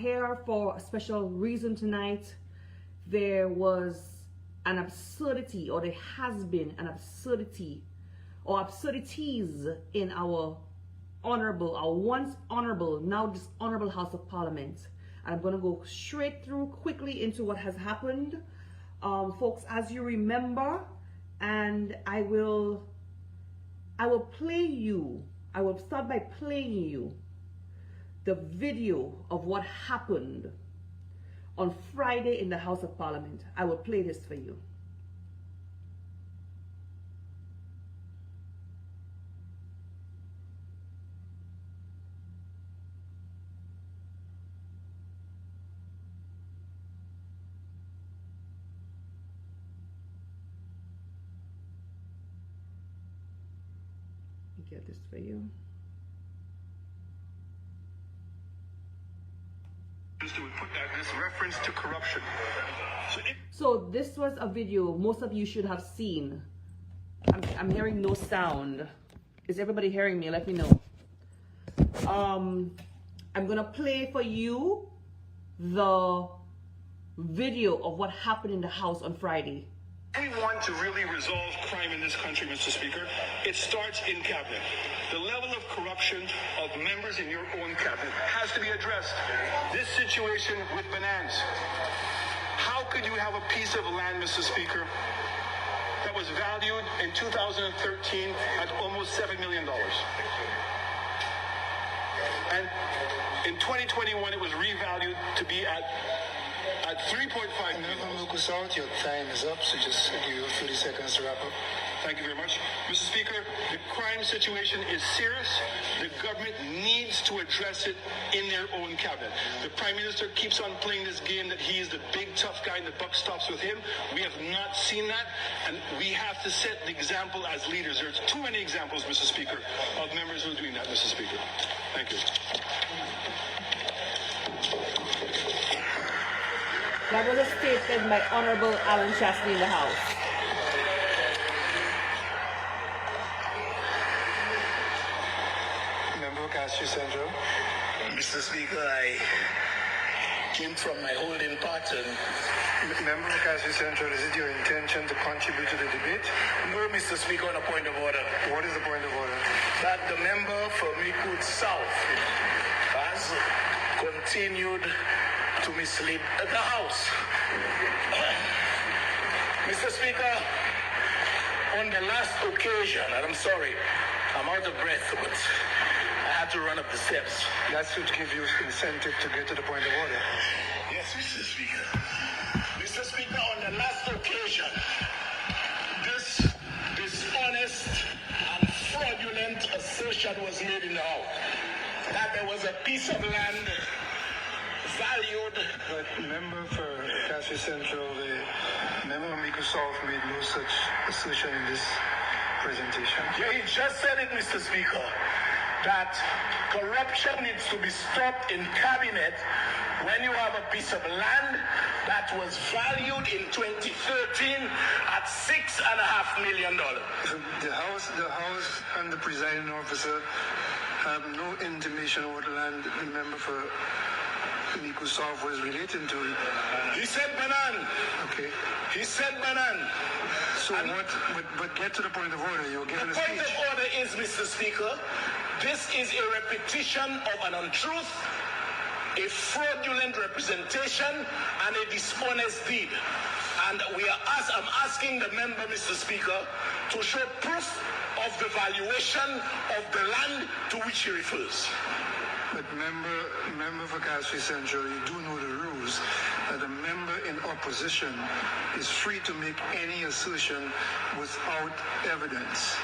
here for a special reason tonight. There was an absurdity, or there has been an absurdity or absurdities in our honorable, our once honorable, now dishonorable House of Parliament. And I'm going to go straight through quickly into what has happened. Folks, as you remember, and I will play you, I will start by playing you the video of what happened on Friday in the House of Parliament. I will play this for you. Get this for you. This reference to corruption. So this was a video most of you should have seen. I'm hearing no sound. Is everybody hearing me? Let me know. I'm gonna play for you the video of what happened in the House on Friday. If we want to really resolve crime in this country, Mr. Speaker, it starts in cabinet. The level of corruption of members in your own cabinet has to be addressed. This situation with bananas. How could you have a piece of land, Mr. Speaker, that was valued in 2013 at almost $7 million? And in 2021, it was revalued to be at 3.5 million. Your time is up, so just give you 30 seconds to wrap up. Thank you very much. Mr. Speaker, the crime situation is serious. The government needs to address it in their own cabinet. The Prime Minister keeps on playing this game that he is the big tough guy and the buck stops with him. We have not seen that, and we have to set the example as leaders. There's too many examples, Mr. Speaker, of members who are doing that, Mr. Speaker. Thank you. That was a statement by Honorable Alan Chastity in the House. Member Cashew Central. Mr. Speaker, I came from my holding pattern. Member Cashew Central, is it your intention to contribute to the debate? No, Mr. Speaker, on a point of order. What is the point of order? That the member for Minerva South has continued to mislead the House. Mr. Speaker, on the last occasion, and I'm sorry, I'm out of breath, but I had to run up the steps. That should give you incentive to get to the point of order. Yes, Mr. Speaker. Mr. Speaker, on the last occasion, this dishonest and fraudulent assertion was made in the House that there was a piece of land valued. But member for Cashew Central, the member of Minerva South made no such assertion in this presentation. Yeah, he just said it, Mr. Speaker, that corruption needs to be stopped in cabinet when you have a piece of land that was valued in 2013 at $6.5 million. The House and the presiding officer have no intimation over the land the member for Minerva South was relating to. He said banan. Okay. He said banan. So what? But get to the point of order. You're giving a The point speech. of order is, Mr. Speaker, this is a repetition of an untruth, a fraudulent representation, and a dishonest deed. And I'm asking the member, Mr. Speaker, to show proof of the valuation of the land to which he refers. But member for Cashew Central, you do know the rules that a member in opposition is free to make any assertion without evidence.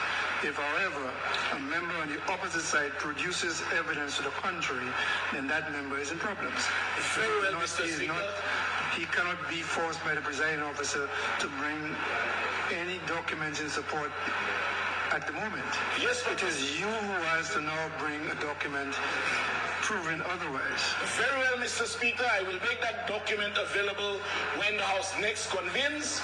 If, however, a member on the opposite side produces evidence to the contrary, then that member is in problems. Very well, Mr. Speaker. He cannot be forced by the presiding officer to bring any documents in support at the moment. Yes, it is you who has to now bring a document proving otherwise. Very well, Mr. Speaker. I will make that document available when the House next convenes.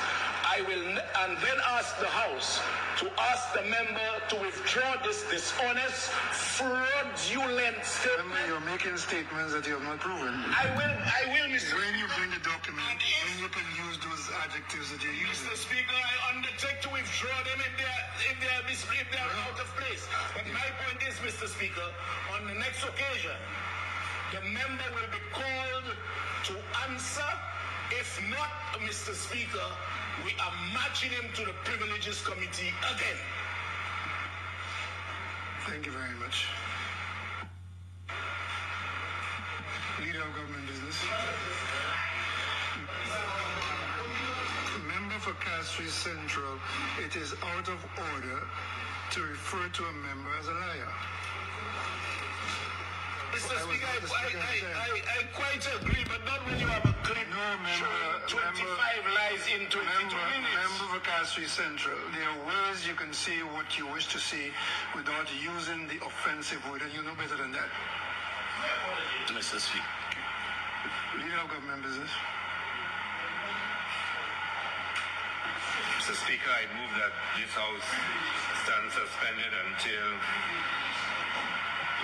I will and then ask the House to ask the member to withdraw this dishonest, fraudulent statement. Remember, you're making statements that you have not proven. I will, Mr. When you bring the document, then you can use those adjectives that you're using. Mr. Speaker, I undertake to withdraw them if they are out of place. But my point is, Mr. Speaker, on the next occasion, the member will be called to answer. If not, Mr. Speaker, we are matching him to the Privileges Committee again. Thank you very much. Leader of Government Business. Member for Castries Central, it is out of order to refer to a member as a liar. Mr. Speaker, I quite agree, but not when you have a clip showing 25 lies in 22 minutes. Member for Castries Central, there are ways you can say what you wish to say without using the offensive word, and you know better than that. Mr. Speaker. Leader of Government Business. Mr. Speaker, I move that this House stand suspended until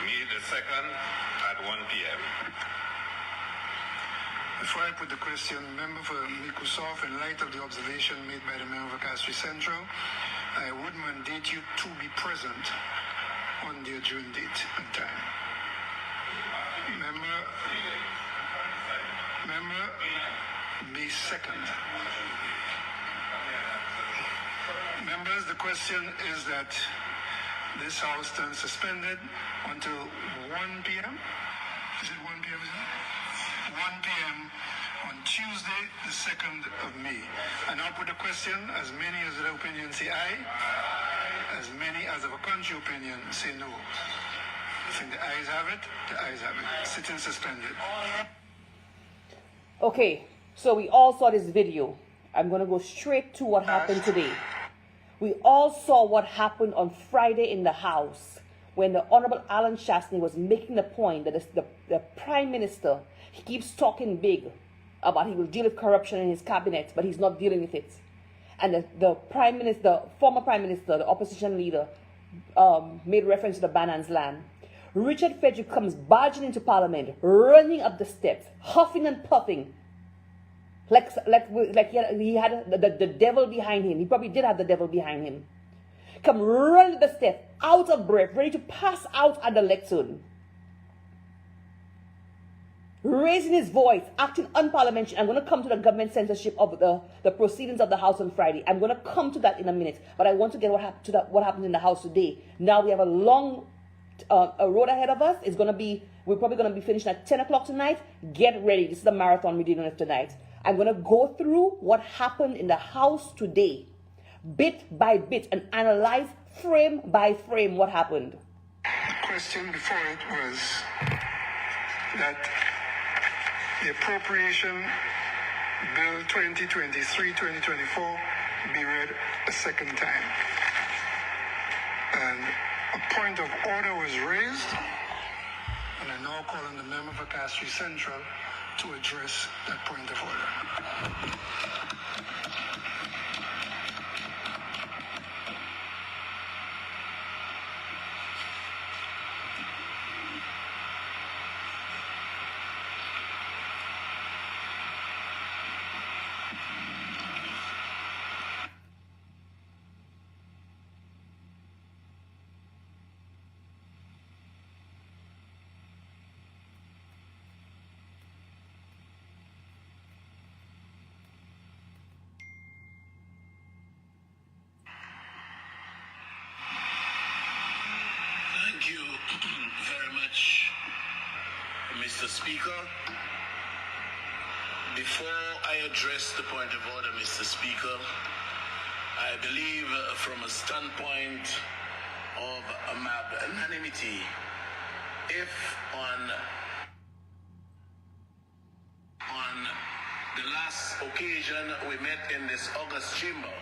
May the 2nd at 1 p.m. Before I put the question, member for Microsoft, in light of the observation made by the member for Castries Central, I would mandate you to be present on the adjourned date and time. Member May 2nd. Members, the question is that this House stands suspended until 1 p.m. Is it 1 p.m.? 1 p.m. on Tuesday, the 2nd of May. And I'll put the question, as many as the opinion say aye, as many as of a contrary opinion say no. I think the ayes have it, the ayes have it. Sitting suspended. Okay, so we all saw this video. I'm going to go straight to what happened today. We all saw what happened on Friday in the House when the Honorable Alan Chastney was making the point that the Prime Minister, he keeps talking big about he will deal with corruption in his cabinet, but he's not dealing with it. And the Prime Minister, the former Prime Minister, the opposition leader, made reference to the Banan's land. Richard Frederick comes barging into Parliament, running up the steps, huffing and puffing, like he had the devil behind him. He probably did have the devil behind him. Come running up the steps, out of breath, ready to pass out at the lectern. Raising his voice, acting unparliamentary. I'm going to come to the government censorship of the proceedings of the House on Friday. I'm going to come to that in a minute. But I want to get what happened in the House today. Now we have a long a road ahead of us. We're probably going to be finishing at 10 o'clock tonight. Get ready. This is the marathon we're dealing with tonight. I'm going to go through what happened in the House today, bit by bit, and analyze frame by frame what happened. The question before it was that the appropriation bill 2023-2024 be read a second time. And a point of order was raised, and I now call on the member for Castries Central to address that point of order. Thank you very much, Mr. Speaker. Before I address the point of order, Mr. Speaker, I believe from a standpoint of magnanimity, if on the last occasion we met in this august chamber,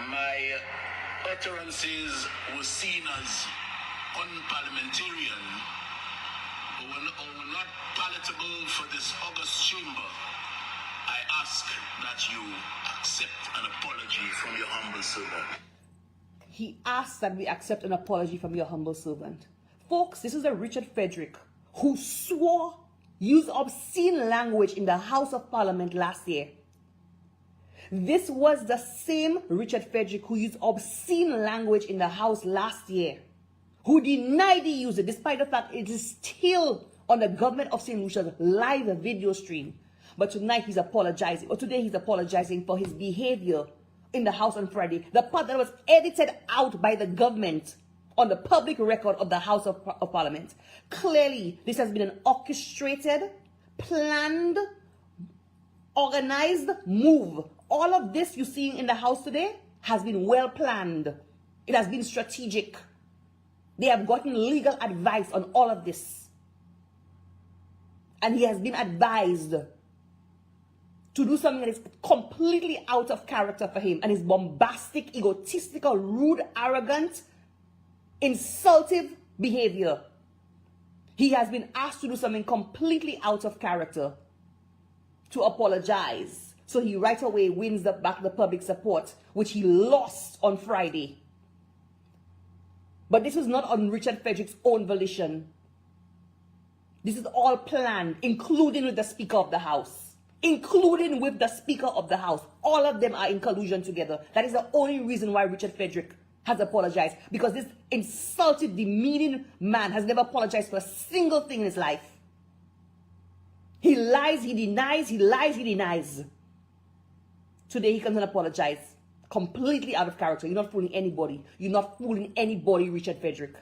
my utterances were seen as unparliamentarian or were not palatable for this august chamber, I ask that you accept an apology from your humble servant. He asks that we accept an apology from your humble servant. Folks, this is a Richard Frederick who used obscene language in the House of Parliament last year. This was the same Richard Frederick who used obscene language in the House last year, who denied he used it, despite the fact it is still on the government of St. Lucia's live video stream. But tonight he's apologizing, or today he's apologizing for his behavior in the House on Friday. The part that was edited out by the government on the public record of the House of Parliament. Clearly, this has been an orchestrated, planned, organized move. All of this you're seeing in the House today has been well planned. It has been strategic. They have gotten legal advice on all of this. And he has been advised to do something that is completely out of character for him, and is bombastic, egotistical, rude, arrogant, insultive behavior. He has been asked to do something completely out of character, to apologize. So he right away wins back the public support, which he lost on Friday. But this is not on Richard Frederick's own volition. This is all planned, including with the Speaker of the House. Including with the Speaker of the House. All of them are in collusion together. That is the only reason why Richard Frederick has apologized. Because this insulted, demeaning man has never apologized for a single thing in his life. He lies, he denies, he lies, he denies. Today he comes and apologizes. Completely out of character. You're not fooling anybody. You're not fooling anybody, Richard Frederick.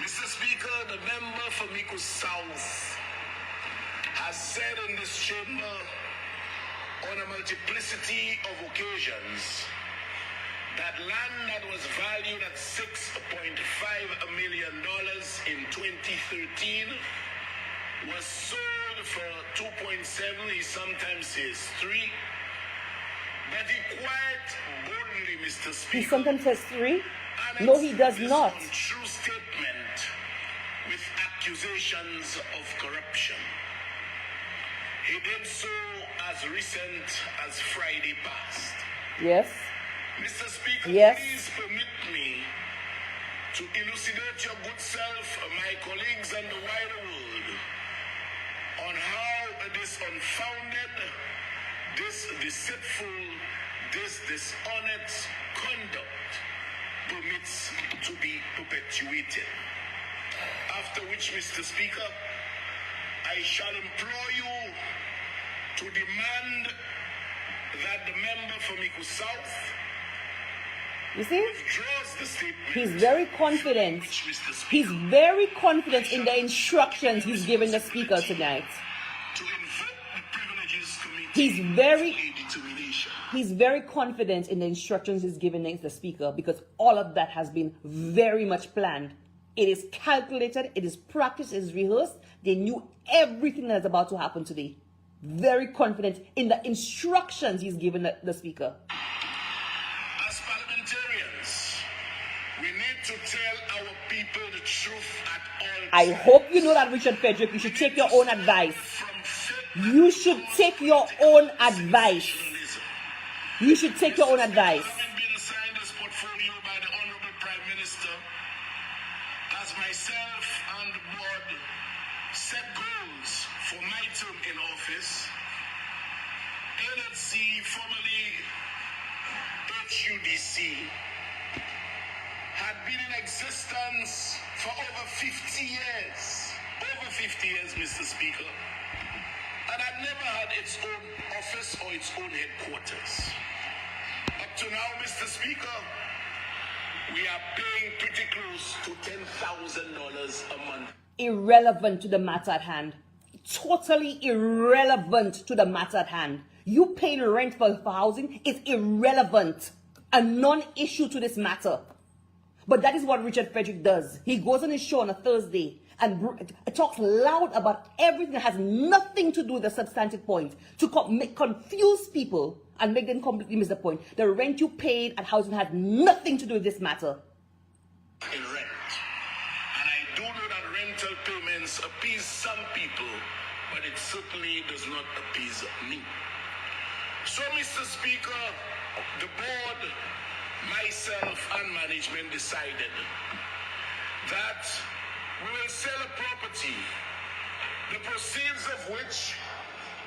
Mr. Speaker, the member for Miku South has said in this chamber on a multiplicity of occasions that land that was valued at $6.5 million in 2013 was sold for 2.7, he sometimes says 3. But he quite boldly, Mr. Speaker, He sometimes says 3? No, he does not. True statement with accusations of corruption. He did so as recent as Friday past. Yes. Mr. Speaker, Yes. please permit me to elucidate your good self, my colleagues, and the wider world on how this unfounded, this deceitful, this dishonest conduct permits to be perpetuated. After which, Mr. Speaker, I shall implore you to demand that the member for Miku South You see? withdraws the statement. He's very confident. He's very confident in the instructions he's giving the Speaker tonight. To invoke the privileges committee He's determination. very confident in the instructions he's giving the Speaker, because all of that has been very much planned. It is calculated, it is practiced, it is rehearsed. They knew everything that's about to happen today. Very confident in the instructions he's given the Speaker. As parliamentarians, we need to tell our people the truth at all I times. hope you know that, Richard Frederick. You should take your own advice. From fake You should take your own advice. You should take your own advice. having been assigned this portfolio by the Honorable Prime Minister, as myself and the board set goals for my term in office, NHC, formerly HUDC, had been in existence for over 50 years. Over 50 years, Mr. Speaker. And had never had its own office or its own headquarters. Up to now, Mr. Speaker, we are paying pretty close to $10,000 a month. Irrelevant to the matter at hand. Totally irrelevant to the matter at hand. You paying rent for housing is irrelevant. A non-issue to this matter. But that is what Richard Frederick does. He goes on his show on a Thursday and talks loud about everything that has nothing to do with the substantive point, to confuse people and make them completely miss the point. The rent you paid at housing has nothing to do with this matter. In rent. And I do know that rental payments appease some people but it certainly does not appease me. So, Mr. Speaker, the board, myself, and management decided that we will sell a property, the proceeds of which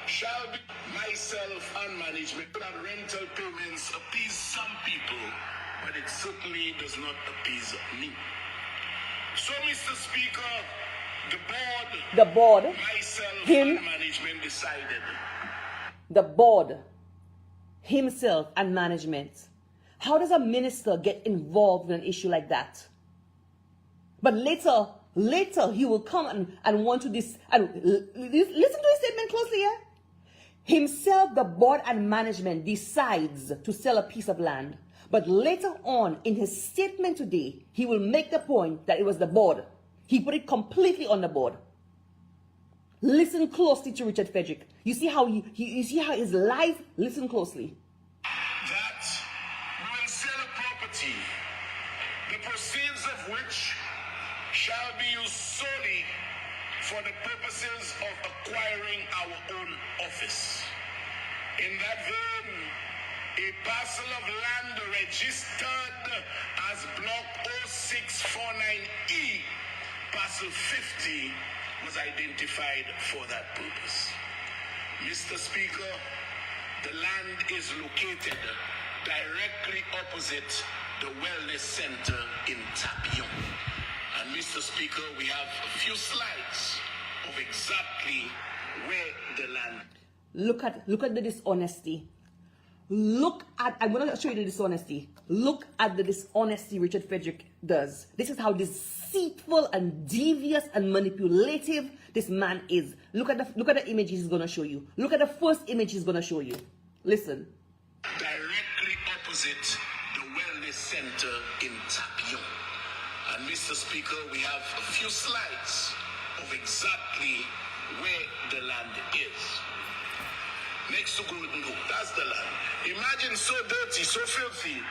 shall be myself and management. That rental payments appease some people, but it certainly does not appease me. So, Mr. Speaker, the board, myself, him, and management decided. The board, himself, and management. How does a minister get involved in an issue like that? But later he will come and want to listen to his statement closely, yeah? Himself, the board and management decides to sell a piece of land. But later on in his statement today, he will make the point that it was the board. He put it completely on the board. Listen closely to Richard Frederick. You see how you see how his life. Listen closely. That we will sell a property, the proceeds of which shall be used solely for the purposes of acquiring our own office. In that vein, a parcel of land registered as Block 0649E, parcel 50, was identified for that purpose. Mr. Speaker, the land is located directly opposite the Wellness Center in Tapion. And Mr. Speaker, we have a few slides of exactly where the land. Look at the dishonesty. I'm going to show you the dishonesty. Look at the dishonesty Richard Frederick does. This is how deceitful and devious and manipulative this man is. Look at the image he's going to show you. Look at the first image he's going to show you. Listen. Directly opposite the Wellness Center in Tapion. And Mr. Speaker, we have a few slides of exactly where the land is. Next to Golden Hook, that's the land. Imagine so dirty, so filthy,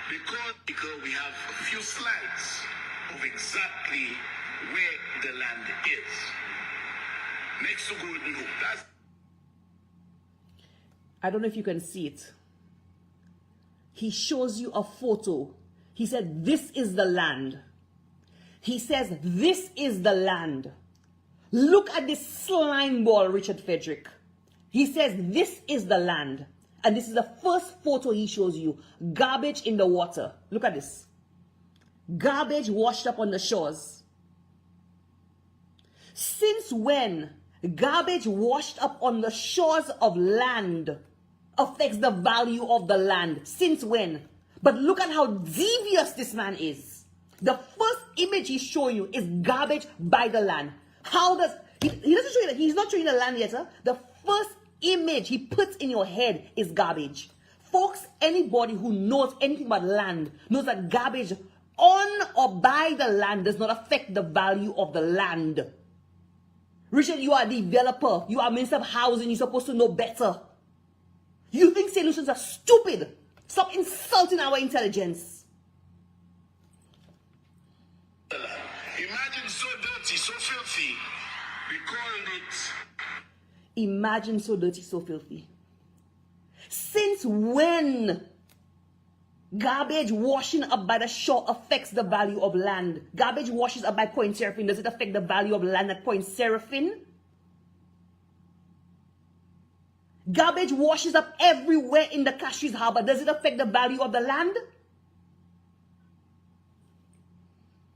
because we have a few slides of exactly where the land is. Next to Golden Hook, that's... I don't know if you can see it. He shows you a photo. He said, this is the land. He says, this is the land. Look at this slime ball, Richard Frederick. He says, this is the land. And this is the first photo he shows you. Garbage in the water. Look at this. Garbage washed up on the shores. Since when garbage washed up on the shores of land affects the value of the land? Since when? But look at how devious this man is. The first image he's showing you is garbage by the land. How does... He doesn't show you that. He's not showing the land yet. Huh? The first image he puts in your head is garbage. Folks, anybody who knows anything about land knows that garbage on or by the land does not affect the value of the land. Richard, you are a developer. You are Minister of Housing. You're supposed to know better. You think St. Lucians are stupid? Stop insulting our intelligence. Imagine so dirty, so filthy. We called it... Imagine so dirty, so filthy. Since when garbage washing up by the shore affects the value of land? Garbage washes up by Point Seraphine. Does it affect the value of land at Point Seraphine? Garbage washes up everywhere in the Castries Harbor. Does it affect the value of the land?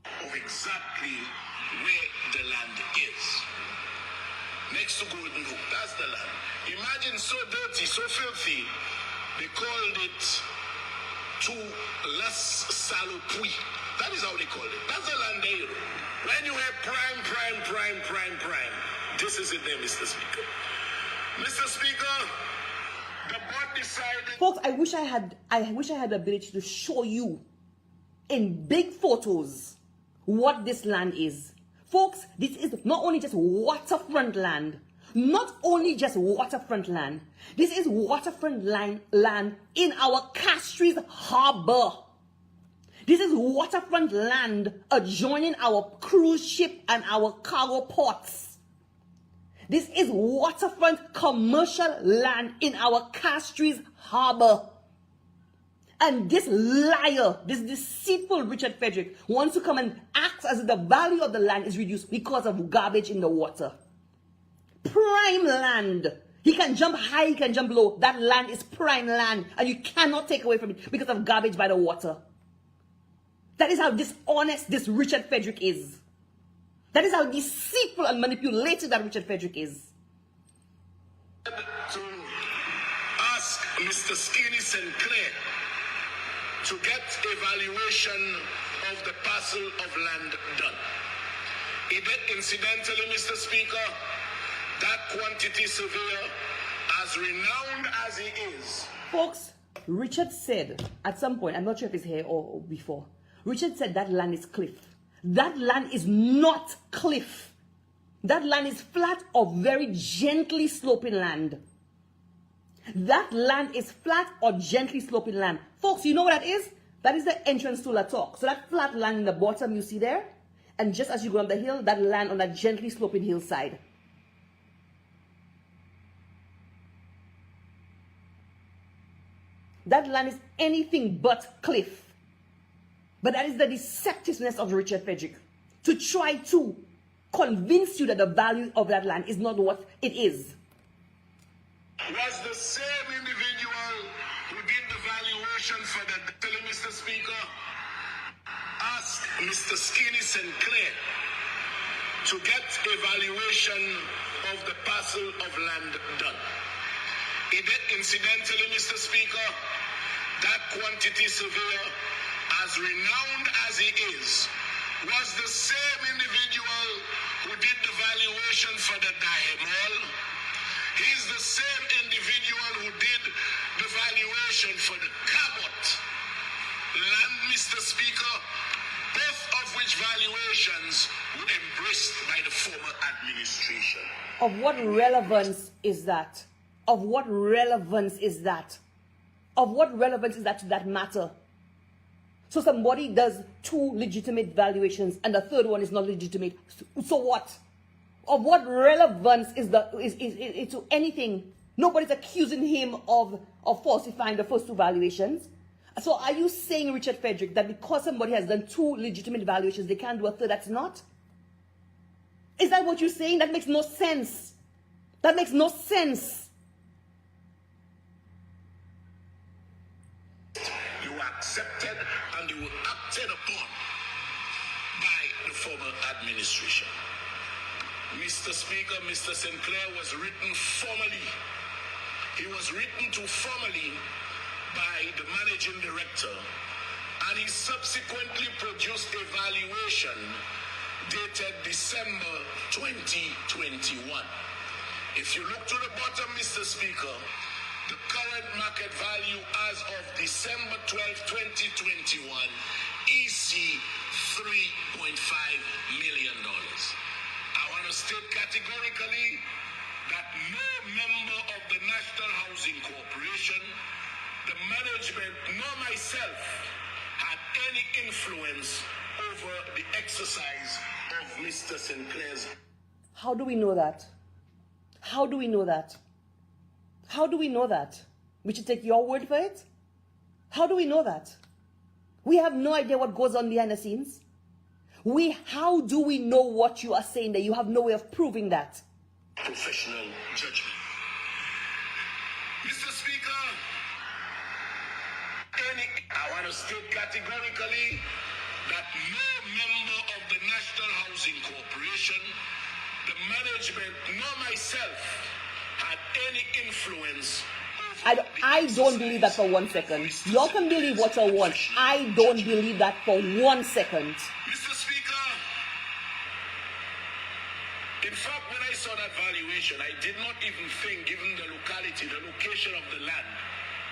Of exactly where the land is. Next to Golden Hook, that's the land. Imagine so dirty, so filthy. They called it to Las Salopui. That is how they called it. That's the land they wrote. When you have prime, this is it there, Mr. Speaker. Mr. Speaker, the board decided... Folks, I wish I had the ability to show you in big photos what this land is. Folks, this is not only just waterfront land. Not only just waterfront land. This is waterfront land in our Castries Harbor. This is waterfront land adjoining our cruise ship and our cargo ports. This is waterfront commercial land in our Castries harbor. And this liar, this deceitful Richard Frederick wants to come and act as if the value of the land is reduced because of garbage in the water. Prime land. He can jump high, he can jump low. That land is prime land and you cannot take away from it because of garbage by the water. That is how dishonest this Richard Frederick is. That is how deceitful and manipulated that Richard Frederick is. To ask Mr. Skinny Sinclair to get a valuation of the parcel of land done. Incidentally, Mr. Speaker, that quantity surveyor, as renowned as he is. Folks, Richard said at some point, I'm not sure if it's here or before, Richard said that land is cliff. That land is not cliff. That land is flat or very gently sloping land. That land is flat or gently sloping land. Folks, you know what that is? That is the entrance to La Talk. So that flat land in the bottom you see there, and just as you go up the hill, that land on that gently sloping hillside. That land is anything but cliff. But that is the deceptiveness of Richard Frederick. To try to convince you that the value of that land is not what it is. Was the same individual who did the valuation for the Mr. Speaker, asked Mr. Skinny Sinclair to get a valuation of the parcel of land done. Incidentally, Mr. Speaker, that quantity surveyor, as renowned as he is, was the same individual who did the valuation for the Dahemol. He's the same individual who did the valuation for the Cabot land, Mr. Speaker, both of which valuations were embraced by the former administration. Of what relevance is that? Of what relevance is that? Of what relevance is that to that matter? So somebody does 2 legitimate valuations and the third one is not legitimate. So what? Of what relevance is to anything? Nobody's accusing him of falsifying the first 2 valuations. So are you saying, Richard Frederick, that because somebody has done 2 legitimate valuations, they can't do a third that's not? Is that what you're saying? That makes no sense. That makes no sense. You were accepted and you were acted upon by the former administration. Mr. Speaker, Mr. Sinclair was written formally. He was written to formally by the managing director, and he subsequently produced a valuation dated December 2021. If you look to the bottom, Mr. Speaker, the current market value as of December 12, 2021 EC $3.5 million. I want to state categorically that no member of the National Housing Corporation, the management, nor myself had any influence over the exercise of Mr. Sinclair's. How do we know that? How do we know that? How do we know that? We should take your word for it? How do we know that? We have no idea what goes on behind the scenes. How do we know what you are saying that you have no way of proving that? Professional judgment. Mr. Speaker, I want to state categorically that no member of the National Housing Corporation, the management, nor myself had any influence. I don't believe that for 1 second. Y'all can believe what you want. I don't believe that for 1 second. Mr. Speaker, in fact, when I saw that valuation, I did not even think, given the locality, the location of the land,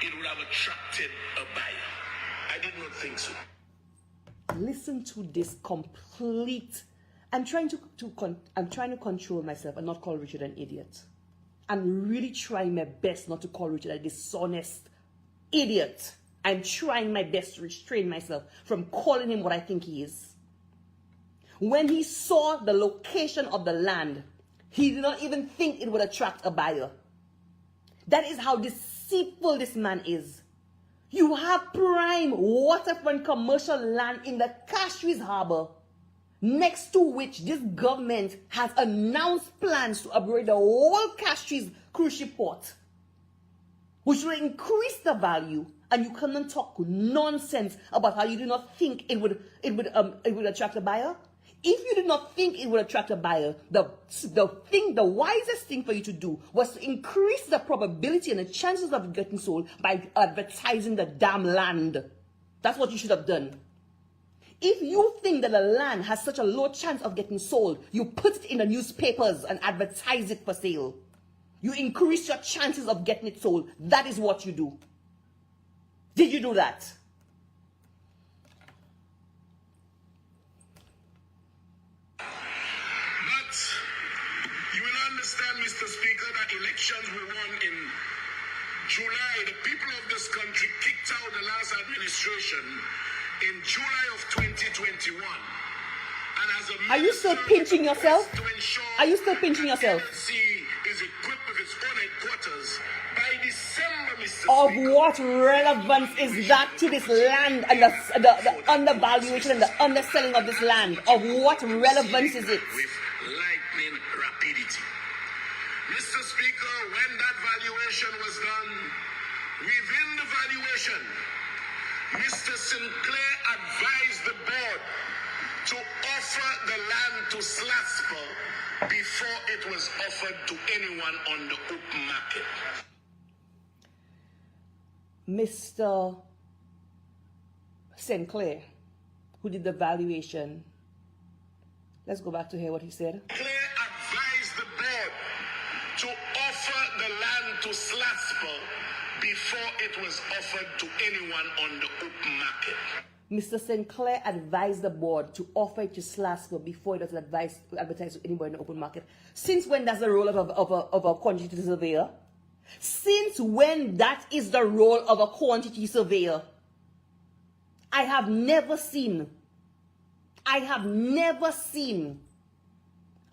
it would have attracted a buyer. I did not think so. Listen to this complete. I'm trying to control myself and not call Richard an idiot. I'm really trying my best not to call Richard a dishonest idiot. I'm trying my best to restrain myself from calling him what I think he is. When he saw the location of the land, He did not even think it would attract a buyer. That is how deceitful this man is. You have prime waterfront commercial land in the Castries Harbor, next to which this government has announced plans to upgrade the whole Castries cruise ship port, which will increase the value. And you cannot talk nonsense about how you do not think it would attract a buyer. If you did not think it would attract a buyer, the wisest thing for you to do was to increase the probability and the chances of it getting sold by advertising the damn land. That's what you should have done. If you think that the land has such a low chance of getting sold, you put it in the newspapers and advertise it for sale. You increase your chances of getting it sold. That is what you do. Did you do that? Mr. Speaker, that elections were won in July. The people of this country kicked out the last administration in July of 2021. And as a are you still pinching yourself? Are you still pinching yourself? Is equipped with its own headquarters by December, Mr. Of Speaker. what relevance is that to this land and the undervaluation and the underselling of this land? Of what relevance is it? With lightning rapidity. Mr. Speaker, when that valuation was done, within the valuation, Mr. Sinclair advised the board to offer the land to Slasper before it was offered to anyone on the open market. Mr. Sinclair, who did the valuation, let's go back to hear what he said. Sinclair advised the board to offer the land to Slasper before it was offered to anyone on the open market. Mr. Sinclair advised the board to offer it to Slasper before it was advertised to anybody in the open market. Since when that's the role of a quantity surveyor? Since when that is the role of a quantity surveyor? I have never seen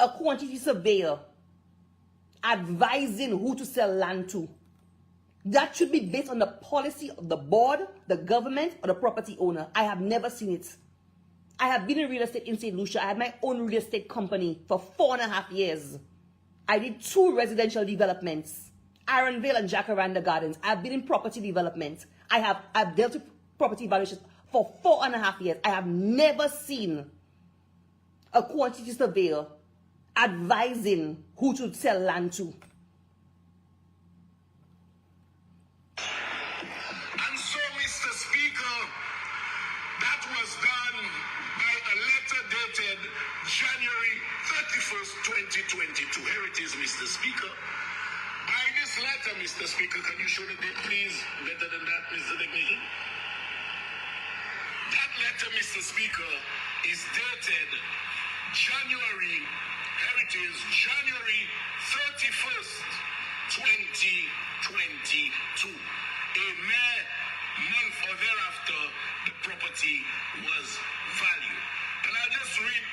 a quantity surveyor advising who to sell land to. That should be based on the policy of the board, the government, or the property owner. I have never seen it. I have been in real estate in St. Lucia. I had my own real estate company for 4.5 years. I did 2 residential developments, Ironvale and Jacaranda Gardens. I've been in property development. I've dealt with property valuations for 4.5 years. I have never seen a quantity surveyor advising who to sell land to. And so, Mr. Speaker, that was done by a letter dated January 31st, 2022. Here it is, Mr. Speaker. By this letter, Mr. Speaker, can you show the date, please? Better than that, Mr. Technician. That letter, Mr. Speaker, is dated January 31st, 2022. A mere month or thereafter, the property was valued. And I'll just read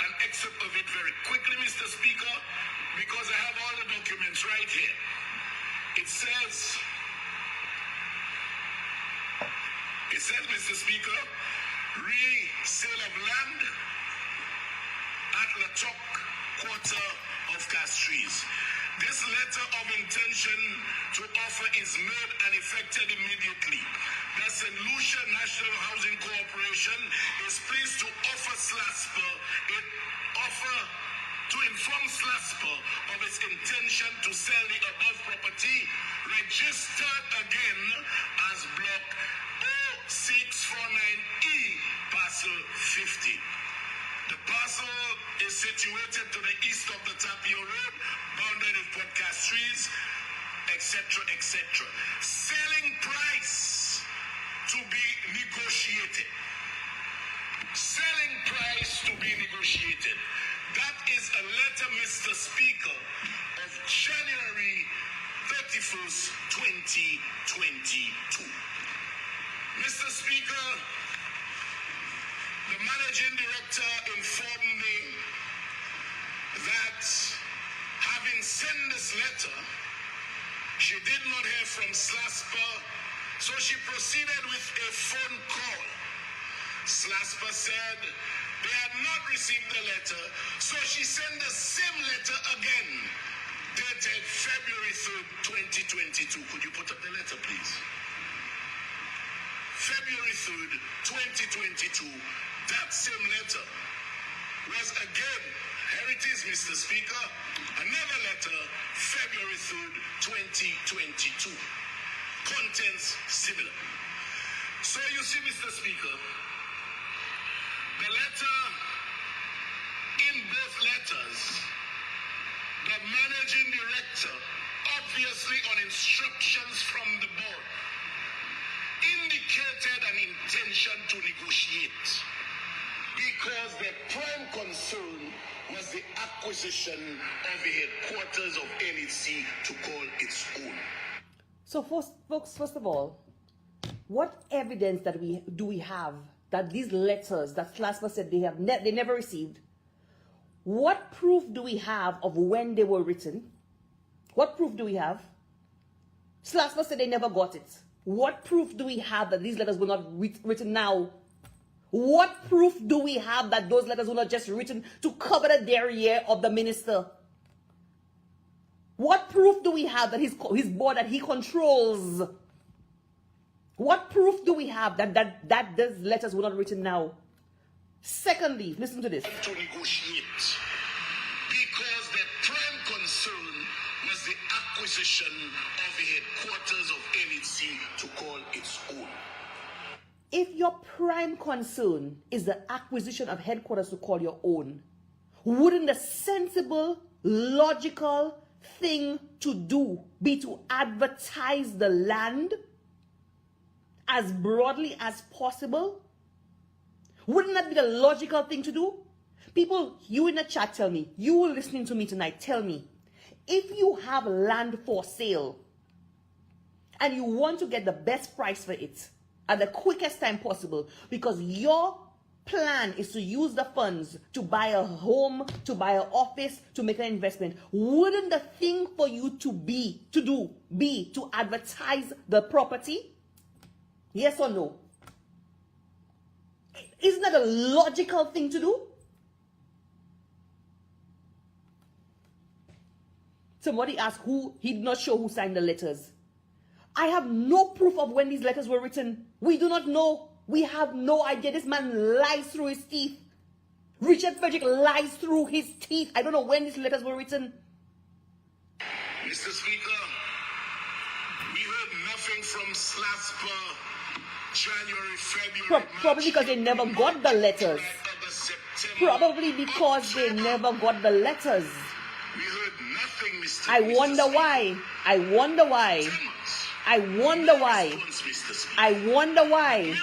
an excerpt of it very quickly, Mr. Speaker, because I have all the documents right here. It says, Mr. Speaker, resale of land at La Toc, quarter of Castries. This letter of intention to offer is made and effected immediately. The Saint Lucia National Housing Corporation is pleased to offer to inform Slasper of its intention to sell the above property, registered again as Block 0649E, Parcel 50. The parcel is situated to the east of the Tapio Road, bounded with Port Castries, etc., etc. Selling price to be negotiated. Selling price to be negotiated. That is a letter, Mr. Speaker, of January 31st, 2022. Mr. Speaker, the managing director informed me that She did not hear from Slasper, so she proceeded with a phone call. Slasper said they had not received the letter, so she sent the same letter again, dated February 3rd, 2022. Could you put up the letter, please? February 3rd, 2022, that same letter was again, here it is, Mr. Speaker, another letter, February 3rd, 2022. Contents similar. So you see, Mr. Speaker, the letter, in both letters, the managing director, obviously on instructions from the board, indicated an intention to negotiate because the prime concern was the acquisition of the headquarters of NEC to call its own. So folks, first of all, what evidence that do we have that these letters that Slasper said they never received? What proof do we have of when they were written? What proof do we have? Slasper said they never got it. What proof do we have that these letters were not written now? What proof do we have that those letters were not just written to cover the derriere of the minister? What proof do we have that his board that he controls? What proof do we have that those letters were not written now? Secondly, listen to this. To negotiate because the prime concern was the acquisition of the headquarters of NEC to call its own. If your prime concern is the acquisition of headquarters to call your own, wouldn't the sensible, logical thing to do be to advertise the land as broadly as possible? Wouldn't that be the logical thing to do? People, you in the chat, tell me, you listening to me tonight, tell me, if you have land for sale and you want to get the best price for it at the quickest time possible because your plan is to use the funds to buy a home, to buy an office, to make an investment, wouldn't the thing for you to be to advertise the property? Yes or no? Isn't that a logical thing to do? Somebody asked who, he did not show who signed the letters. I have no proof of when these letters were written. We do not know. We have no idea. This man lies through his teeth. Richard Frederick lies through his teeth. I don't know when these letters were written. Mr. Speaker, we heard nothing from Slasper January, February, Probably because they never got the letters. Probably because they never got the letters. We heard nothing, Mr. I wonder why. I wonder why. I wonder why. I wonder why. Meanwhile,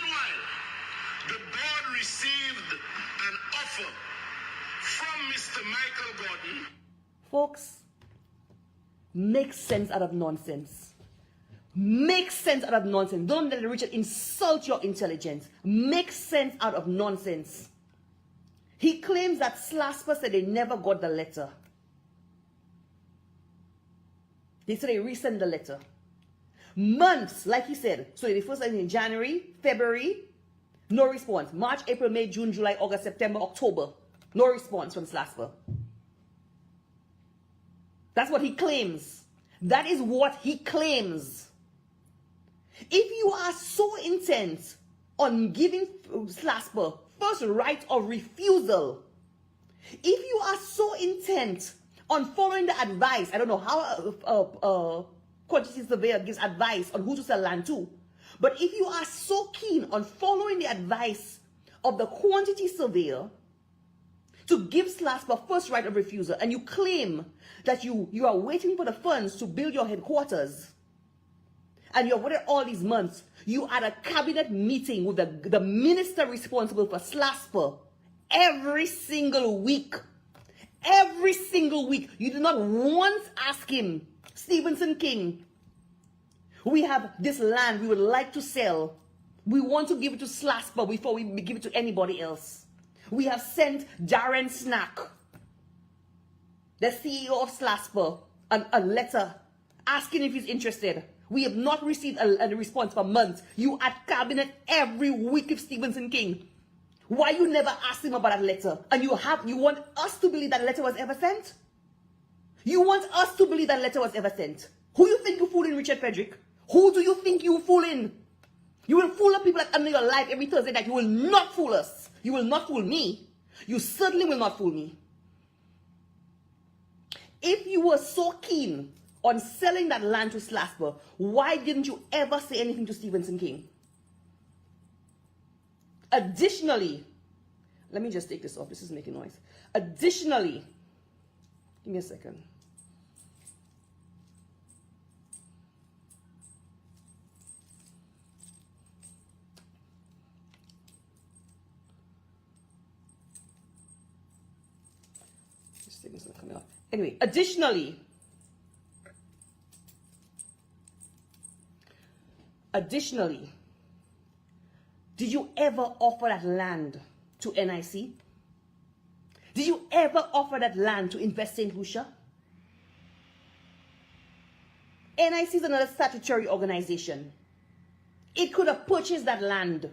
the board received an offer from Mr. Michael Gordon. Folks, make sense out of nonsense. Make sense out of nonsense. Don't let Richard insult your intelligence. Make sense out of nonsense. He claims that Slasper said they never got the letter. They said they resent the letter. Months, like he said. So the first time in January, February, no response. March, April, May, June, July, August, September, October. No response from Slasper. That's what he claims. That is what he claims. If you are so intent on giving Slasper first right of refusal, if you are so intent on following the advice, I don't know how quantity surveyor gives advice on who to sell land to, but if you are so keen on following the advice of the quantity surveyor to give Slasper first right of refusal, and you claim that you are waiting for the funds to build your headquarters, and you've waited all these months, you had a cabinet meeting with the minister responsible for Slasper every single week. Every single week. You did not once ask him, Stevenson King, we have this land we would like to sell. We want to give it to Slasper before we give it to anybody else. We have sent Darren Snack, the CEO of Slasper, a letter asking if he's interested. We have not received a response for months. You at cabinet every week with Stevenson King. Why you never asked him about that letter? And you want us to believe that letter was ever sent? You want us to believe that letter was ever sent? Who you think you fooling, Richard Frederick? Who do you think you fooling? You will fool the people that under your life every Thursday night. You will not fool us. You will not fool me. You certainly will not fool me. If you were so keen on selling that land to Slasper, why didn't you ever say anything to Stevenson King? Additionally, let me just take this off. This is making noise. Additionally, give me a second. This thing is not coming off. Anyway, additionally, did you ever offer that land to NIC? Did you ever offer that land to Invest St. Lucia? NIC is another statutory organization. It could have purchased that land.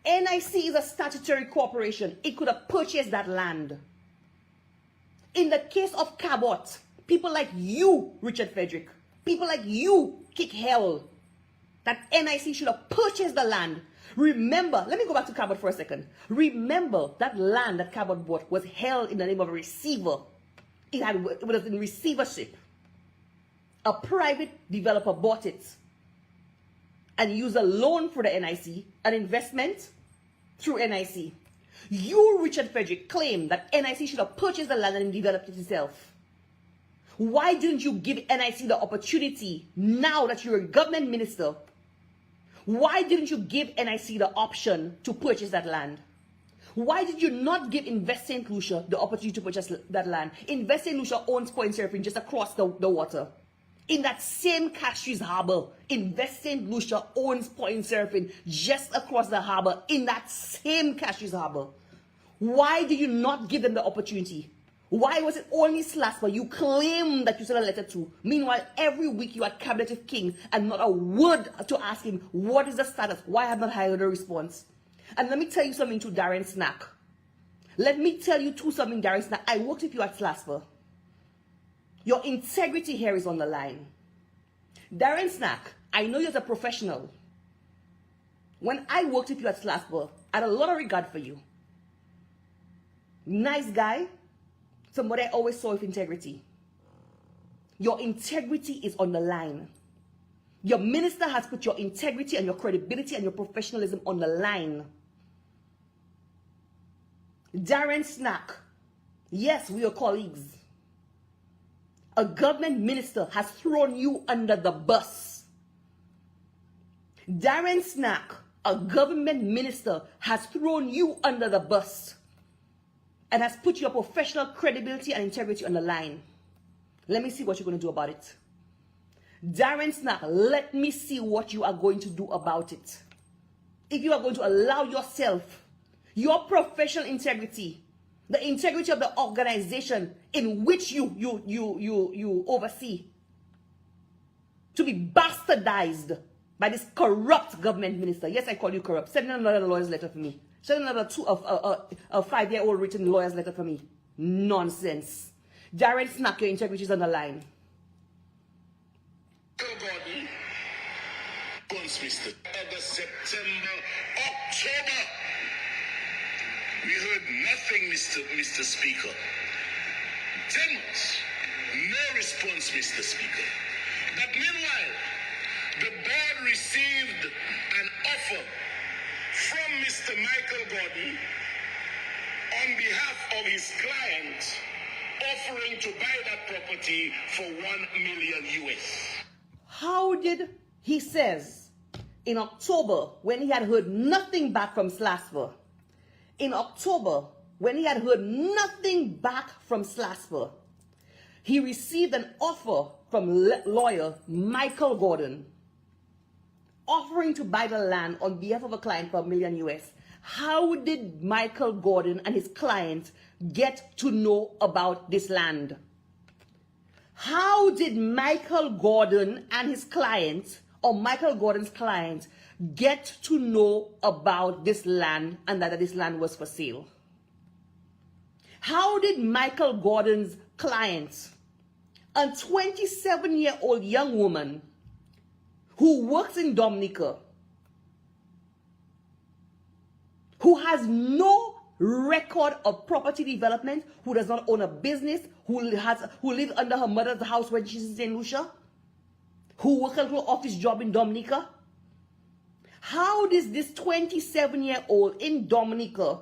NIC is a statutory corporation. It could have purchased that land. In the case of Cabot, people like you, Richard Frederick, people like you kick hell that NIC should have purchased the land. Remember, let me go back to Cabot for a second. Remember that land that Cabot bought was held in the name of a receiver. It was in receivership. A private developer bought it and used a loan for the NIC, an investment through NIC. You, Richard Frederick, claim that NIC should have purchased the land and developed it itself. Why didn't you give NIC the opportunity now that you're a government minister? Why didn't you give NIC the option to purchase that land? Why did you not give Invest St. Lucia the opportunity to purchase that land? Invest St. Lucia owns Point Serapine just across the water. In that same Castries harbor, Invest St. Lucia owns Point Serapine just across the harbor in that same Castries harbor. Why did you not give them the opportunity? Why was it only Slasper you claim that you sent a letter to? Meanwhile, every week you had Cabinet with King and not a word to ask him, what is the status? Why have not heard a response? And let me tell you something to Darren Snack. Let me tell you something, Darren Snack. I worked with you at Slasper. Your integrity here is on the line. Darren Snack, I know you're a professional. When I worked with you at Slasper, I had a lot of regard for you. Nice guy. Somebody I always saw with integrity. Your integrity is on the line. Your minister has put your integrity and your credibility and your professionalism on the line. Darren Snack, yes, we are colleagues. A government minister has thrown you under the bus. Darren Snack, a government minister, has thrown you under the bus and has put your professional credibility and integrity on the line. Let me see what you're going to do about it. Darren Snack, let me see what you are going to do about it. If you are going to allow yourself, your professional integrity, the integrity of the organization in which you oversee, to be bastardized by this corrupt government minister. Yes, I call you corrupt. Send another lawyer's letter for me. Send another a 5-year-old written lawyer's letter for me. Nonsense. Darren Snack, your integrity is on the line. Gordon, once Mr. August, September, October. We heard nothing, Mr. Speaker. 10 months, no response, Mr. Speaker. But meanwhile, the board received an offer from Mr. Michael Gordon on behalf of his client, offering to buy that property for $1 million US. How did he says in October, when he had heard nothing back from Slasper, in October, when he had heard nothing back from Slasper, he received an offer from lawyer Michael Gordon, offering to buy the land on behalf of a client for $1 million US. How did Michael Gordon and his client get to know about this land? How did Michael Gordon and his client, or Michael Gordon's client, get to know about this land and that this land was for sale? How did Michael Gordon's client, a 27-year-old young woman who works in Dominica, who has no record of property development, who does not own a business, who lives under her mother's house when she's in St. Lucia, who works a little office job in Dominica? How does this 27-year-old in Dominica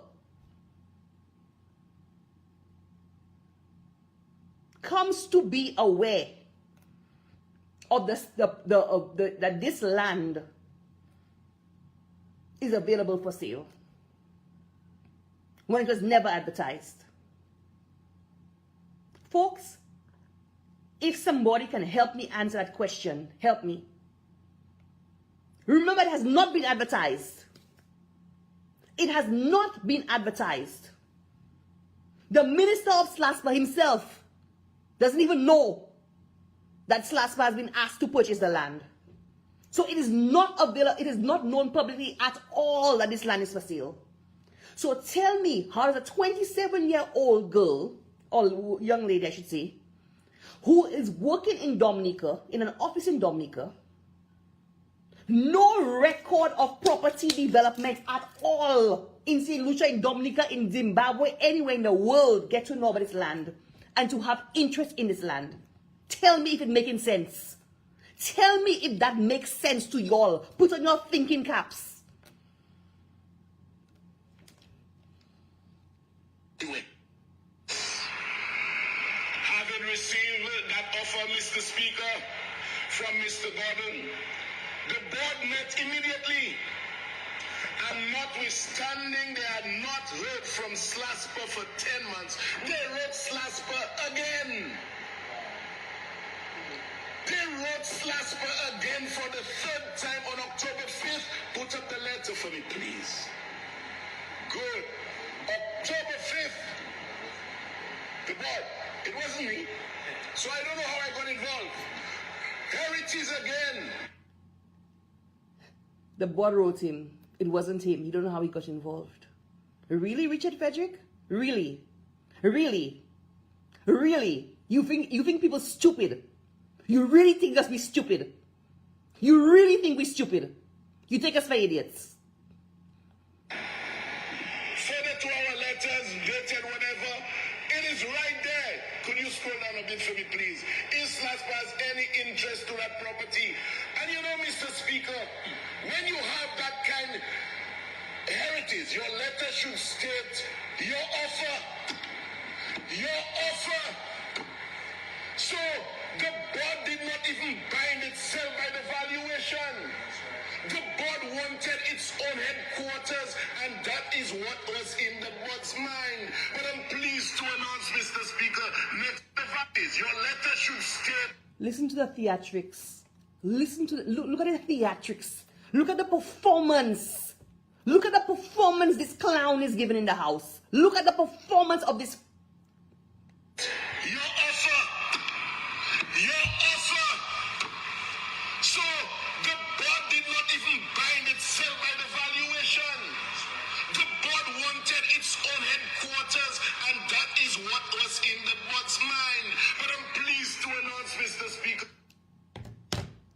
comes to be aware of that this land is available for sale when it was never advertised? Folks, if somebody can help me answer that question, help me. Remember, it has not been advertised. It has not been advertised. The minister of Slaspa himself doesn't even know that Slaspa has been asked to purchase the land. So it is not available, it is not known publicly at all that this land is for sale. So tell me, how does a 27-year-old girl, or young lady I should say, who is working in Dominica, in an office in Dominica, no record of property development at all in St. Lucia, in Dominica, in Zimbabwe, anywhere in the world, get to know about this land and to have interest in this land? Tell me if it's making sense. Tell me if that makes sense to y'all. Put on your thinking caps. Having received that offer, Mr. Speaker, from Mr. Gordon, the board met immediately, and notwithstanding they had not heard from Slaspa for 10 months, they wrote Slaspa again. They wrote Slaspa again for the 3rd time on October 5th. Put up the letter for me, please. Good. October 5th. The board. It wasn't me. So I don't know how I got involved. Here it is again. The board wrote him. It wasn't him. You don't know how he got involved. Really, Richard Frederick? Really? Really? Really? You think people stupid? You really think us be stupid? You really think we stupid? You take us for idiots. Further to our letters, dated whatever, it is right there. Could you scroll down a bit for me, please? Is Slaspa has any interest to that property? And you know, Mr. Speaker, when you have that kind of heritage, your letter should state your offer. Your offer. So the board did not even bind itself by the valuation. The board wanted its own headquarters, and that is what was in the board's mind. But I'm pleased to announce, Mr. Speaker, next is your letter should state. Listen to the theatrics. Listen to look at the theatrics. Look at the performance. Look at the performance this clown is giving in the house. Look at the performance of this. Your offer. Your offer. So the board did not even bind itself by the valuation. The board wanted its own headquarters, and that is what was in the board's mind. But I'm pleased to announce, Mr. Speaker.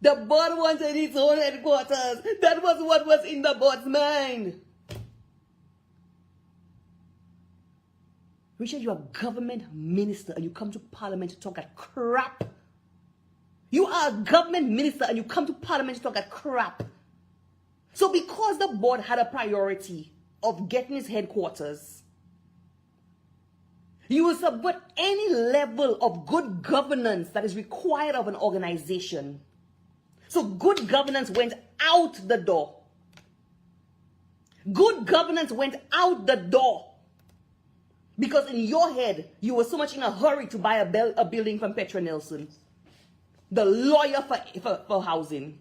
The board wanted its own headquarters. That was what was in the board's mind. Richard, you're a government minister and you come to Parliament to talk that crap. You are a government minister and you come to Parliament to talk that crap. So because the board had a priority of getting its headquarters, you will subvert any level of good governance that is required of an organization. So good governance went out the door. Good governance went out the door. Because in your head, you were so much in a hurry to buy a building from Petra Nelson, the lawyer for housing.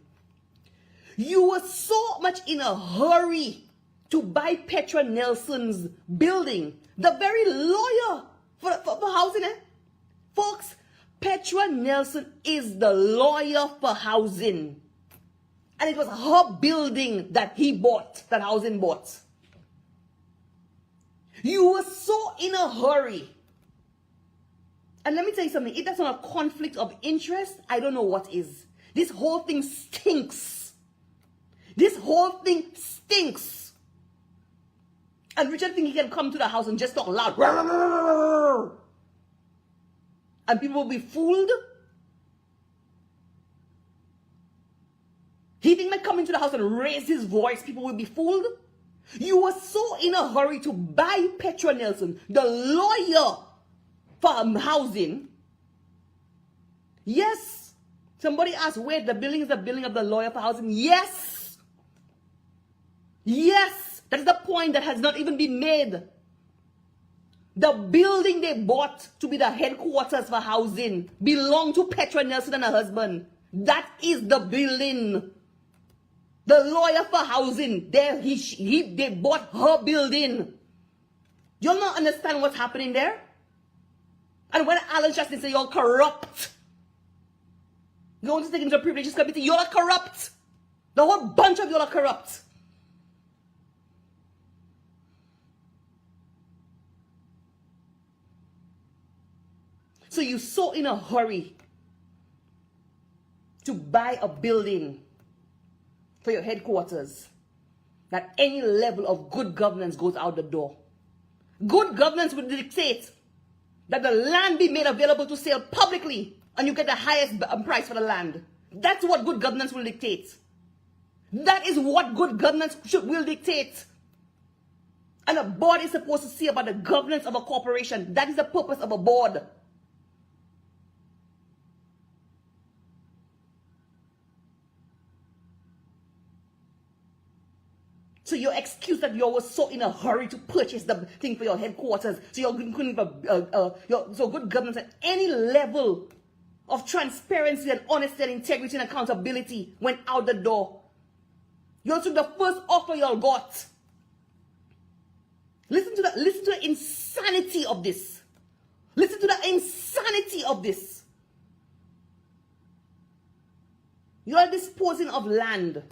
You were so much in a hurry to buy Petra Nelson's building, the very lawyer for housing. Folks, Petra Nelson is the lawyer for housing. And it was her building that he bought, that housing bought. You were so in a hurry. And let me tell you something, if that's not a conflict of interest, I don't know what is. This whole thing stinks. This whole thing stinks. And Richard thinks he can come to the house and just talk loud. And people will be fooled. He thinks by coming to the house and raise his voice, people will be fooled. You were so in a hurry to buy Petra Nelson, the lawyer for housing. Yes. Somebody asked, wait, the building is the building of the lawyer for housing. Yes. Yes. That is the point that has not even been made. The building they bought to be the headquarters for housing belonged to Petra Nelson and her husband. That is the building. The lawyer for housing, they bought her building. You all not understand what's happening there? And when Alan Justin say you're corrupt, you want to take into a privileges committee, you're corrupt. The whole bunch of you are corrupt. So you're so in a hurry to buy a building for your headquarters that any level of good governance goes out the door. Good governance would dictate that the land be made available to sale publicly and you get the highest price for the land. That's what good governance will dictate. That is what good governance will dictate. And a board is supposed to see about the governance of a corporation. That is the purpose of a board. So your excuse that you were so in a hurry to purchase the thing for your headquarters, so you're couldn't so good governance at any level of transparency and honesty and integrity and accountability went out the door. You all took the first offer you all got. Listen to the insanity of this. Listen to the insanity of this. You are disposing of land.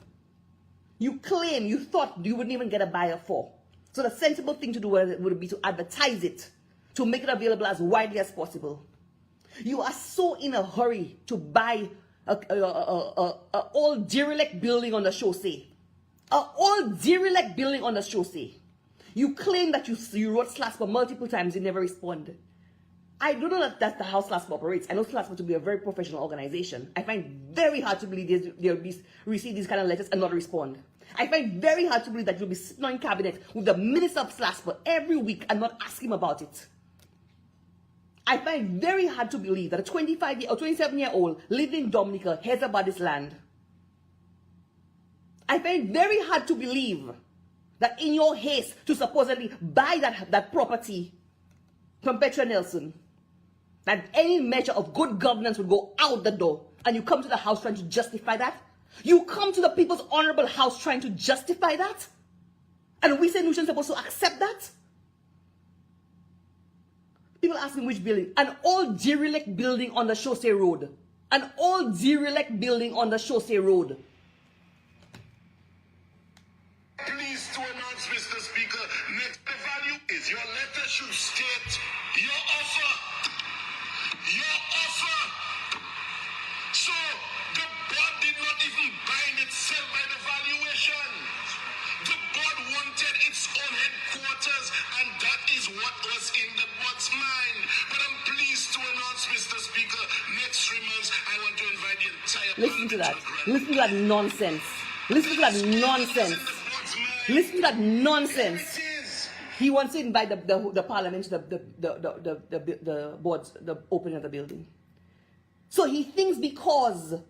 You claim you thought you wouldn't even get a buyer for. So the sensible thing to do would be to advertise it, to make it available as widely as possible. You are so in a hurry to buy a old derelict building on the chaussee. An old derelict building on the chaussee. You claim that you wrote SLASPA multiple times, you never responded. I don't know that that's how SLASPA operates. I know SLASPA to be a very professional organization. I find very hard to believe they'll receive these kind of letters and not respond. I find very hard to believe that you'll be sitting in cabinet with the minister of SLASPA every week and not ask him about it. I find very hard to believe that a 25-year or 27-year-old living in Dominica hears about this land. I find very hard to believe that in your haste to supposedly buy that property from Petra Nelson, that any measure of good governance would go out the door, and you come to the house trying to justify that? You come to the people's honorable house trying to justify that? And we St. Lucians are supposed to accept that? People ask me which building. An old derelict building on the Chaussee Road. An old derelict building on the Chaussee Road. Please to announce, Mr. Speaker, next the value is your letter should state your offer. Your offer. So the board did not even bind itself by the valuation. The board wanted its own headquarters, and that is what was in the board's mind. But I'm pleased to announce, Mr. Speaker, next 3 months I want to invite the entire Listen to that. Listen to that nonsense. Listen to that nonsense. Listen to that nonsense. He wants to invite the parliament to the boards, the opening of the building. So he thinks because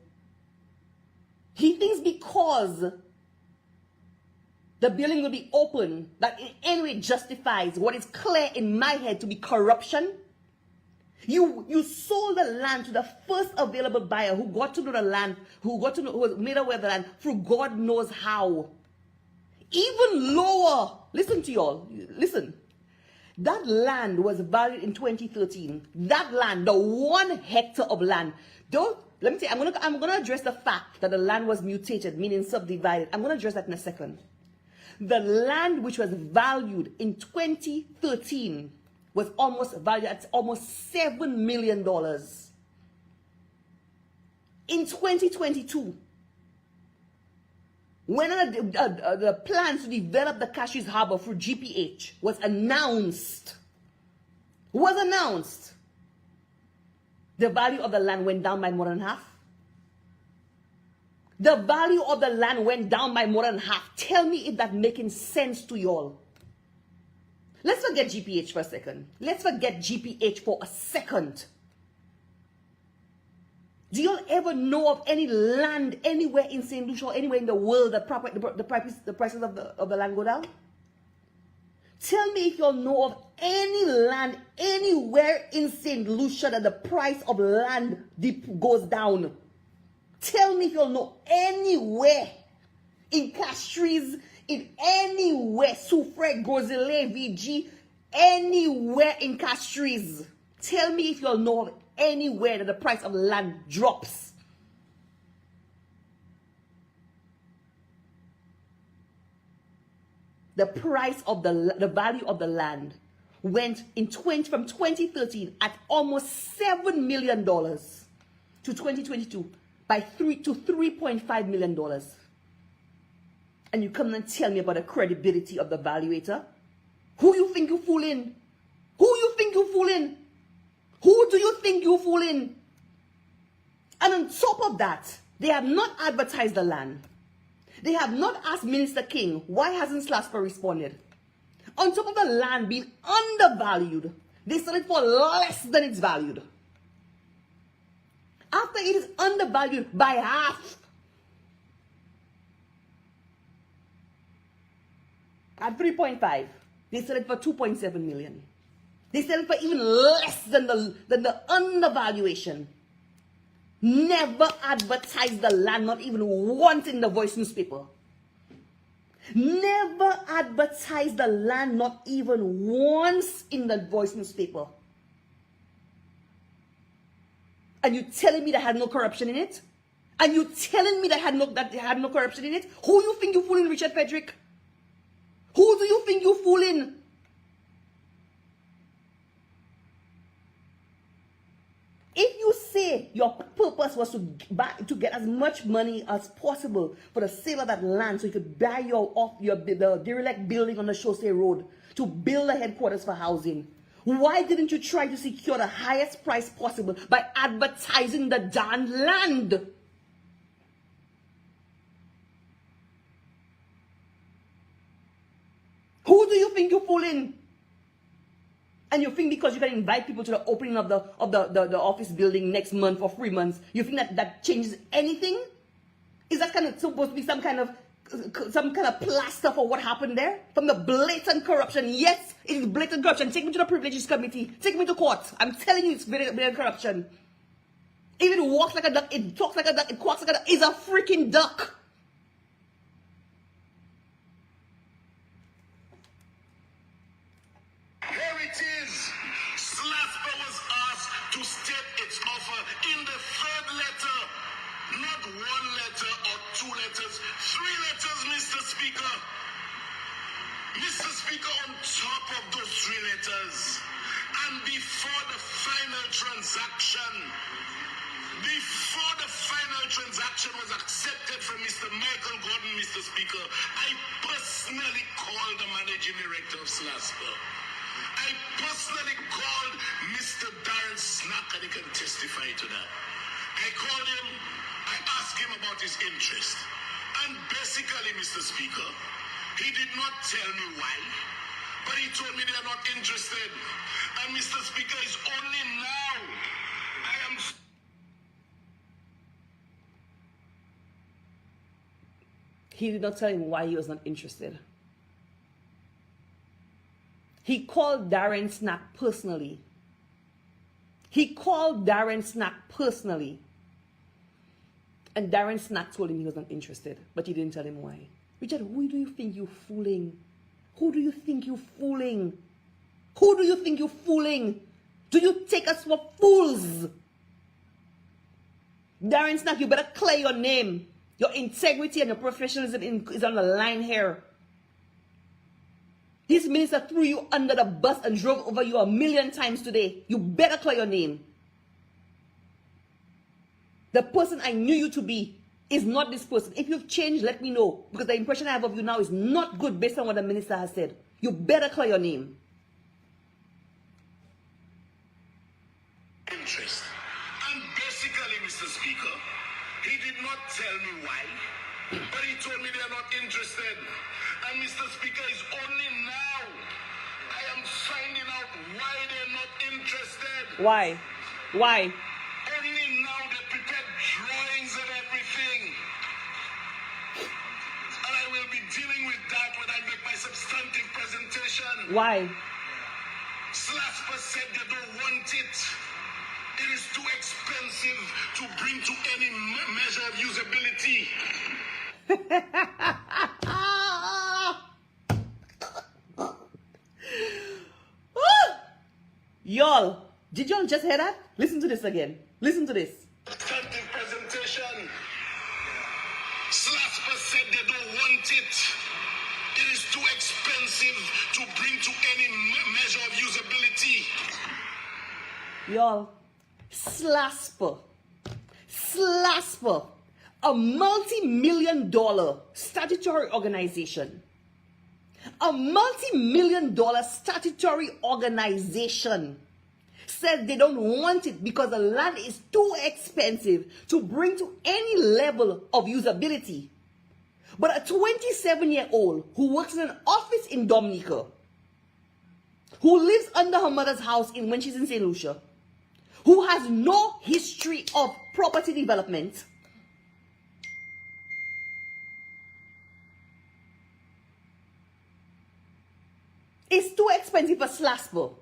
the building will be open, that in any way justifies what is clear in my head to be corruption. You sold the land to the first available buyer who got to know the land, who was made aware of the land through God knows how. Even lower, listen to y'all, listen. That land was valued in 2013. That land, the 1 hectare of land. Let me tell you, I'm gonna address the fact that the land was mutated, meaning subdivided. I'm gonna address that in a second. The land which was valued in 2013 was valued at almost $7 million. In 2022, when the plans to develop the Cashews Harbor through GPH was announced, the value of the land went down by more than half. The value of the land went down by more than half. Tell me if that's making sense to y'all. Let's forget GPH for a second. Let's forget GPH for a second. Do y'all ever know of any land anywhere in St. Lucia or anywhere in the world that the prices of the land go down? Tell me if y'all know of any land anywhere in St. Lucia that the price of land goes down. Tell me if y'all know anywhere in Castries, in anywhere, Soufre, Gozele, VG, anywhere in Castries. Tell me if y'all know of anywhere that the price of land drops. The price of the value of the land went from 2013 at almost $7 million to 2022 to $3.5 million. And you come and tell me about the credibility of the valuator? Who you think you fooling? Who you think you fooling? Who do you think you fooling? And on top of that, they have not advertised the land. They have not asked Minister King, why hasn't SLASPA responded? On top of the land being undervalued, they sell it for less than it's valued. After it is undervalued by half, at 3.5, they sell it for 2.7 million. They sell it for even less than the undervaluation. Never advertise the land, not even once in the Voice newspaper. Never advertise the land, not even once in the Voice newspaper. And you telling me that had no corruption in it? And you telling me that had no corruption in it? Who you think you fooling, Richard Frederick? Who do you think you fooling? If you say your purpose was to get as much money as possible for the sale of that land so you could buy the derelict building on the Chaussee Road to build a headquarters for housing, why didn't you try to secure the highest price possible by advertising the darn land? Who do you think you're fooling? And you think because you can invite people to the opening of the office building next month or 3 months, you think that changes anything? Is that kind of supposed to be some kind of plaster for what happened there? From the blatant corruption. Yes, it is blatant corruption. Take me to the privileges committee. Take me to court. I'm telling you it's blatant corruption. If it walks like a duck, it talks like a duck, it quacks like a duck, it's a freaking duck. Mr. Speaker, on top of those 3 letters, and before the final transaction was accepted from Mr. Michael Gordon, Mr. Speaker, I personally called the managing director of SLASPA. I personally called Mr. Darren Snack, and he can testify to that. I called him, I asked him about his interest. And basically, Mr. Speaker, he did not tell me why, but he told me they are not interested. And Mr. Speaker, it's only now I am... He did not tell him why he was not interested. He called Darren Snack personally. And Darren Snack told him he was not interested, but he didn't tell him why. Richard, who do you think you're fooling? Who do you think you're fooling? Who do you think you're fooling? Do you take us for fools? Darren Snack, you better clear your name. Your integrity and your professionalism is on the line here. This minister threw you under the bus and drove over you 1,000,000 times today. You better clear your name. The person I knew you to be is not this person. If you've changed, let me know. Because the impression I have of you now is not good based on what the minister has said. You better clear your name. Interest. And basically, Mr. Speaker, he did not tell me why, but he told me they're not interested. And Mr. Speaker, it's only now I am finding out why they're not interested. Why? Why? Only now they prepared drawings and everything. And I will be dealing with that when I make my substantive presentation. Why? Slasper said they don't want it. It is too expensive to bring to any measure of usability. Y'all, did y'all just hear that? Listen to this again. Listen to this. Substantive presentation. Slasper said they don't want it. It is too expensive to bring to any measure of usability. Y'all, Slasper, a multi-million-dollar statutory organization. A multi-million-dollar statutory organization said they don't want it because the land is too expensive to bring to any level of usability. But a 27-year-old who works in an office in Dominica, who lives under her mother's house when she's in St. Lucia, who has no history of property development, it's too expensive for Slasper,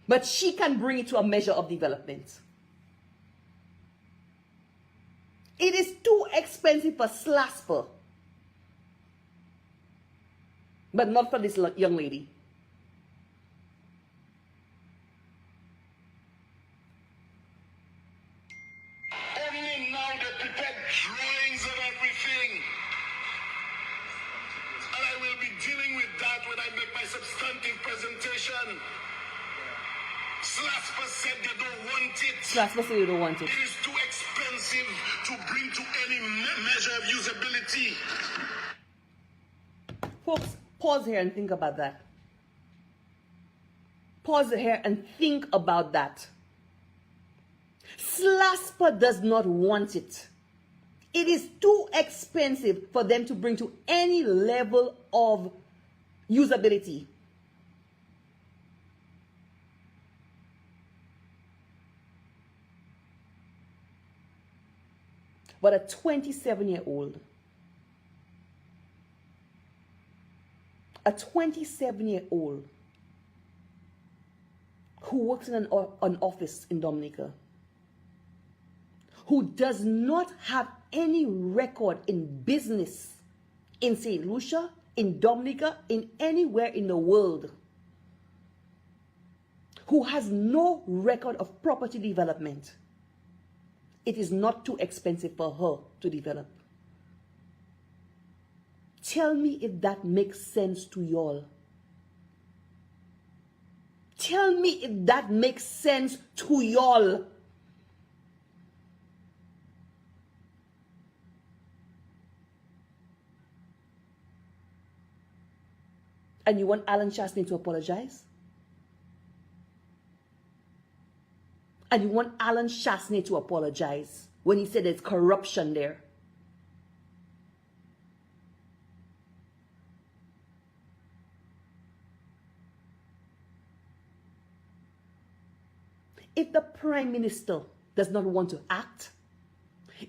but she can bring it to a measure of development. It is too expensive for Slasper, but not for this young lady. Only now they prepared drawings and everything. And I will be dealing with that when I make my substantive presentation. Slasper said they don't want it. Slasper said you don't want it. It is too expensive to bring to any measure of usability. Folks, pause here and think about that. Pause here and think about that. Slasper does not want it. It is too expensive for them to bring to any level of usability. But a 27-year-old, who works in an office in Dominica, who does not have any record in business in St. Lucia, in Dominica, in anywhere in the world, who has no record of property development, it is not too expensive for her to develop. Tell me if that makes sense to y'all. Tell me if that makes sense to y'all. And you want Alan Chastney to apologize? And you want Alan Chastney to apologize when he said there's corruption there? If the Prime Minister does not want to act,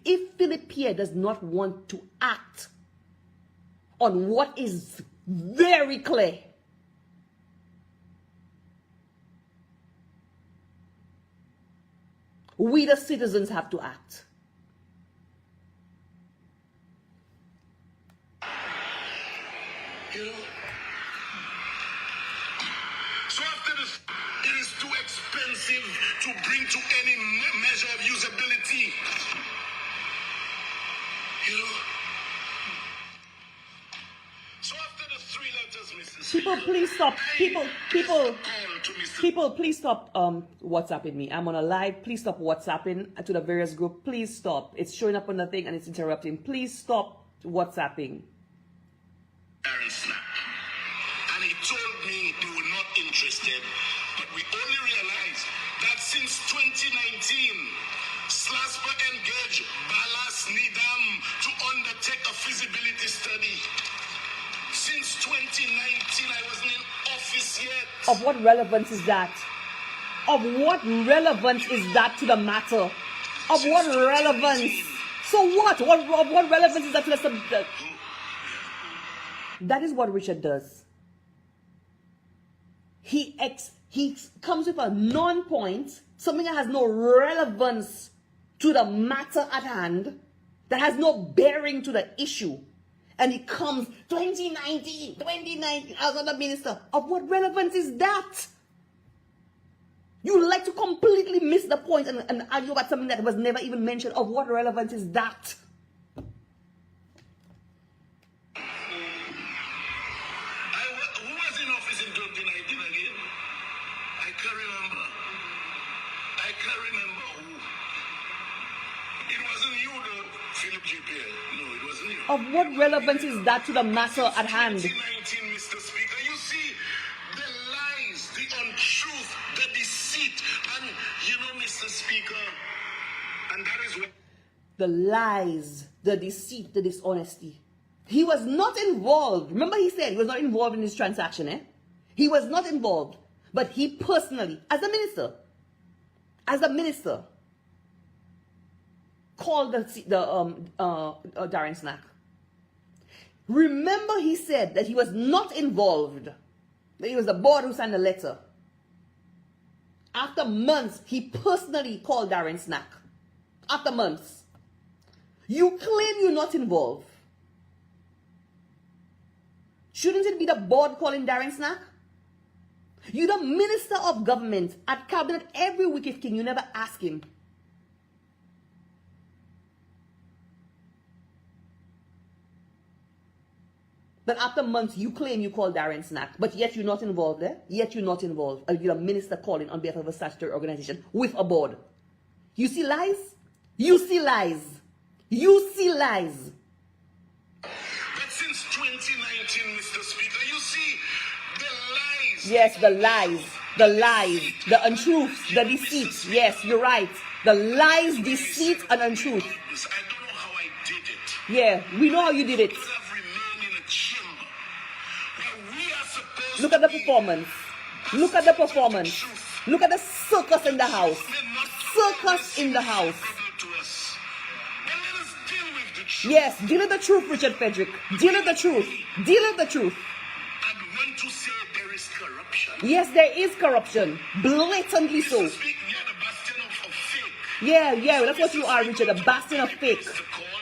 if Philip Pierre does not want to act on what is very clear, we the citizens have to act. You know, to bring to any measure of usability. You know? So after the 3 letters, Mr. People, Speaker, please stop. call to Mr. People, please stop WhatsApping me. I'm on a live. Please stop WhatsApping to the various group. Please stop. It's showing up on the thing and it's interrupting. Please stop WhatsApping. Darren Snack. And he told me they were not interested, but we only realized that since 2019, Slasper engaged Balas Nidam to undertake a feasibility study. Since 2019, I wasn't in office yet. Of what relevance is that? Of what relevance is that to the matter? Of what relevance? So what? Of what relevance is that to the subject? That is what Richard does. He comes with a non-point, something that has no relevance to the matter at hand, that has no bearing to the issue. And he comes, 2019, I was the minister. Of what relevance is that? You like to completely miss the point and argue about something that was never even mentioned. Of what relevance is that? Who was in office in 2019 again? I can't remember who. It wasn't you though, Philip GPL. No, it wasn't you. Of what relevance is that to the matter at hand? 2019, Mr. Speaker, you see the lies, the untruth, the deceit, and you know, Mr. Speaker, and that is what... The lies, the deceit, the dishonesty. He was not involved. Remember he said he was not involved in this transaction, eh? He was not involved. But he personally, as a minister, called Darren Snack. Remember he said that he was not involved. That it was the board who signed the letter. After months, he personally called Darren Snack. After months. You claim you're not involved. Shouldn't it be the board calling Darren Snack? You're the minister of government at cabinet every week if king. You never ask him. But after months, you claim you call Darren Snack, but yet you're not involved there. Yet you're not involved. You're a minister calling on behalf of a statutory organization with a board. You see lies? You see lies. You see lies. But since 2019, Mr. Speaker, you see the lies. Yes, the lies, the untruths, the deceit. Yes, you're right. The lies, deceit, and untruth. I don't know how I did it. Yeah, we know how you did it. Could have remained in a chamber where we are supposed Look at the to be performance. Look at the performance. Look at the circus in the house. Circus in the house. to us. But let us deal with the truth. Yes, deal with the truth, Richard Frederick. Deal with the truth. Deal with the truth. And when to say there is corruption. Yes, there is corruption. Blatantly so. Speak near the bastion of fake. Yeah, that's what you are, Richard. The bastion of fake.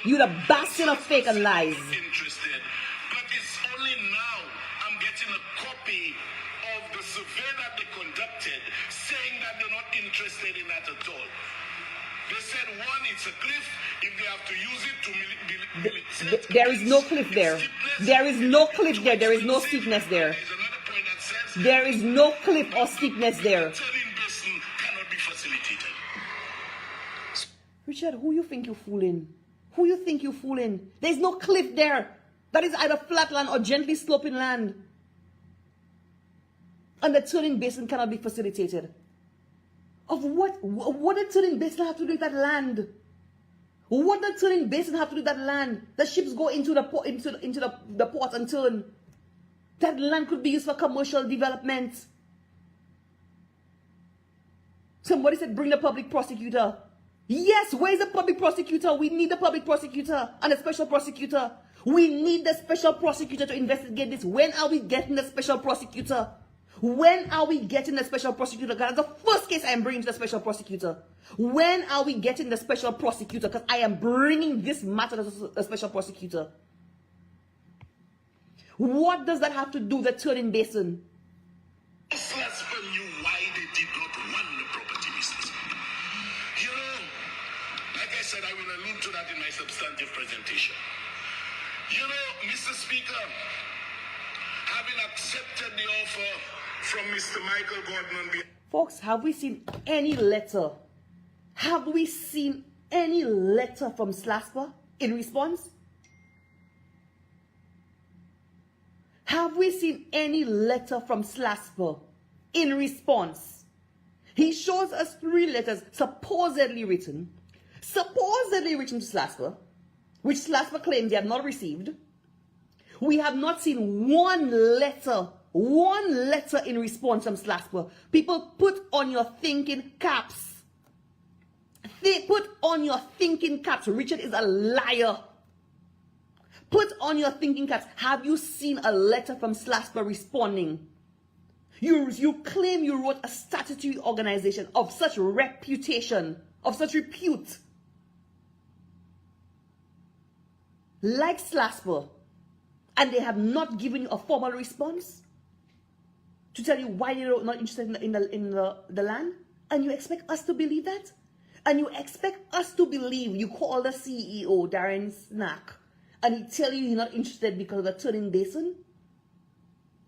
You're the bastion of fake and lies. Interested. But it's only now I'm getting a copy of the survey that they conducted saying that they're not interested in that at all. They said, one, it's a cliff. If they have to use it to There is no cliff there. There is no cliff there. There is no steepness there. There's another point that says There is no cliff or steepness there. turning basin cannot be facilitated. Richard, who you think you're fooling? Who you think you're fooling? There's no cliff there. That is either flat land or gently sloping land. And the turning basin cannot be facilitated. Of what? What did turning basin have to do with that land? What did turning basin have to do with that land? The ships go into the port, into the port and turn. That land could be used for commercial development. Somebody said, bring the public prosecutor. Yes, where's the public prosecutor? We need the public prosecutor and the special prosecutor. We need the special prosecutor to investigate this. When are we getting the special prosecutor? When are we getting the special prosecutor? Because that's the first case I am bringing to the special prosecutor. When are we getting the special prosecutor? Because I am bringing this matter to the special prosecutor. What does that have to do with the turning basin? Slasper knew why they did not want the property, Mr. Speaker. substantive presentation. You know, Mr. Speaker, having accepted the offer from Mr. Michael Gordon on behalf... Folks, have we seen any letter? Have we seen any letter from Slasper in response? Have we seen any letter from Slasper in response? He shows us 3 letters supposedly written to Slasper, which Slasper claims they have not received. We have not seen one letter in response from Slasper. People, put on your thinking caps. Put on your thinking caps. Richard is a liar. Put on your thinking caps. Have you seen a letter from Slasper responding? You claim you wrote a statutory organization of such reputation, of such repute, like Slasper, and they have not given you a formal response to tell you why they're not interested in the land, and you expect us to believe that? And you expect us to believe you call the CEO, Darren Snack, and he tell you he's not interested because of the turning basin?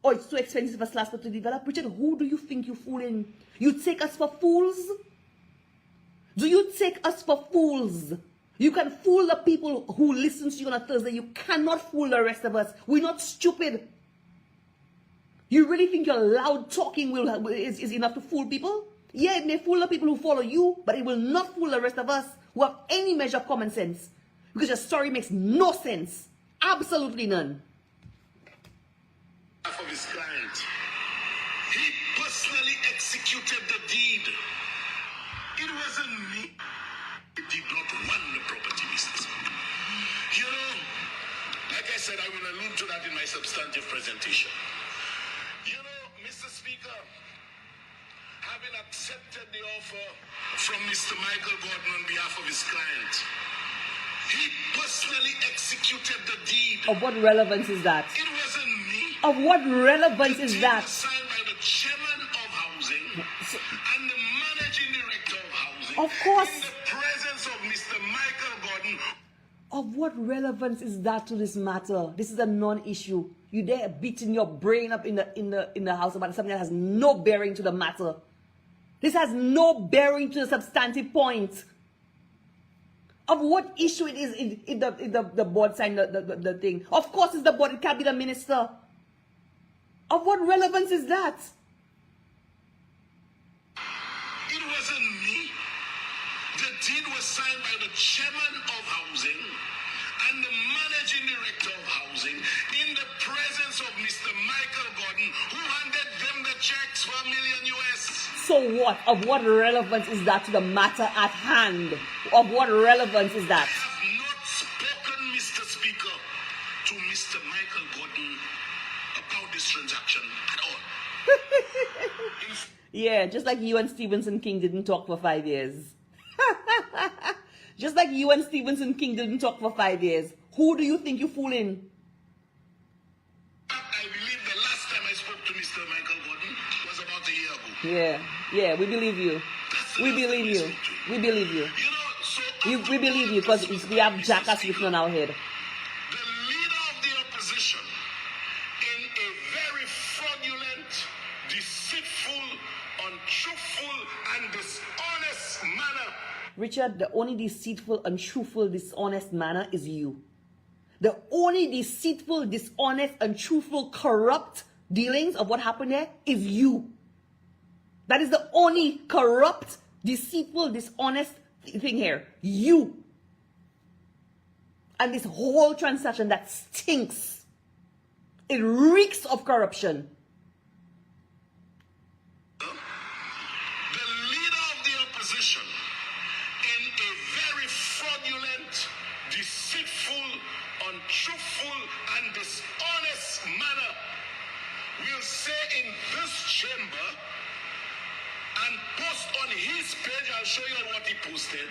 Or it's too expensive for Slasper to develop? Richard, who do you think you're fooling? You take us for fools? Do you take us for fools? You can fool the people who listen to you on a Thursday. You cannot fool the rest of us. We're not stupid. You really think your loud talking is enough to fool people? Yeah, it may fool the people who follow you, but it will not fool the rest of us who have any measure of common sense. Because your story makes no sense. Absolutely none. Of his client. He personally executed the deed. It wasn't me. He did not run the property business. You know, like I said, I will allude to that in my substantive presentation. You know, Mr. Speaker, having accepted the offer from Mr. Michael Gordon on behalf of his client, he personally executed the deed. Of what relevance is that? It wasn't me. Of what relevance is that? Was signed by the chairman of housing and the managing director of housing. Of course. In the presence of Mr. Michael Gordon. Of what relevance is that to this matter? This is a non-issue. You there beating your brain up in the house about something that has no bearing to the matter. This has no bearing to the substantive point. Of what issue it is if the board signed the thing. Of course it's the board, it can't be the minister. Of what relevance is that? It wasn't me. The deed was signed by the chairman of housing and the managing director of housing in the presence of Mr. Michael Gordon, who handed them the checks for $1 million US. So what? Of what relevance is that to the matter at hand? Of what relevance is that? I have not spoken, Mr. Speaker, to Mr. Michael Gordon about this transaction at all. Yeah, just like you and Stevenson King didn't talk for 5 years. Just like you and Stevenson King didn't talk for 5 years. Who do you think you're fooling? I believe the last time I spoke to Mr. Michael Gordon was about a year ago. Yeah, we believe you. We believe you. We believe you. You know, so We believe you because we have jackass written on our head. the leader of the opposition, in a very fraudulent, deceitful, untruthful, and dishonest manner, Richard, the only deceitful, untruthful, dishonest manner is you. The only deceitful, dishonest, untruthful, corrupt dealings of what happened there is you. That is the only corrupt, deceitful, dishonest thing here. You. And this whole transaction that stinks. It reeks of corruption. the leader of the opposition, in a very fraudulent, deceitful, untruthful, and dishonest manner, will say in this chamber and post on his page, I'll show you what he posted,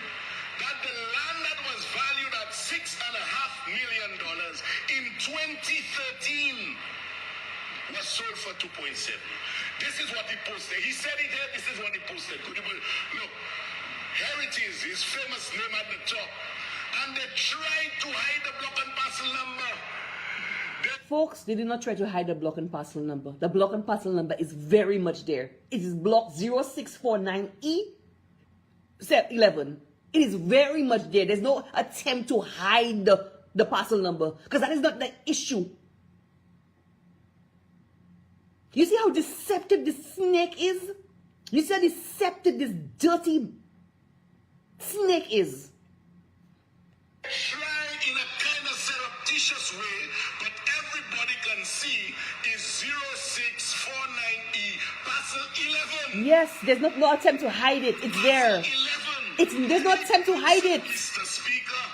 that the land that was valued at $6.5 million in 2013 was sold for 2.7. This is what he posted. He said it here, this is what he posted. Could you believe? Look, here it is, his famous name at the top. And they tried to hide the block and parcel number. Folks, they did not try to hide the block and parcel number. The block and parcel number is very much there. It is block 0649E11. It is very much there. There's no attempt to hide the parcel number, because that is not the issue. You see how deceptive this snake is? You see how deceptive this dirty snake is? Tried in a kind of surreptitious way, but everybody can see is 0649E, parcel 11. Yes, there's no attempt to hide it. It's there. 11. There's no attempt to hide it. Mr. Speaker,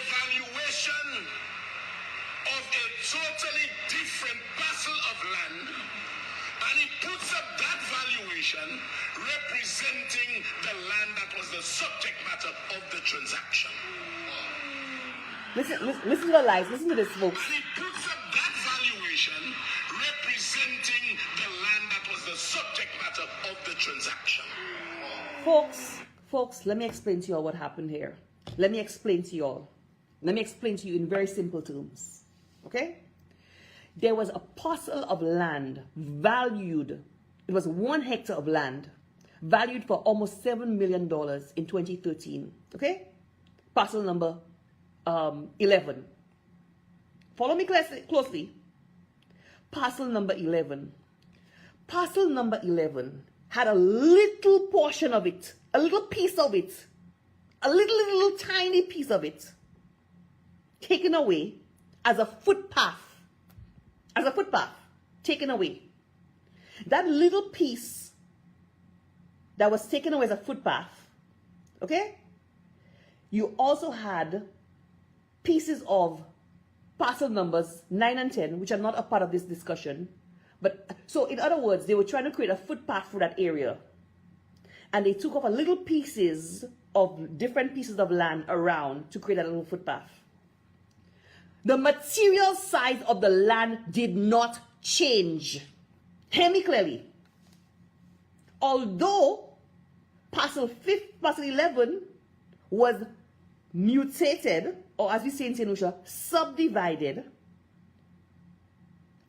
evaluation of a totally different parcel of land, and he puts up that valuation representing the land that was the subject matter of the transaction. Listen to the lies. Listen to this, folks. And he puts up that valuation representing the land that was the subject matter of the transaction. Folks, let me explain to you all what happened here. Let me explain to you all. Let me explain to you in very simple terms. Okay? There was a parcel of land valued, it was 1 hectare of land, valued for almost $7 million in 2013. Okay? Parcel number 11. Follow me closely. Parcel number 11. Parcel number 11 had a little portion of it, a little piece of it, a little tiny piece of it, taken away as a footpath. As a footpath, taken away. That little piece that was taken away as a footpath, okay? You also had pieces of parcel numbers 9 and 10, which are not a part of this discussion. But so in other words, they were trying to create a footpath for that area. And they took off a little pieces of different pieces of land around to create a little footpath. The material size of the land did not change. Hear me clearly. Although parcel 11 was mutated, or as we say in St. Lucia, subdivided,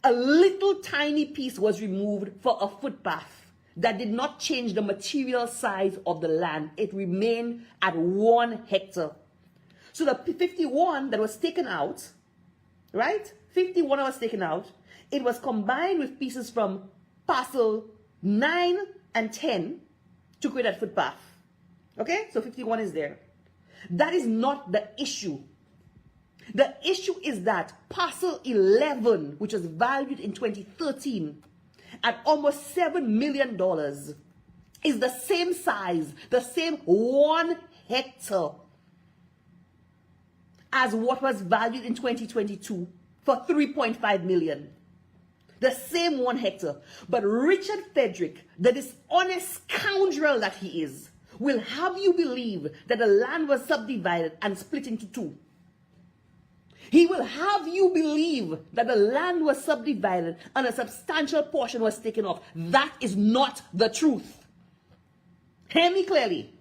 a little tiny piece was removed for a footpath that did not change the material size of the land. It remained at 1 hectare. So the 51 that was taken out, right? 51 that was taken out, it was combined with pieces from parcel 9 and 10 to create that footpath. Okay? So 51 is there. That is not the issue. The issue is that parcel 11, which was valued in 2013 at almost $7 million, is the same size, the same 1 hectare as what was valued in 2022 for $3.5 million. The same 1 hectare. But Richard Frederick, the dishonest scoundrel that he is, will have you believe that the land was subdivided and split into 2. He will have you believe that the land was subdivided and a substantial portion was taken off. That is not the truth. Hear me clearly.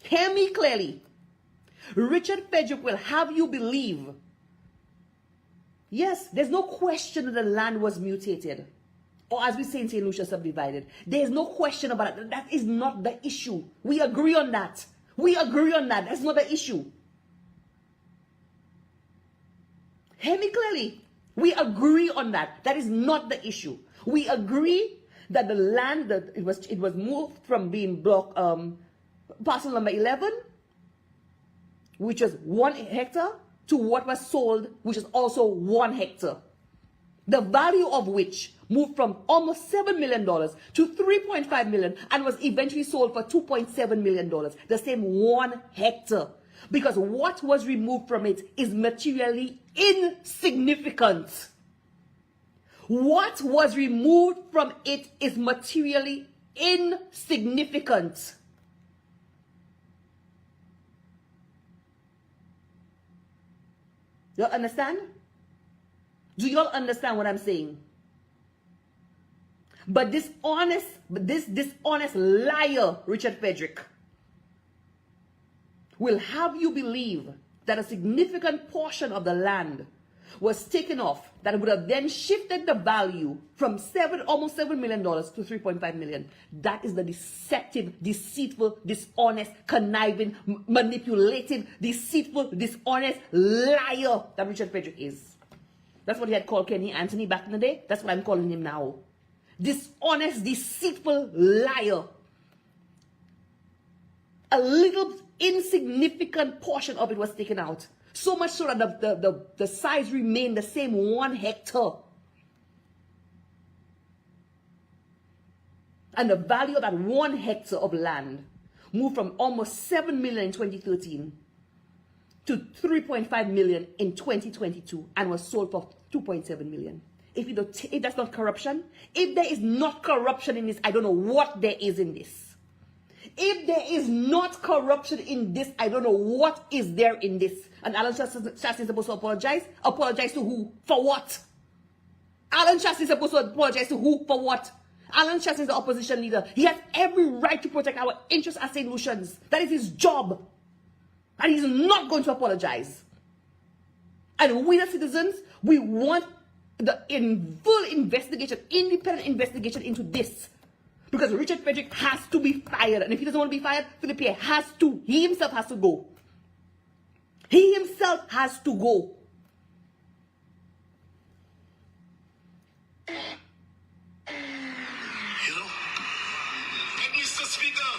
Hear me clearly. Richard Frederick will have you believe, yes, there's no question that the land was mutated. Or as we say in St. Lucia, subdivided. There's no question about it. That is not the issue. We agree on that. We agree on that. That's not the issue. Hear me clearly. We agree on that. That is not the issue. We agree that the land that it was moved from being block parcel number 11, which was 1 hectare, to what was sold, which is also 1 hectare. The value of which moved from almost $7 million to $3.5 million and was eventually sold for $2.7 million. The same 1 hectare. Because what was removed from it is materially insignificant. What was removed from it is materially insignificant. You all understand? Do you all understand what I'm saying? But this dishonest liar, Richard Frederick, will have you believe that a significant portion of the land was taken off that would have then shifted the value from almost $7 million to $3.5 million. That is the deceptive, deceitful, dishonest, conniving, manipulative, deceitful, dishonest liar that Richard Frederick is. That's what he had called Kenny Anthony back in the day. That's what I'm calling him now. Dishonest, deceitful liar. A little insignificant portion of it was taken out. So much so that the size remained the same, 1 hectare. And the value of that 1 hectare of land moved from almost $7 million in 2013 to $3.5 million in 2022 and was sold for $2.7 million. If that's not corruption, if there is not corruption in this, I don't know what there is in this. If there is not corruption in this, I don't know what is there in this. And Alan Chastain is supposed to apologize? Apologize to who? For what? Alan Chastain is supposed to apologize to who? For what? Alan Chastain is the opposition leader. He has every right to protect our interests as St. Lucians. That is his job. And he's not going to apologize. And we, the citizens, we want the full investigation, independent investigation into this. Because Richard Frederick has to be fired. And if he doesn't want to be fired, Philippe has to. He himself has to go. He himself has to go. You know? But Mr. Speaker,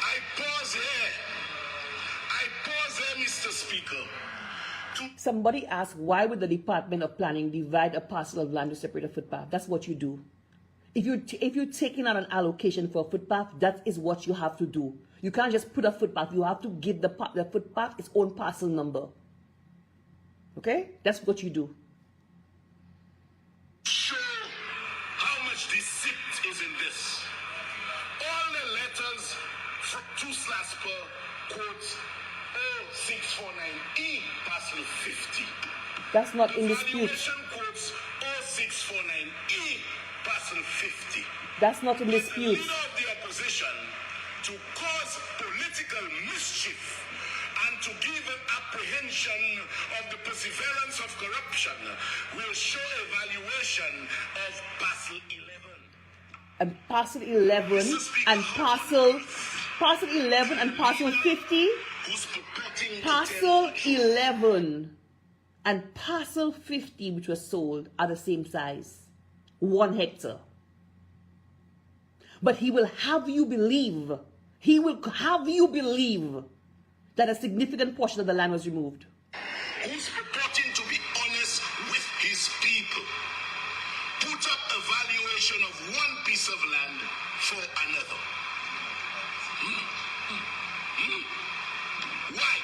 I pause here, Mr. Speaker. Somebody asked, why would the Department of Planning divide a parcel of land to separate a footpath? That's what you do. If you're taking out an allocation for a footpath, that is what you have to do. You can't just put a footpath. You have to give the footpath its own parcel number. Okay? That's what you do. Show how much deceit is in this. All the letters from 2/per quotes 0649E parcel 50. That's not in dispute. Valuation quotes 0649E parcel 50. That's not in dispute. The leader of the opposition to cause political mischief and to give an apprehension of the perseverance of corruption will show a valuation of parcel 11. And parcel 11 and parcel 11 and parcel 50. Parcel 11 and parcel 50, which was sold, are the same size. 1 hectare. But he will have you believe, that a significant portion of the land was removed. Who's purporting to be honest with his people, put up a valuation of 1 piece of land for another. Why?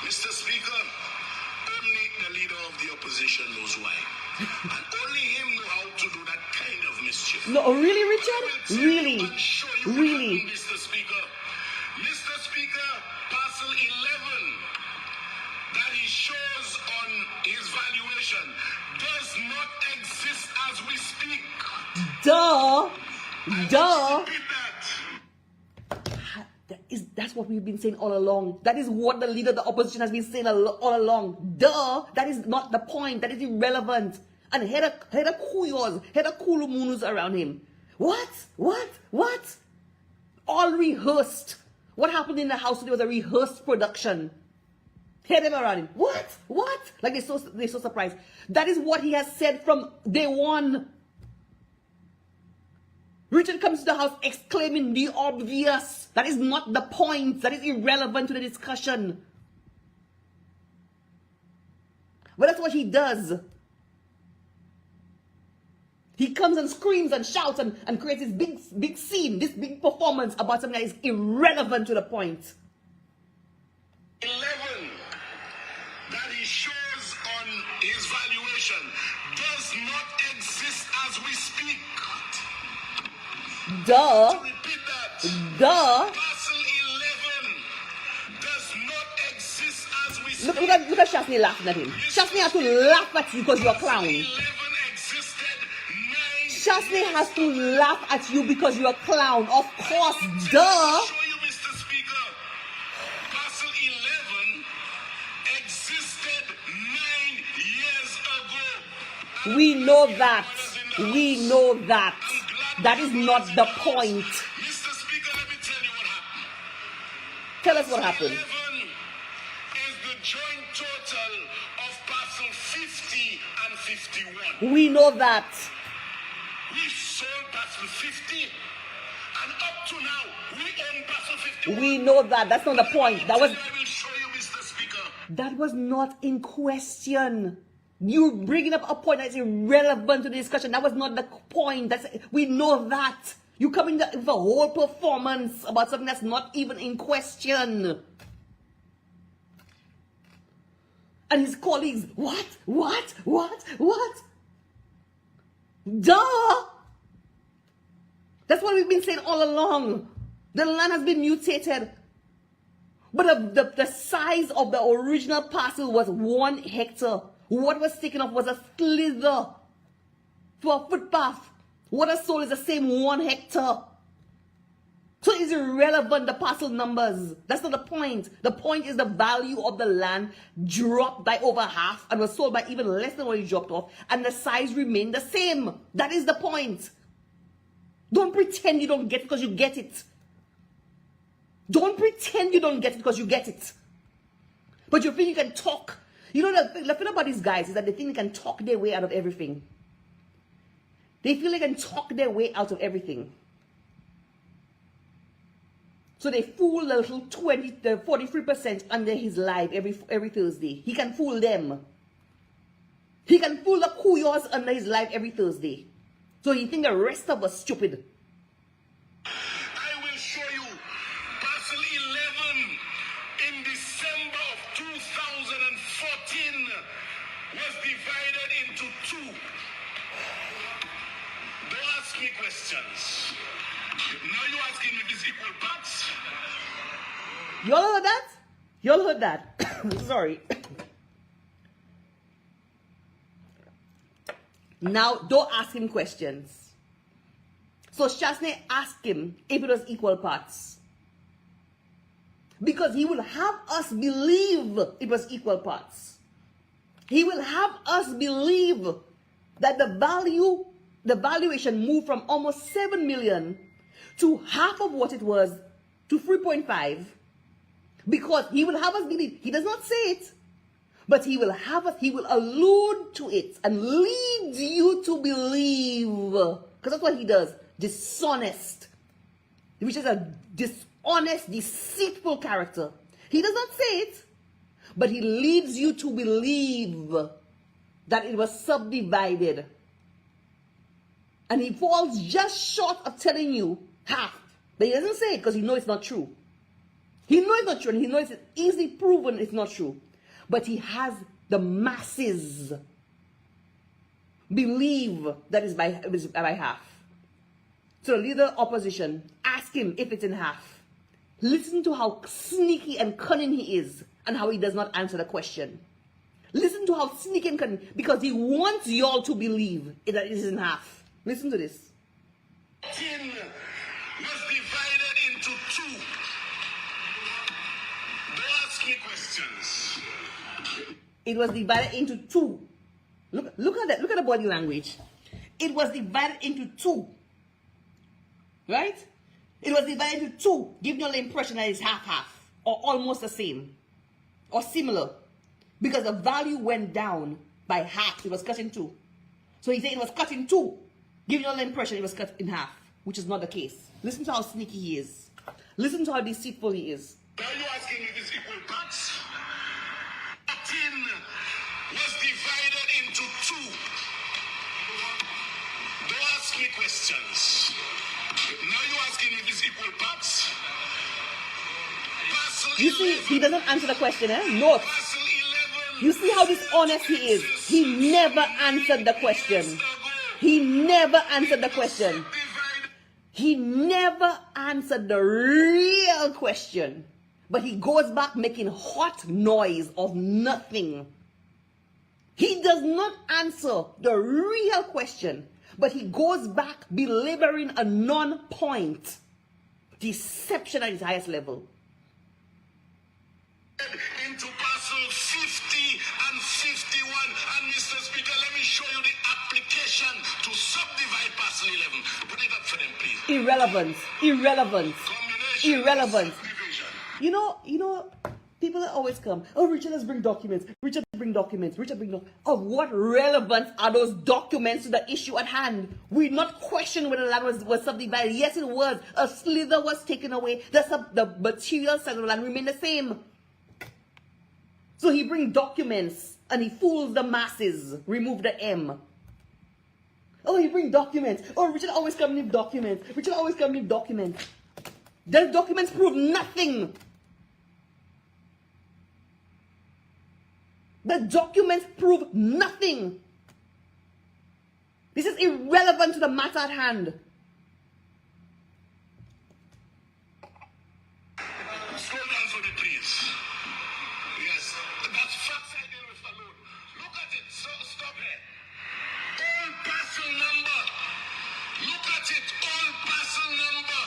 Mr. Speaker, only the leader of the opposition knows why. And only him know how to do that kind of mischief. No, really, Richard? Really? Really? Mr. Speaker. Mr. Speaker, parcel 11 that he shows on his valuation does not exist as we speak. Duh. Repeat that. That's what we've been saying all along. That is what the leader of the opposition has been saying all along. Duh. That is not the point. That is irrelevant. And had a kuyos, had a kulumunus around him. What? All rehearsed. What happened in the house today was a rehearsed production. Had them around him. What? Like they're so surprised. That is what he has said from day one. Richard comes to the house exclaiming the obvious. That is not the point. That is irrelevant to the discussion. But that's what he does. He comes and screams and shouts and creates this big scene, this big performance about something that is irrelevant to the point. 11 that he shows on his valuation does not exist as we speak. Duh. To repeat that. Duh. Parcel 11 does not exist as we speak. Look at Shasni laughing at him. Shasni had to laugh at you because you're a clown. 11 existed 9 Chastney has to laugh at you because you're a clown. Of course, duh. Show you, Mr. Speaker. Parcel 11 existed 9 years ago. We know that. We know that. That is not the point. Mr. Speaker, let me tell you what happened. Tell us what happened. 11 is the joint total of parcel 50 and 51. We know that. We sold parcel 50, and up to now, we own parcel 51. We know that. That's not the point. I will show you, Mr. Speaker. That was not in question. You bringing up a point that's irrelevant to the discussion. That was not the point. We know that. You coming with a whole performance about something that's not even in question. And his colleagues, what? Duh! That's what we've been saying all along. The land has been mutated. But the size of the original parcel was 1 hectare. What was taken off was a slither for a footpath. What is sold is the same 1 hectare. So it's irrelevant, the parcel numbers. That's not the point. The point is the value of the land dropped by over half and was sold by even less than what it dropped off. And the size remained the same. That is the point. Don't pretend you don't get it because you get it. Don't pretend you don't get it because you get it. But you think you can talk. You know, the thing about these guys is that they think they can talk their way out of everything. They feel they can talk their way out of everything. So they fool the little 43% under his life every Thursday. He can fool them. He can fool the kuyos under his life every Thursday. So you think the rest of us stupid. I will show you parcel 11 in December of 2014 was divided into 2. Don't ask me questions. Now you're asking me this equal parts. Y'all heard that? Y'all heard that? Sorry. Now, don't ask him questions. So Chastney asked him if it was equal parts. Because he will have us believe it was equal parts. He will have us believe that the valuation moved from almost 7 million to half of what it was to 3.5. Because he will have us believe. He does not say it. But he will allude to it and lead you to believe. Because that's what he does. Dishonest. Which is a dishonest, deceitful character. He does not say it. But he leads you to believe that it was subdivided. And he falls just short of telling you half. But he doesn't say it because he knows it's not true. He knows it's not true and he knows it's easily proven it's not true. But he has the masses believe that it's by half. So the leader of opposition, ask him if it's in half. Listen to how sneaky and cunning he is and how he does not answer the question. Listen to how sneaky and cunning, because he wants y'all to believe that it is in half. Listen to this. 10 was divided into 2. Don't ask me questions. It was divided into 2. Look at that. Look at the body language. It was divided into 2. Right? It was divided into 2, giving you the impression that it's half-half, or almost the same, or similar. Because the value went down by half. It was cut in 2. So he said it was cut in 2, giving you the impression it was cut in half, which is not the case. Listen to how sneaky he is. Listen to how deceitful he is. Now you're asking if it's equal parts. 14 was divided into 2. Don't ask me questions. Now you're asking if it's equal parts. You see, he doesn't answer the question, eh? Note. Parcel 11. You see how dishonest he is. He never answered the question. He never answered the question. He never answered the real question. But he goes back making hot noise of nothing. He does not answer the real question, but he goes back belaboring a non-point. Deception at its highest level. Into parcel 50 and 51. And Mr. Speaker, let me show you the application to subdivide parcel 11. Put it up for them, please. Irrelevant. Combination Irrelevant. subdivision. You know, people always come, oh, Richard, let's bring documents. Richard, bring documents. Of what relevance are those documents to the issue at hand? We're not questioning whether the land was subdivided. Yes, it was. A slither was taken away. The material side of the land remained the same. So he brings documents and he fools the masses. Remove the M. Oh, he brings documents. Oh, Richard always comes with documents. The documents prove nothing. The documents prove nothing. This is irrelevant to the matter at hand. Scroll down for me, please. Yes, that's facts I deal with alone. Look at it. So, stop here. All parcel number. Look at it. All parcel number.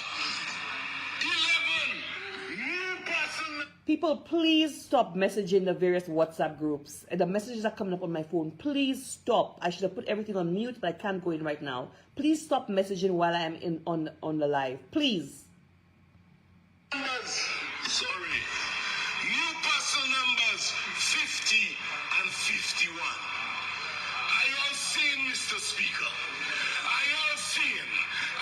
11. New parcel number. People, please stop messaging the various WhatsApp groups. And the messages are coming up on my phone. Please stop. I should have put everything on mute, but I can't go in right now. Please stop messaging while I am on the live. Please. Sorry. New parcel numbers 50 and 51. Are you all seeing, Mr. Speaker? Are you all seeing?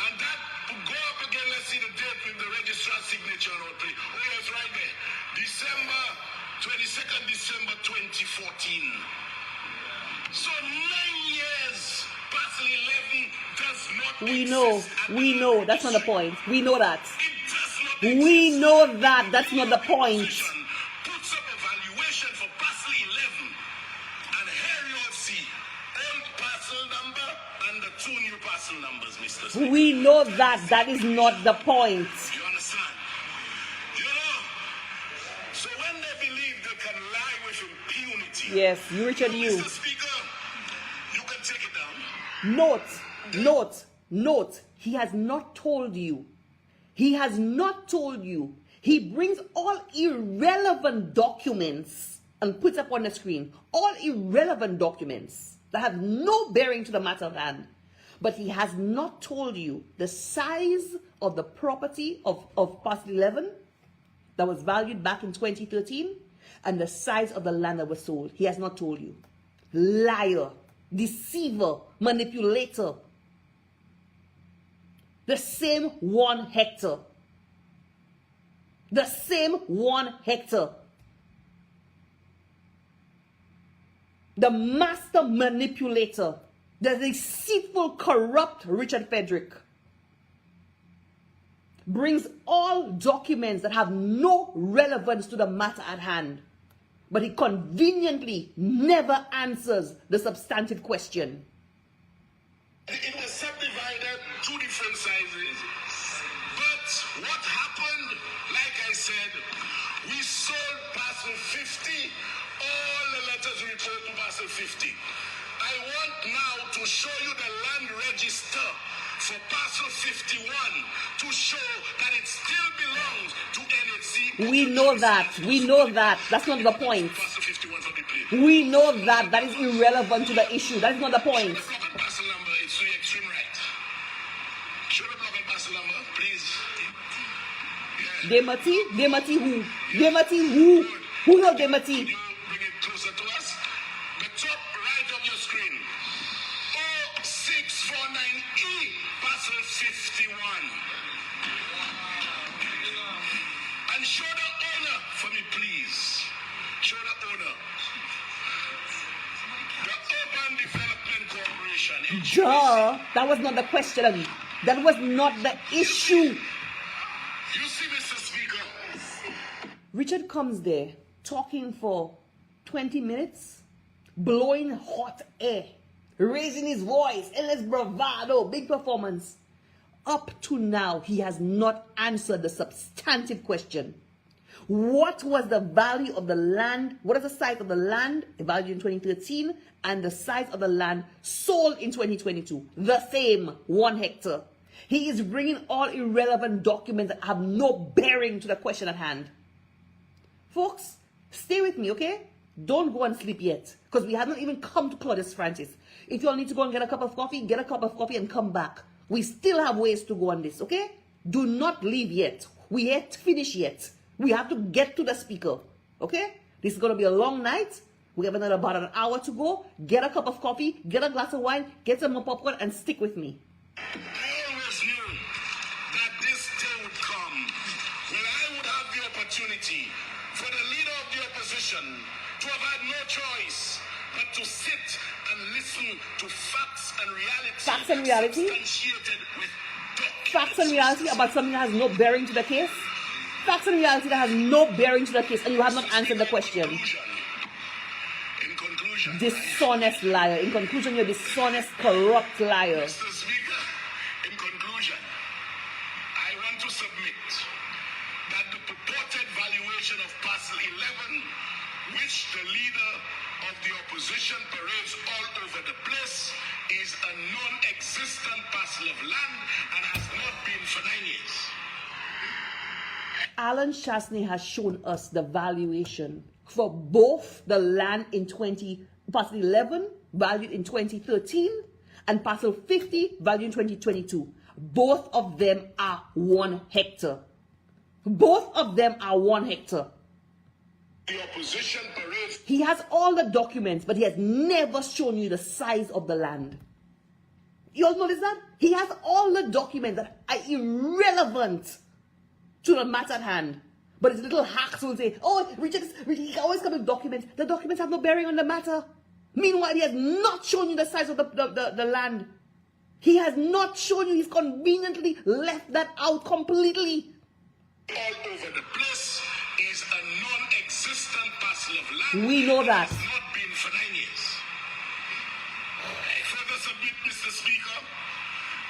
And that, go up again, let's see the date with the registrar's signature on all three. Oh, yes, right there. December 22nd, December 2014. So 9 years, parcel 11 does not exist. We know, that's not the point. We know that. It does not We exist. know that, that's not the point. Puts up a valuation for parcel 11. And here you all see old parcel number and the 2 new parcel numbers, Mr. Speaker. We know that is not the point. You understand? You know, so when they believe they can lie with impunity. Yes, you, Richard, you. Mr. Speaker, you can take it down. Note. He has not told you. He brings all irrelevant documents and puts up on the screen. All irrelevant documents that have no bearing to the matter at hand. But he has not told you the size of the property of parcel 11 that was valued back in 2013 and the size of the land that was sold. He has not told you. Liar, deceiver, manipulator. The same 1 hectare. The same 1 hectare. The master manipulator. The deceitful, corrupt Richard Frederick brings all documents that have no relevance to the matter at hand. But he conveniently never answers the substantive question. It was subdivided 2 different sizes. But what happened, like I said, we sold parcel 50. All the letters report to parcel 50. I want now to show you the land register for parcel 51 to show that it still belongs to NHC. We know that. That's not the point. Parcel 51 for me, please. We know that. That is irrelevant to the issue. That is not the point. Show the block and parcel number. It's to the extreme right. Show the block and parcel number, please. Demati who? Who held Demati? Could you bring it closer to us? The top right of your screen. 0649E, parcel 51. And show the owner for me, please. Show the owner. The Urban Development Corporation. Duh. That was not the question. That was not the issue. You see, Mr. Speaker? Richard comes there talking for 20 minutes, blowing hot air, raising his voice, endless bravado, big performance. Up to now, he has not answered the substantive question. What was the value of the land? What is the size of the land valued in 2013 and the size of the land sold in 2022? The same, 1 hectare. He is bringing all irrelevant documents that have no bearing to the question at hand. Folks, stay with me, okay? Don't go and sleep yet, because we haven't even come to Claudius Francis. If you all need to go and get a cup of coffee, get a cup of coffee and come back. We still have ways to go on this, okay? Do not leave yet. We ain't finished yet. We have to get to the speaker, okay? This is going to be a long night. We have about an hour to go. Get a cup of coffee, get a glass of wine, get some more popcorn, and stick with me. I always knew that this day would come when I would have the opportunity for the leader of the opposition to have had no choice but to sit and listen to facts and reality. Facts and reality? Substantiated with documents. Facts and reality about something that has no bearing to the case? Facts and reality that has no bearing to the case, and you have not answered the question. In conclusion, Dishonest liar. In conclusion, you're dishonest, corrupt liar. Mr. Speaker, in conclusion, I want to submit that the purported valuation of parcel 11, which the leader of the opposition parades all over the place, is a non-existent parcel of land and has not been for 9 years. Alan Chasney has shown us the valuation for both the land in parcel 11 valued in 2013 and parcel 50 valued in 2022. Both of them are 1 hectare. Both of them are 1 hectare. The opposition parades. He has all the documents, but he has never shown you the size of the land. You all notice that? He has all the documents that are irrelevant to the matter at hand. But his little hacks will say, oh, Richard, he can always come with documents. The documents have no bearing on the matter. Meanwhile, he has not shown you the size of the land. He has not shown you. He's conveniently left that out completely. All over the place is a non-existent parcel of land. We know that. Has not been for 9 years. I further submit, Mr. Speaker,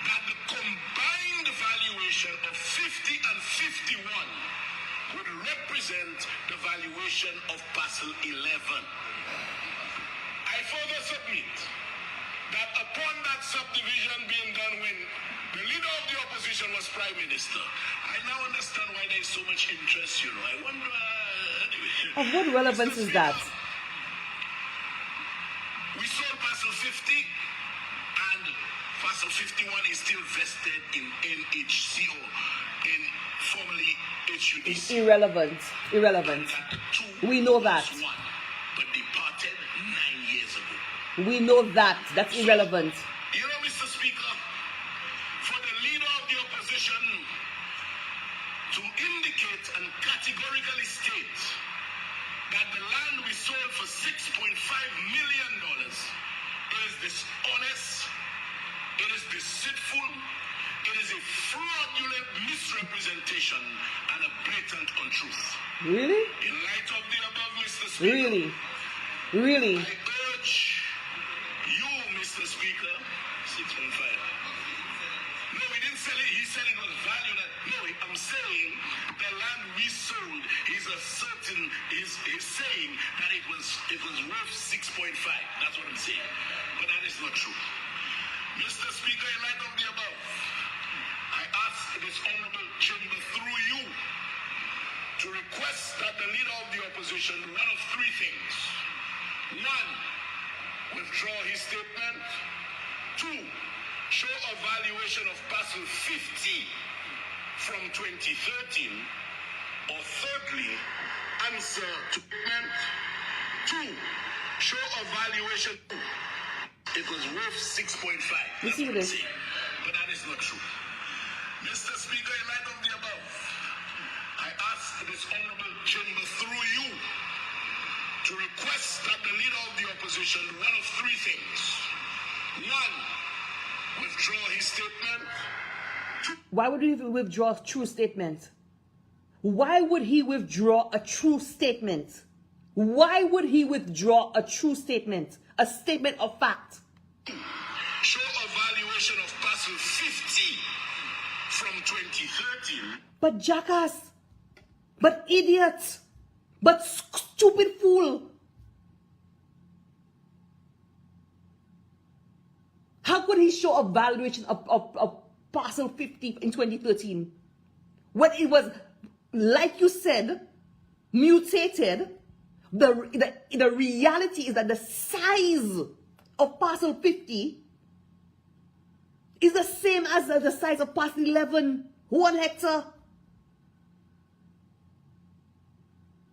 that the combined valuation of 50 and 51 would represent the valuation of parcel 11. I further submit that upon that subdivision being done when the leader of the opposition was Prime Minister, I now understand why there is so much interest, you know. I wonder... anyway. Of what relevance is that? We sold parcel 50 and parcel 51 is still vested in NHCO, in formerly HUDC. It's irrelevant. Irrelevant. We know that. But departed 9 years ago. We know that. That's irrelevant. You know, Mr. Speaker, for the leader of the opposition to indicate and categorically state that the land we sold for $6.5 million is dishonest, it is deceitful, it is a fraudulent misrepresentation and a blatant untruth. Really? In light of the above, Mr. Speaker, Really? I urge you, Mr. Speaker, 6.5. No, we didn't sell it. He said it was valued at. No, I'm saying the land we sold is a certain. He's saying that it was worth 6.5. That's what I'm saying. But that is not true. Mr. Speaker, in light of the above, I ask this honorable chamber through you to request that the leader of the opposition do one of 3 things. 1, withdraw his statement. 2, show a valuation of parcel 50 from 2013. Or thirdly, answer to statement. 2, show a valuation. It was worth 6.5. You see this? But that is not true. Mr. Speaker, in light of the above, I ask this honorable chamber through you to request that the leader of the opposition do one of 3 things. 1, withdraw his statement. 2, Why would he withdraw a true statement? Why would he withdraw a true statement? Why would he withdraw a true statement? A statement of fact. show a valuation of parcel 50 from 2013. But jackass, But idiot. But stupid fool. How could he show a valuation of parcel 50 in 2013 when it was, like you said, mutated? The reality is that the size of parcel 50 is the same as the size of parcel 11, 1 hectare.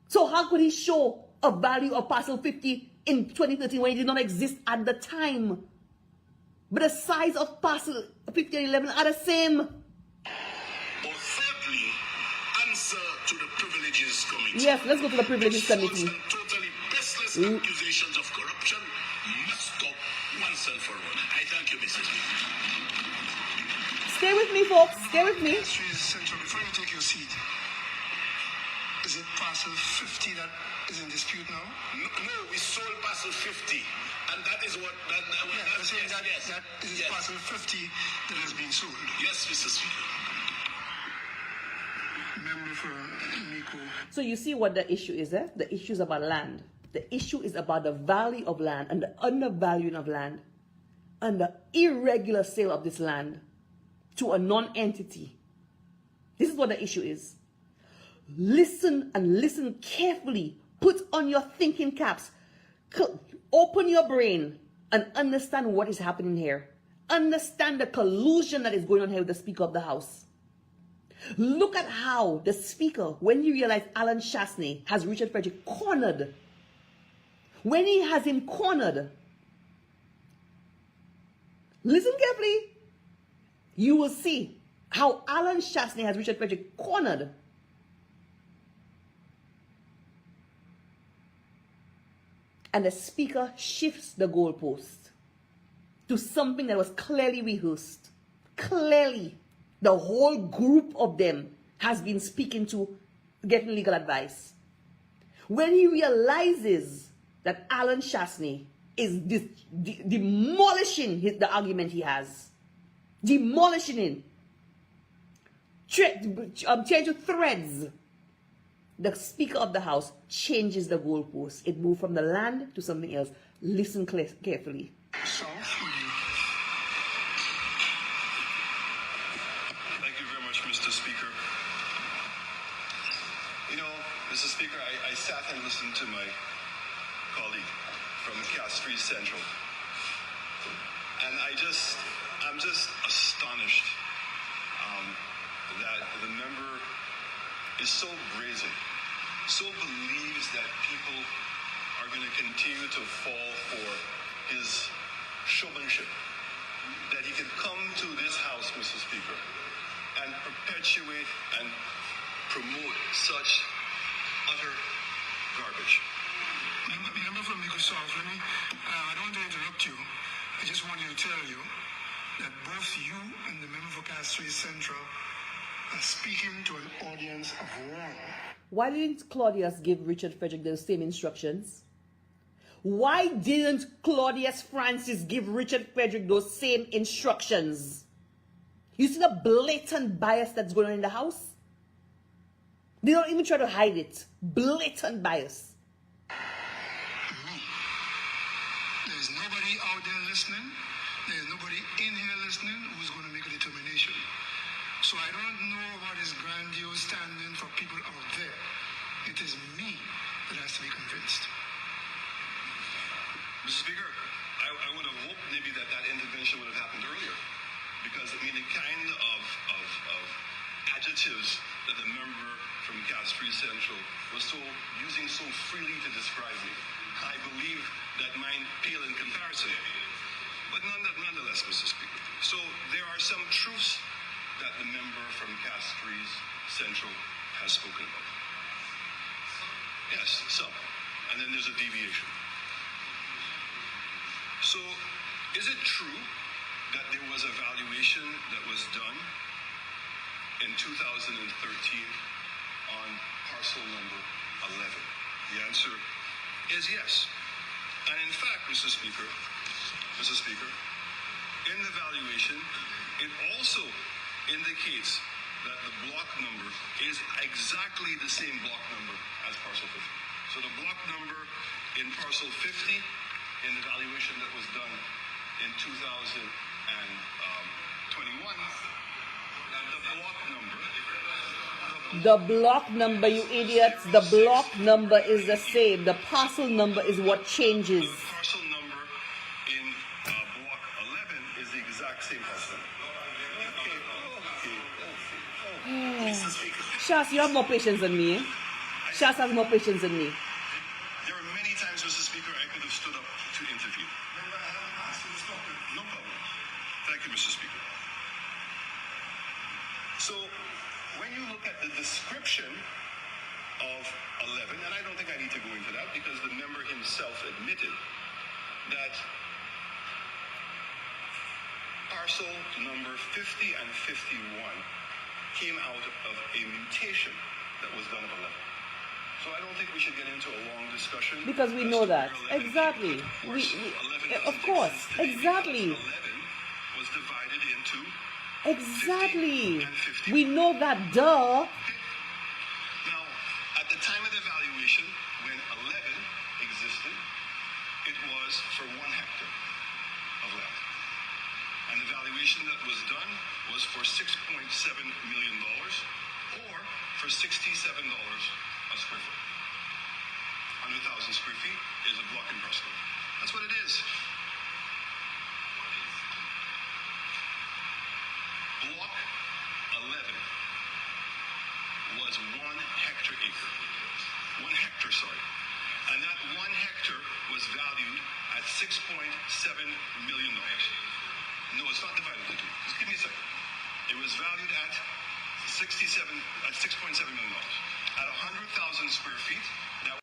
So how could he show a value of parcel 50 in 2013 when it did not exist at the time? But the size of parcel 50 and 11 are the same. Or thirdly, answer to the privileges committee. Yes, let's go to the privileges committee. False and totally baseless accusations of corruption must stop once and for all. I thank you, Mr. Speaker. Stay with me, folks. Stay with me. Central, before you take your seat, is it parcel 50 that is in dispute now? No, we sold parcel 50. And that is what... That is parcel 50 that has been sold. Yes, Mr. Speaker. Member for Nico. So you see what the issue is, eh? The issue is about land. The issue is about the value of land and the undervaluing of land and the irregular sale of this land to a non-entity. This is what the issue is. Listen and listen carefully. Put on your thinking caps. Open your brain and understand what is happening here. Understand the collusion that is going on here with the Speaker of the House. Look at how the Speaker, when he realized Alan Chasney has Richard Frederick cornered, when he has him cornered, listen carefully, you will see how Alan Chasney has Richard Frederick cornered. And the Speaker shifts the goalpost to something that was clearly rehearsed. Clearly, the whole group of them has been speaking to, getting legal advice. When he realizes that Alan Chasney is demolishing the argument he has, demolishing it, change to threads, the Speaker of the House changes the goalpost. It moved from the land to something else. Listen carefully. Thank you very much, Mr. Speaker. You know, Mr. Speaker, I sat and listened to my colleague from Castries Central. And I'm just astonished that the member is so brazen, so believes that people are going to continue to fall for his showmanship, that he can come to this House, Mr. Speaker, and perpetuate and promote such utter garbage. Member from Microsoft, I don't want to interrupt you. I just wanted to tell you that both you and the member for Castries Central are speaking to an audience of one. Why didn't Claudius give Richard Frederick the same instructions? Why didn't Claudius Francis give Richard Frederick those same instructions? You see the blatant bias that's going on in the House? They don't even try to hide it. Blatant bias. There's nobody out there listening. There's nobody in here listening who's going to make a determination. So I don't know what is grandiose standing for people out there. It is me that has to be convinced. Mr. Speaker, I would have hoped maybe that intervention would have happened earlier. Because, I mean, the kind of adjectives that the member from Castries Central was using so freely to describe me, I believe that mine pale in comparison. But nonetheless, Mr. Speaker, so there are some truths that the member from Castries Central has spoken about. Yes, some. And then there's a deviation. So, is it true that there was a valuation that was done in 2013 on parcel number 11? The answer is yes. And in fact, Mr. Speaker, in the valuation, it also indicates that the block number is exactly the same block number as parcel 50. So the block number in parcel 50, in the valuation that was done in 2021, the block number, you idiots, the block number is the same. The parcel number is what changes. the parcel number in block 11 is the exact same parcel. Mr. Speaker. Shas, you have more patience than me. Shas has more patience than me. There are many times, Mr. Speaker, I could have stood up to interview. No problem. Thank you, Mr. Speaker. So, when you look at the description of 11, and I don't think I need to go into that because the member himself admitted that parcel number 50 and 51 came out of a mutation that was done of 11. So I don't think we should get into a long discussion. Because we as know to that. where 11 Exactly. came from. Of course, 11 Of doesn't course. exist today Exactly. because 11 was divided into Exactly. 50 and 51. We know that, duh. Now, at the time of the valuation, when 11 existed, it was for 1 hectare of land. And the valuation that was done was for $6.7 million or for $67 a square foot. 100,000 square feet is a block and parcel. That's what it is. Block 11 was 1 hectare acre. 1 hectare, sorry. And that 1 hectare was valued at $6.7 million. No, it's not divided into two. Just give me a second. It was valued at $6.7 million. At 100,000 square feet, that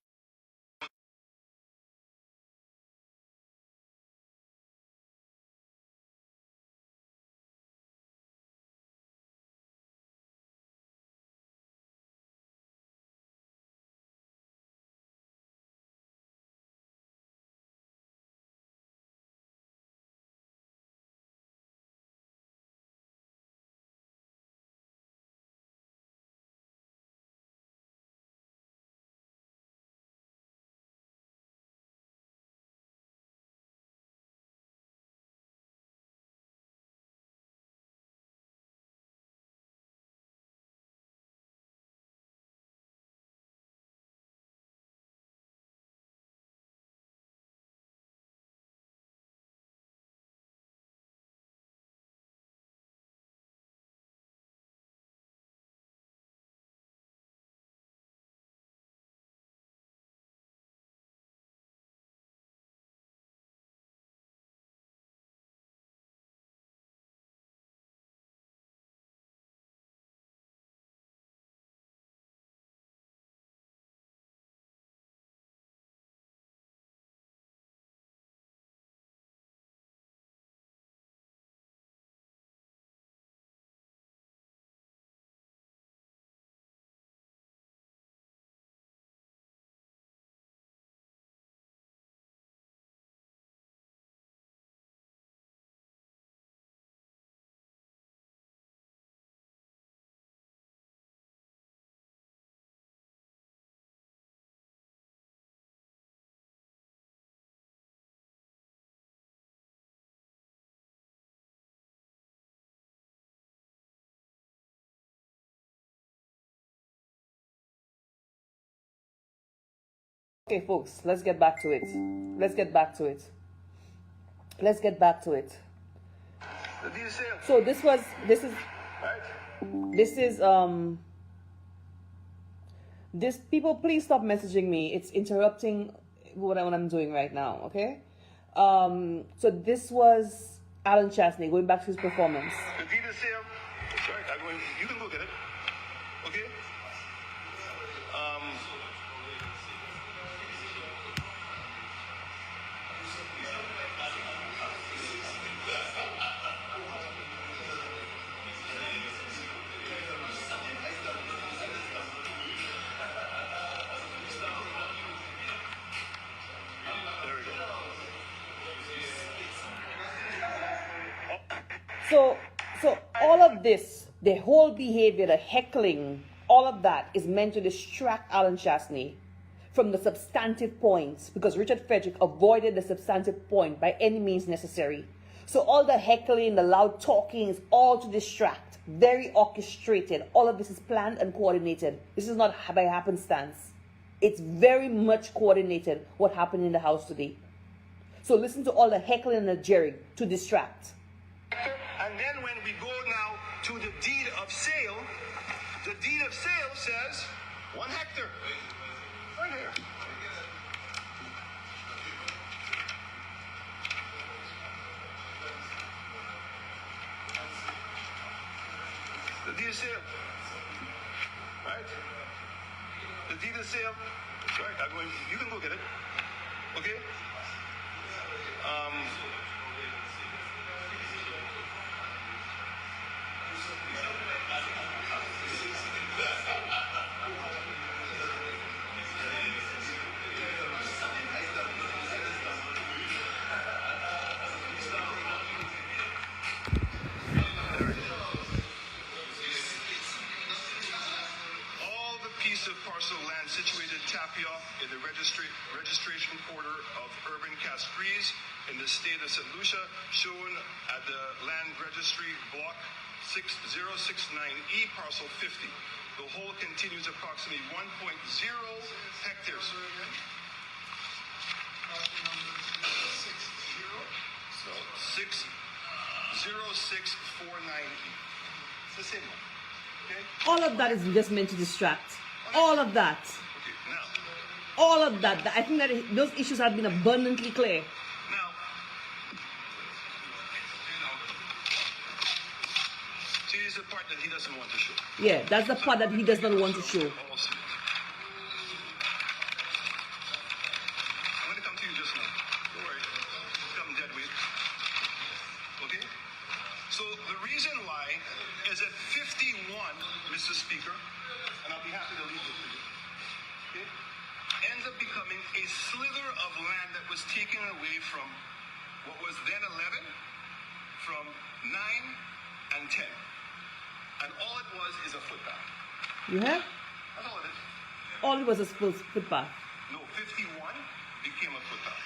Okay, folks, let's get back to it. Let's get back to it. Let's get back to it. The deal sale. So this is this people, please stop messaging me. It's interrupting what I'm doing right now, okay? So this was Alan Chastney going back to his performance. the deed is sale. Sorry, you can go get it. Okay? There we go. So all of this, The whole behavior, the heckling, all of that is meant to distract Alan Chastney from the substantive points, because Richard Frederick avoided the substantive point by any means necessary. So all the heckling, the loud talking is all to distract. Very orchestrated. All of this is planned and coordinated. This is not by happenstance. It's very much coordinated what happened in the House today. So listen to all the heckling and the jeering to distract. And then when we go now to the deed of sale, the deed of sale says 1 hectare. Right here. The deed of sale. Right? The deed of sale. Right, you can go get it. Okay? Piece of parcel of land situated Tapia in the registration quarter of Urban Castries in the state of St. Lucia, shown at the land registry block 6069E parcel 50. The whole continues approximately 1.0 hectares. So 60649E. It's the same one. Okay? All of that is just meant to distract. All of that. Okay, now. All of that. I think that those issues have been abundantly clear. Now, see, this is the part that he doesn't want to show. Yeah, that's the part that he does not want to show. Almost. I'm going to come to you just now. Don't worry. Come dead weight. Okay? So the reason why is that 51, Mr. Speaker, and I'll be happy to leave this to you, okay, ends up becoming a slither of land that was taken away from what was then 11, from 9 and 10. And all it was is a footpath. You have? That's all it is. All it was a footpath. No, 51 became a footpath.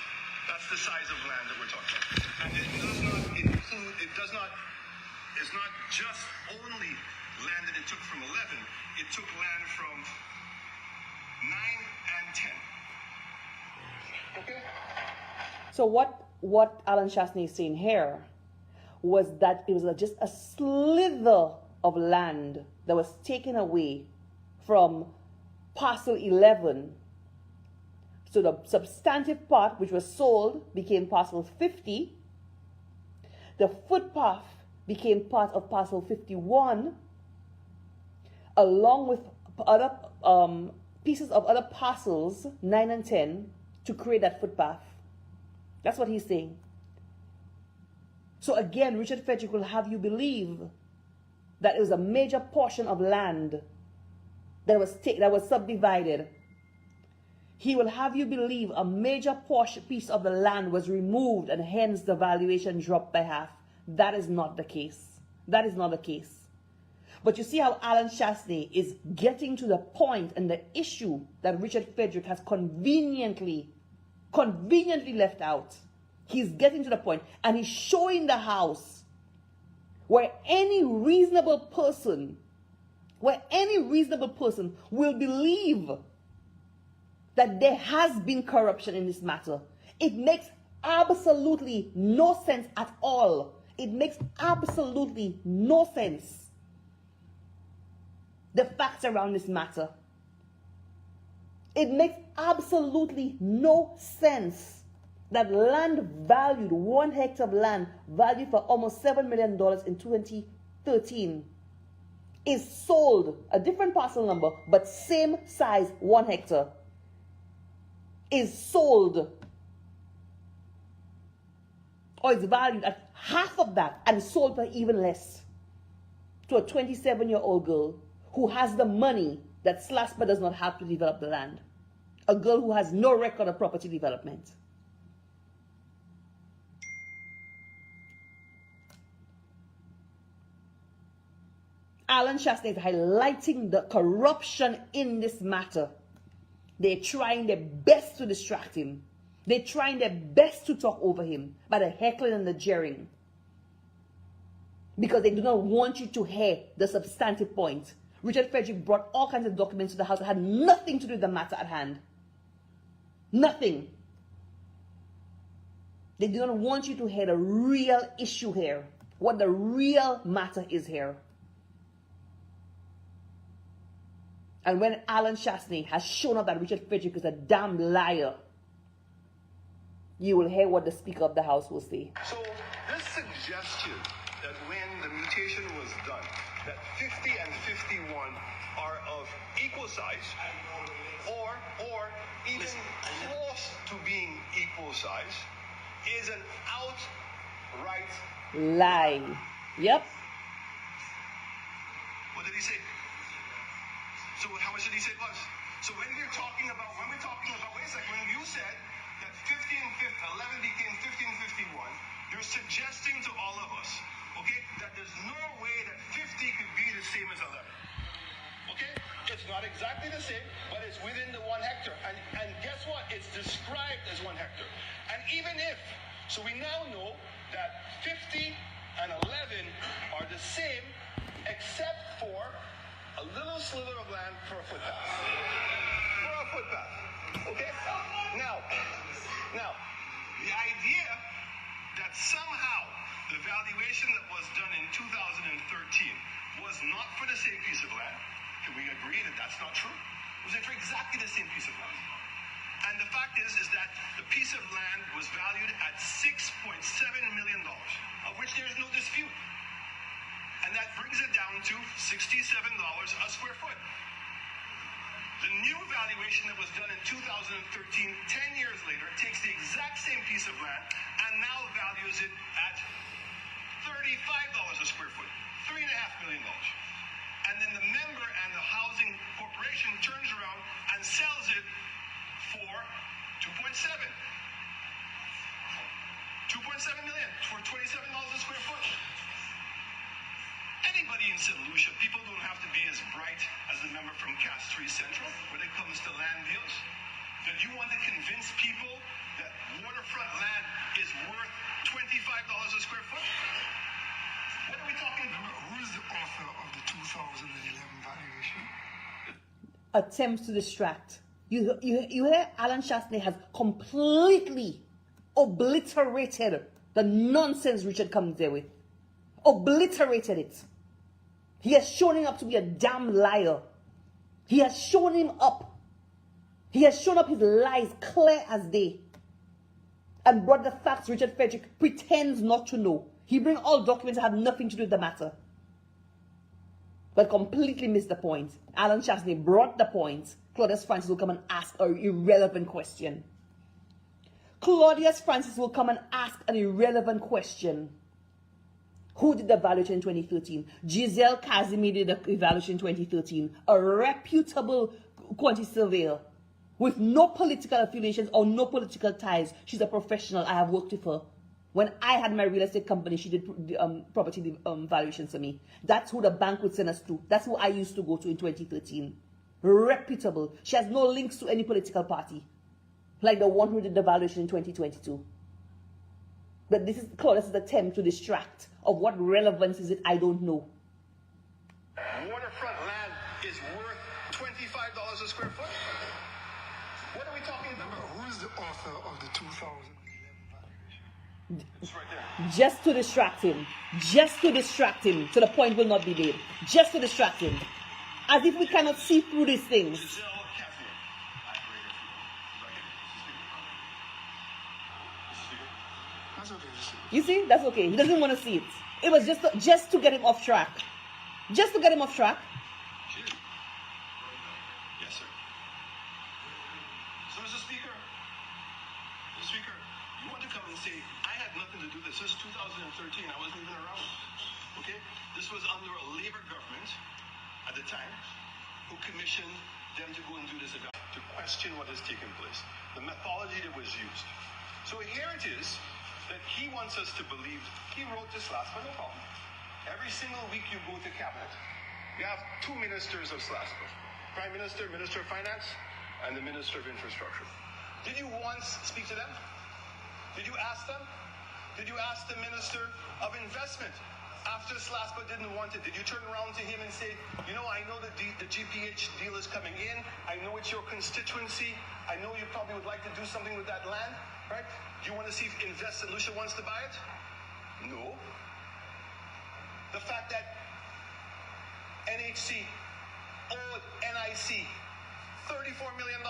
That's the size of land that we're talking about. And it does not include, it's not just only land that it took from 11, it took land from 9 and 10. Okay? So what Alan Chastney is saying here was that it was just a slither of land that was taken away from parcel 11. So the substantive part, which was sold, became parcel 50. The footpath became part of parcel 51, along with other pieces of other parcels, 9 and 10, to create that footpath. That's what he's saying. So again, Richard Frederick will have you believe that it was a major portion of land that was subdivided. He will have you believe a major piece of the land was removed and hence the valuation dropped by half. That is not the case. That is not the case. But you see how Alan Chastney is getting to the point and the issue that Richard Frederick has conveniently left out. He's getting to the point and he's showing the House where any reasonable person will believe that there has been corruption in this matter. It makes absolutely no sense at all. It makes absolutely no sense. The facts around this matter. It makes absolutely no sense that land valued, 1 hectare of land valued for almost $7 million in 2013 is sold, a different parcel number, but same size, 1 hectare, is sold or is valued at half of that and sold for even less to a 27-year-old girl who has the money that SLASPA does not have to develop the land. A girl who has no record of property development. Alan Chastain is highlighting the corruption in this matter. They're trying their best to distract him. They're trying their best to talk over him by the heckling and the jeering. Because they do not want you to hear the substantive point. Richard Frederick brought all kinds of documents to the House that had nothing to do with the matter at hand. Nothing. They do not want you to hear the real issue here. What the real matter is here. And when Alan Chastain has shown up that Richard Frederick is a damn liar, you will hear what the Speaker of the House will say. So this suggestion that when the mutation was done, that 50 and 51 are of equal size, or even close to being equal size, is an outright lie. Yep. What did he say? So how much did he say it was? So when we're talking about, wait a second, when you said that 11 became 50 and 51, you're suggesting to all of us, okay, that there's no way that 50 could be the same as 11. Okay? It's not exactly the same, but it's within the 1 hectare. And guess what? It's described as 1 hectare. And even if, so we now know that 50 and 11 are the same, except for a little slither of land for a footpath. For a footpath. Okay? Now, the idea that somehow the valuation that was done in 2013 was not for the same piece of land, can we agree that that's not true? It was for exactly the same piece of land. And the fact is that the piece of land was valued at $6.7 million, of which there is no dispute. And that brings it down to $67 a square foot. The new valuation that was done in 2013, 10 years later, takes the exact same piece of land and now values it at $35 a square foot, $3.5 million. And then the member and the housing corporation turns around and sells it for 2.7 million for $27 a square foot. Anybody in St. Lucia, people don't have to be as bright as the member from Cast 3 Central when it comes to land deals. That you want to convince people that waterfront land is worth $25 a square foot? What are we talking about? Who is the author of the 2011 valuation? Attempts to distract. You hear Alan Chastain has completely obliterated the nonsense Richard comes there with. Obliterated it. He has shown him up to be a damn liar. He has shown him up. He has shown up his lies clear as day. And brought the facts Richard Frederick pretends not to know. He brings all documents that have nothing to do with the matter. But completely missed the point. Alan Chastain brought the point. Claudius Francis will come and ask an irrelevant question. Claudius Francis will come and ask an irrelevant question. Who did the valuation in 2013? Giselle Casimir did the evaluation in 2013. A reputable quantity surveyor with no political affiliations or no political ties. She's a professional. I have worked with her. When I had my real estate company, she did property valuations for me. That's who the bank would send us to. That's who I used to go to in 2013. Reputable. She has no links to any political party, like the one who did the valuation in 2022. But this is Claudius' attempt to distract. Of what relevance is it? I don't know. Waterfront land is worth $25 a square foot? What are we talking about? Who is the author of the 2011 valuation? It's right there. Just to distract him. Just to distract him. So the point will not be made. Just to distract him. As if we cannot see through these things. That's okay. You see? That's okay. He doesn't want to see it. It was just to get him off track. Just to get him off track. Yes, sir. So, Mr. Speaker, you want to come and say, I had nothing to do with this. This is 2013. I wasn't even around. Okay? This was under a Labour government at the time who commissioned them to go and do this to question what has taken place, the methodology that was used. So here it is that he wants us to believe. He wrote this last, but no problem. Every single week you go to cabinet, You have two ministers of SLASPA, Prime Minister, Minister of Finance, and the Minister of Infrastructure. Did you once speak to them? Did you ask them? Did you ask the Minister of Investment after SLASPA didn't want it? Did you turn around to him and say, you know, I know the GPH deal is coming in. I know it's your constituency. I know you probably would like to do something with that land, right? Do you want to see if St. Lucia wants to buy it? No. The fact that NHC owed NIC $34 million.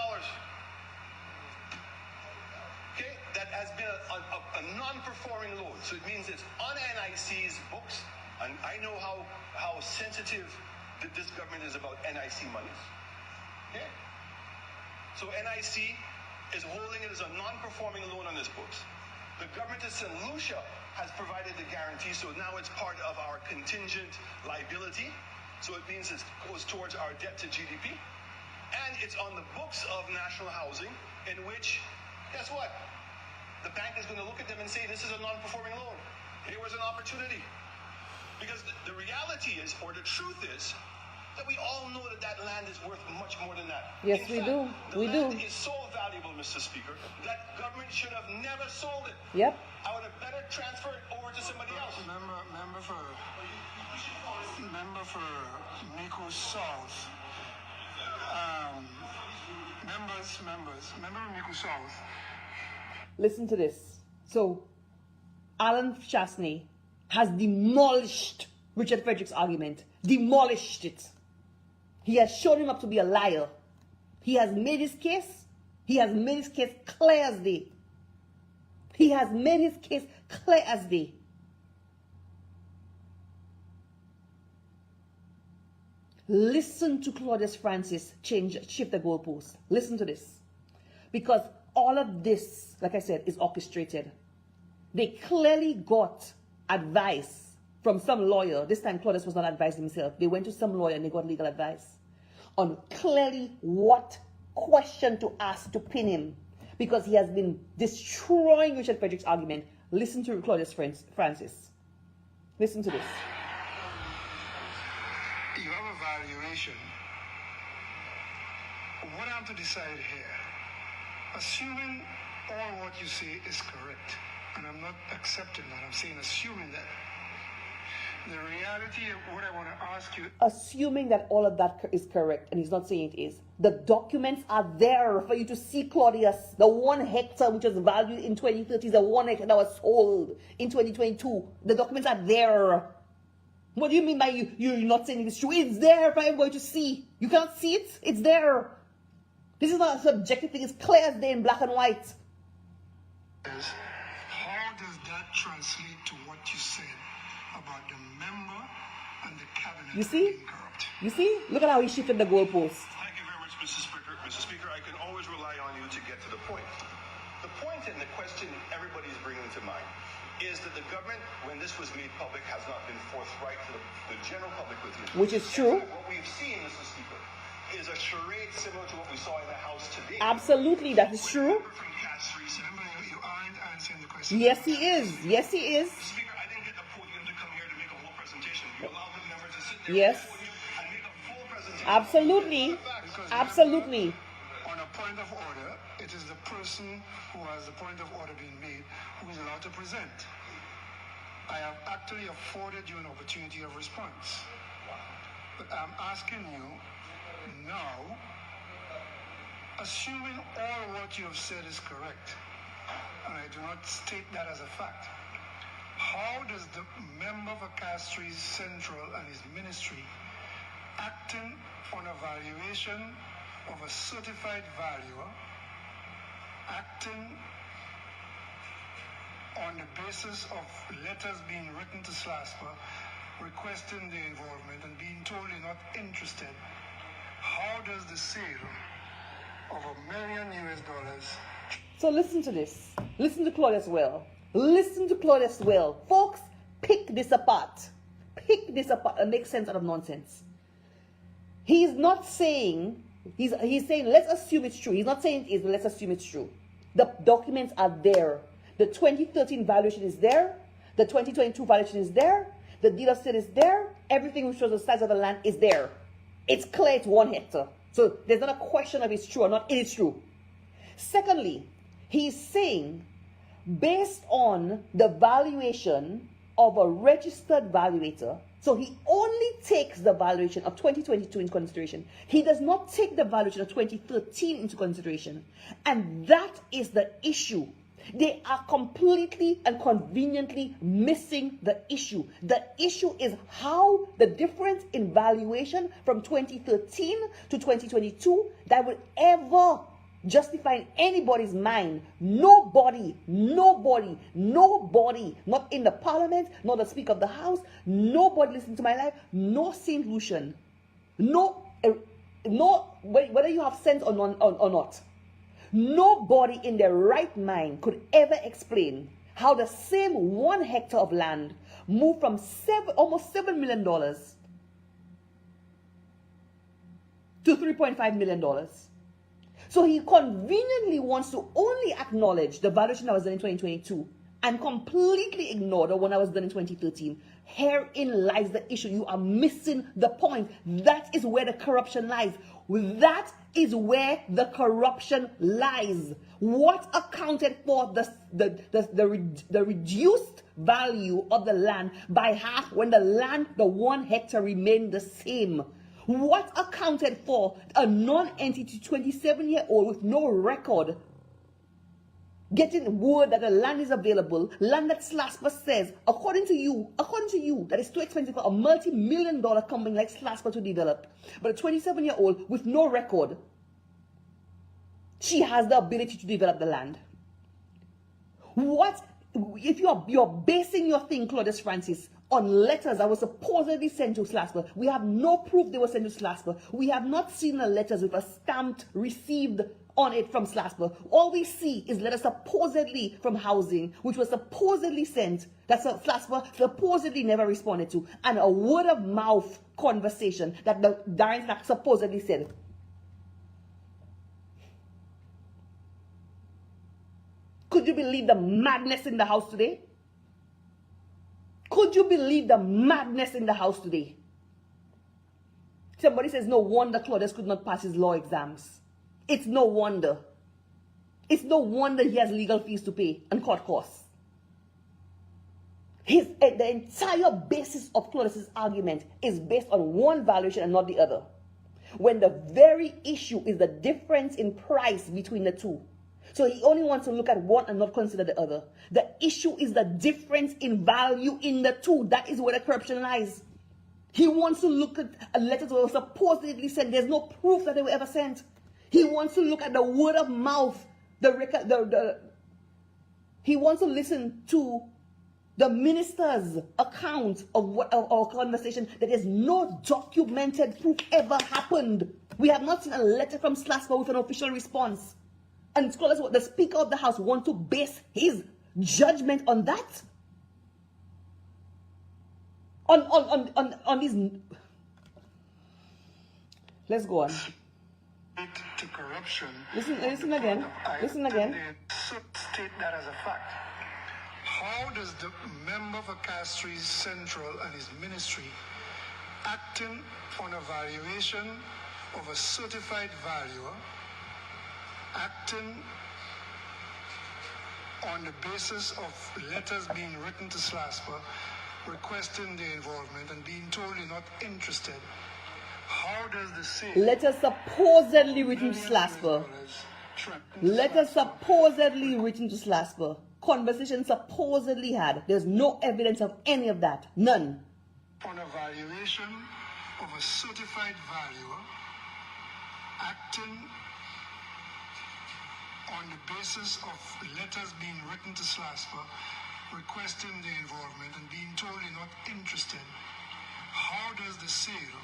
Okay, that has been a non-performing loan. So it means it's on NIC's books, and I know how sensitive this government is about NIC monies. Okay, so NIC is holding it as a non-performing loan on its books. The government of St. Lucia has provided the guarantee, so now it's part of our contingent liability. So it means it goes towards our debt to GDP. And it's on the books of National Housing, in which, guess what? The bank is going to look at them and say, this is a non-performing loan. Here was an opportunity. Because the reality is, or the truth is, that we all know that that land is worth much more than that. Yes, we do. The land is so valuable, Mr. Speaker, that government should have never sold it. Yep. I would have better transferred it over to somebody else. Member for Mico South. Member of Mico South. Listen to this. So, Alan Chasney has demolished Richard Frederick's argument. Demolished it. He has shown him up to be a liar. He has made his case. He has made his case clear as day. He has made his case clear as day. Listen to Claudius Francis shift the goalpost. Listen to this. Because all of this, like I said, is orchestrated. They clearly got advice from some lawyer. This time Claudius was not advising himself. They went to some lawyer and they got legal advice on clearly what question to ask to pin him. Because he has been destroying Richard Frederick's argument. Listen to Claudius Francis. Listen to this. You have a valuation. What I'm to decide here, assuming all what you say is correct, and I'm not accepting that, I'm saying assuming that. The reality of what I want to ask you... Assuming that all of that is correct, and he's not saying it is, the documents are there for you to see, Claudius. The 1 hectare which was valued in 2030 is the 1 hectare that was sold in 2022. The documents are there. What do you mean by you're not saying it's true? It's there for everybody to see. You can't see it? It's there. This is not a subjective thing. It's clear as day in black and white. How does that translate to what you said about the member and the cabinet You see? being corrupt? You see? Look at how he shifted the goalpost. Thank you very much, Mr. Speaker. Mr. Speaker, I can always rely on you to get to the point. The point and the question everybody's bringing to mind is that the government, when this was made public, has not been forthright to the general public with it. Which is true. What we've seen, Mr. Speaker, is a charade similar to what we saw in the House today. Absolutely, that is true. From Castries, remember you aren't answering the question. Yes, he is. Yes, he is. Speaker, I didn't get the podium to come here to make a whole presentation. You allowed the member to sit there Yes. on the podium and make a full presentation. Absolutely. Absolutely. On a point of order, it is the person who has the point of order being made who is allowed to present. I have actually afforded you an opportunity of response. But I'm asking you now, assuming all what you have said is correct, and I do not state that as a fact, how does the member of Castries Central and his ministry, acting on a valuation of a certified valuer, acting on the basis of letters being written to SLASPA requesting their involvement and being told they're not interested, how does the sale of $1 million So listen to this. Listen to Claudius well. Listen to Claudius well. Folks, pick this apart. Pick this apart and make sense out of nonsense. He's not saying, he's saying, let's assume it's true. He's not saying it is, but let's assume it's true. The documents are there. The 2013 valuation is there. The 2022 valuation is there. The deed of sale is there. everything which shows the size of the land is there. It's clear it's 1 hectare. So there's not a question of it's true or not. It is true. Secondly, he's saying, based on the valuation of a registered valuator, so he only takes the valuation of 2022 into consideration. He does not take the valuation of 2013 into consideration. And that is the issue. They are completely and conveniently missing the issue. The issue is how the difference in valuation from 2013 to 2022 that would ever justify in anybody's mind. Nobody, not in the Parliament, nor the Speaker of the House, nobody listening to my life, no Saint Lucian, no, whether you have sense or not, nobody in their right mind could ever explain how the same 1 hectare of land moved from almost $7 million to $3.5 million. So he conveniently wants to only acknowledge the valuation that was done in 2022 and completely ignore the one that was done in 2013. Herein lies the issue. You are missing the point. That is where the corruption lies. That is where the corruption lies. What accounted for the reduced value of the land by half when the 1 hectare remained the same? What accounted for a non-entity 27-year-old with no record getting word that the land is available, land that Slasper says, according to you, that is too expensive for a multi-million-dollar company like Slasper to develop. But a 27-year-old with no record, she has the ability to develop the land. What if you're basing your thing, Claudius Francis, on letters that were supposedly sent to Slasper? We have no proof they were sent to Slasper. We have not seen the letters with a stamped received on it from Slasper. All we see is letters supposedly from housing, which was supposedly sent, that Slasper supposedly never responded to, and a word of mouth conversation that the Darren Snack supposedly said. Could you believe the madness in the house today? Could you believe the madness in the house today? Somebody says, no wonder Claudius could not pass his law exams. It's no wonder. It's no wonder he has legal fees to pay and court costs. The entire basis of Claudius' argument is based on one valuation and not the other, when the very issue is the difference in price between the two. So he only wants to look at one and not consider the other. The issue is the difference in value in the two. That is where the corruption lies. He wants to look at letters that were supposedly sent. There's no proof that they were ever sent. He wants to look at the word of mouth. He wants to listen to the minister's account of what our conversation. That there's no documented proof ever happened. We have not seen a letter from Slasper with an official response. And scholars, the Speaker of the House want to base his judgment on that? On these. Let's go on. To corruption. Listen again. Listen again. State that as a fact. How does the member for Castries Central and his ministry, acting on a valuation of a certified valuer, acting on the basis of letters being written to Slasper, requesting their involvement and being told you're not interested, how does the same letters supposedly written to Slasper, letters supposedly written to Slasper, conversation supposedly had, there's no evidence of any of that, none. On a valuation of a certified valuer, acting on the basis of letters being written to Slasper, requesting their involvement and being told you're not interested, how does the sale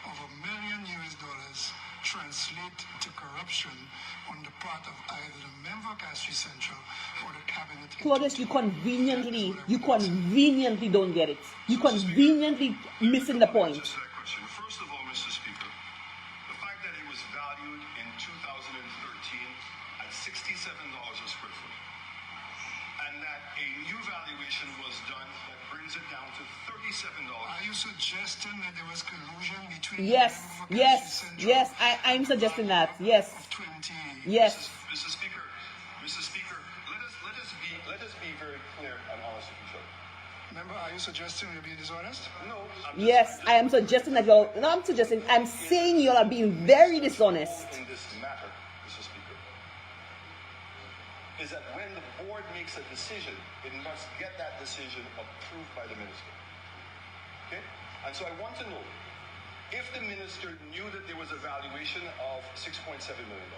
of $1 million translate to corruption on the part of either the member of Castries Central or the cabinet? Claudius, you conveniently don't get it. You conveniently missing the point. First of all, Mr. Speaker, the fact that it was valued in 2013 at $67 a square foot, and that a new valuation was done that brings it down to $37 Are you suggesting that there was collusion between Yes, the yes, yes. I'm suggesting that. Yes. Yes. Mr. Speaker, let us be very clear and honest with each other. Member, are you suggesting you're being dishonest? No. Yes, I am suggesting that you're. No, I'm suggesting. I'm saying you are being very dishonest. In this matter, Mr. Speaker, is that when the board makes a decision, it must get that decision approved by the minister. Okay? And so I want to know if the minister knew that there was a valuation of $6.7 million,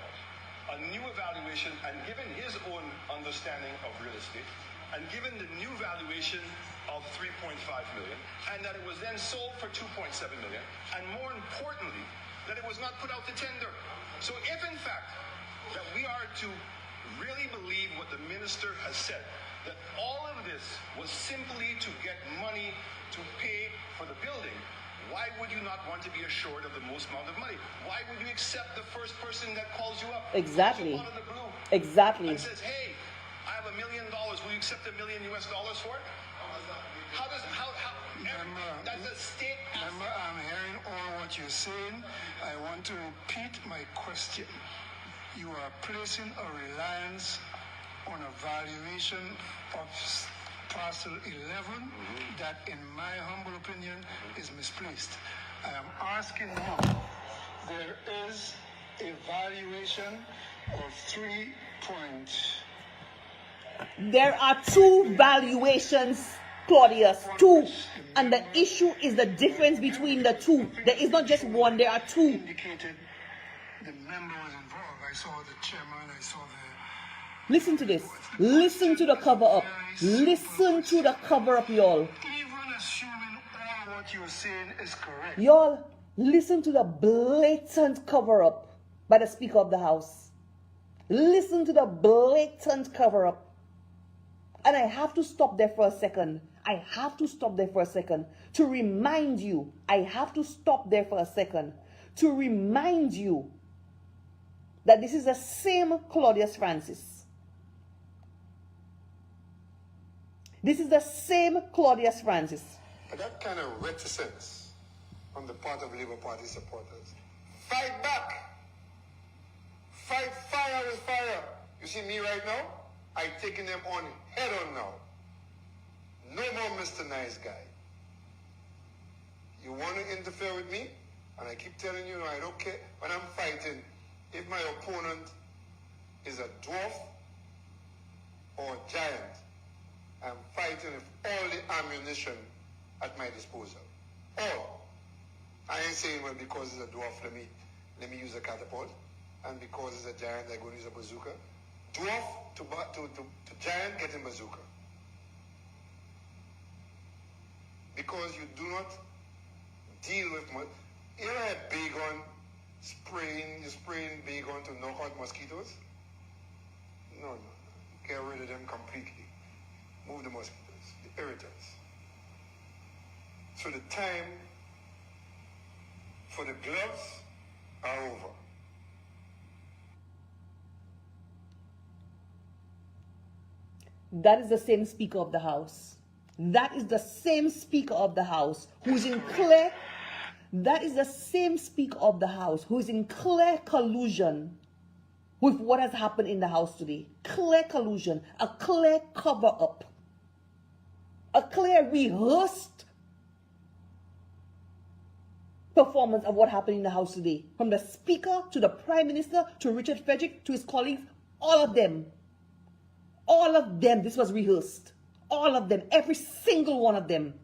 a new evaluation, and given his own understanding of real estate, and given the new valuation of $3.5 million, and that it was then sold for $2.7 million, and more importantly, that it was not put out to tender. So if in fact that we are to really believe what the minister has said, that all of this was simply to get money to pay for the building, why would you not want to be assured of the most amount of money? Why would you accept the first person that calls you up? Exactly. Out of the blue, Exactly. and says, hey, I have $1 million. Will you accept $1 million US for it? How that's a state asset. Member, I'm hearing all what you're saying. I want to repeat my question. You are placing a reliance on a valuation of parcel 11 that, in my humble opinion, is misplaced. I am asking you, there is a valuation of 3 points. There are two valuations, Claudius. Two. And the issue is the difference between the two. There is not just one, there are two. Indicated the member was involved. I saw the chairman, I saw the... Listen to this. Listen to the cover up. Listen to the cover up, y'all. Even assuming all what you're saying is correct. Y'all, listen to the blatant cover up by the Speaker of the House. Listen to the blatant cover up. And I have to stop there for a second. I have to stop there for a second to remind you. I have to stop there for a second to remind you that this is the same Claudius Francis. This is the same Claudius Francis. But that kind of reticence on the part of Labour Party supporters. Fight back. Fight fire with fire. You see me right now? I'm taking them on head on now. No more Mr. Nice Guy. You want to interfere with me? And I keep telling you, I don't care. When I'm fighting, if my opponent is a dwarf or a giant, I'm fighting with all the ammunition at my disposal. All. I ain't saying, well, because it's a dwarf, let me use a catapult. And because it's a giant, I'm going to use a bazooka. Dwarf to giant, getting bazooka. Because you do not deal with... You know that Baygon you're spraying Baygon to knock out mosquitoes? No. Get rid of them completely. Move the mosquitoes, the irritants. So the time for the gloves are over. That is the same Speaker of the House. That is the same Speaker of the House who's in clear... That is the same Speaker of the House who is in clear collusion with what has happened in the House today. Clear collusion, a clear cover-up, a clear rehearsed performance of what happened in the House today. From the Speaker to the Prime Minister to Richard Frederick to his colleagues, all of them. All of them, this was rehearsed. All of them, every single one of them.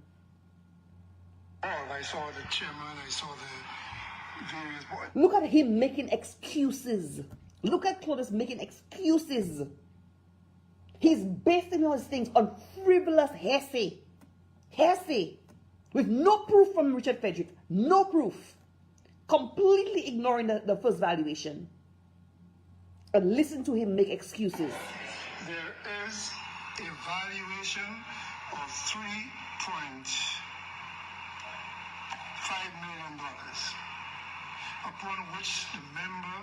I saw the chairman, I saw the various boards. Look at him making excuses. Look at Claudius making excuses. He's basing all his things on frivolous hearsay. Hearsay. With no proof from Richard Frederick. No proof. Completely ignoring the first valuation. And listen to him make excuses. There is a valuation of $3.5 million, upon which the member,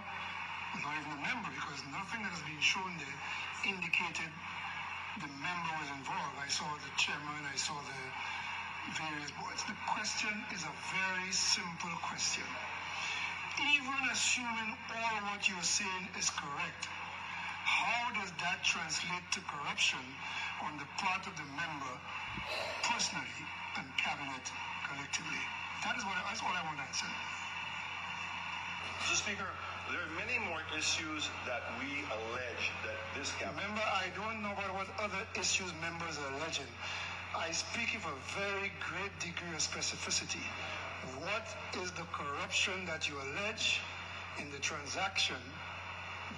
not even a member, because nothing that has been shown there indicated the member was involved. I saw the chairman, I saw the various boards. The question is a very simple question. Even assuming all what you're saying is correct, how does that translate to corruption on the part of the member personally and cabinet collectively? That's all I want to answer. Mr. Speaker, there are many more issues that we allege that this cabinet... Remember, I don't know about what other issues members are alleging. I speak of a very great degree of specificity. What is the corruption that you allege in the transaction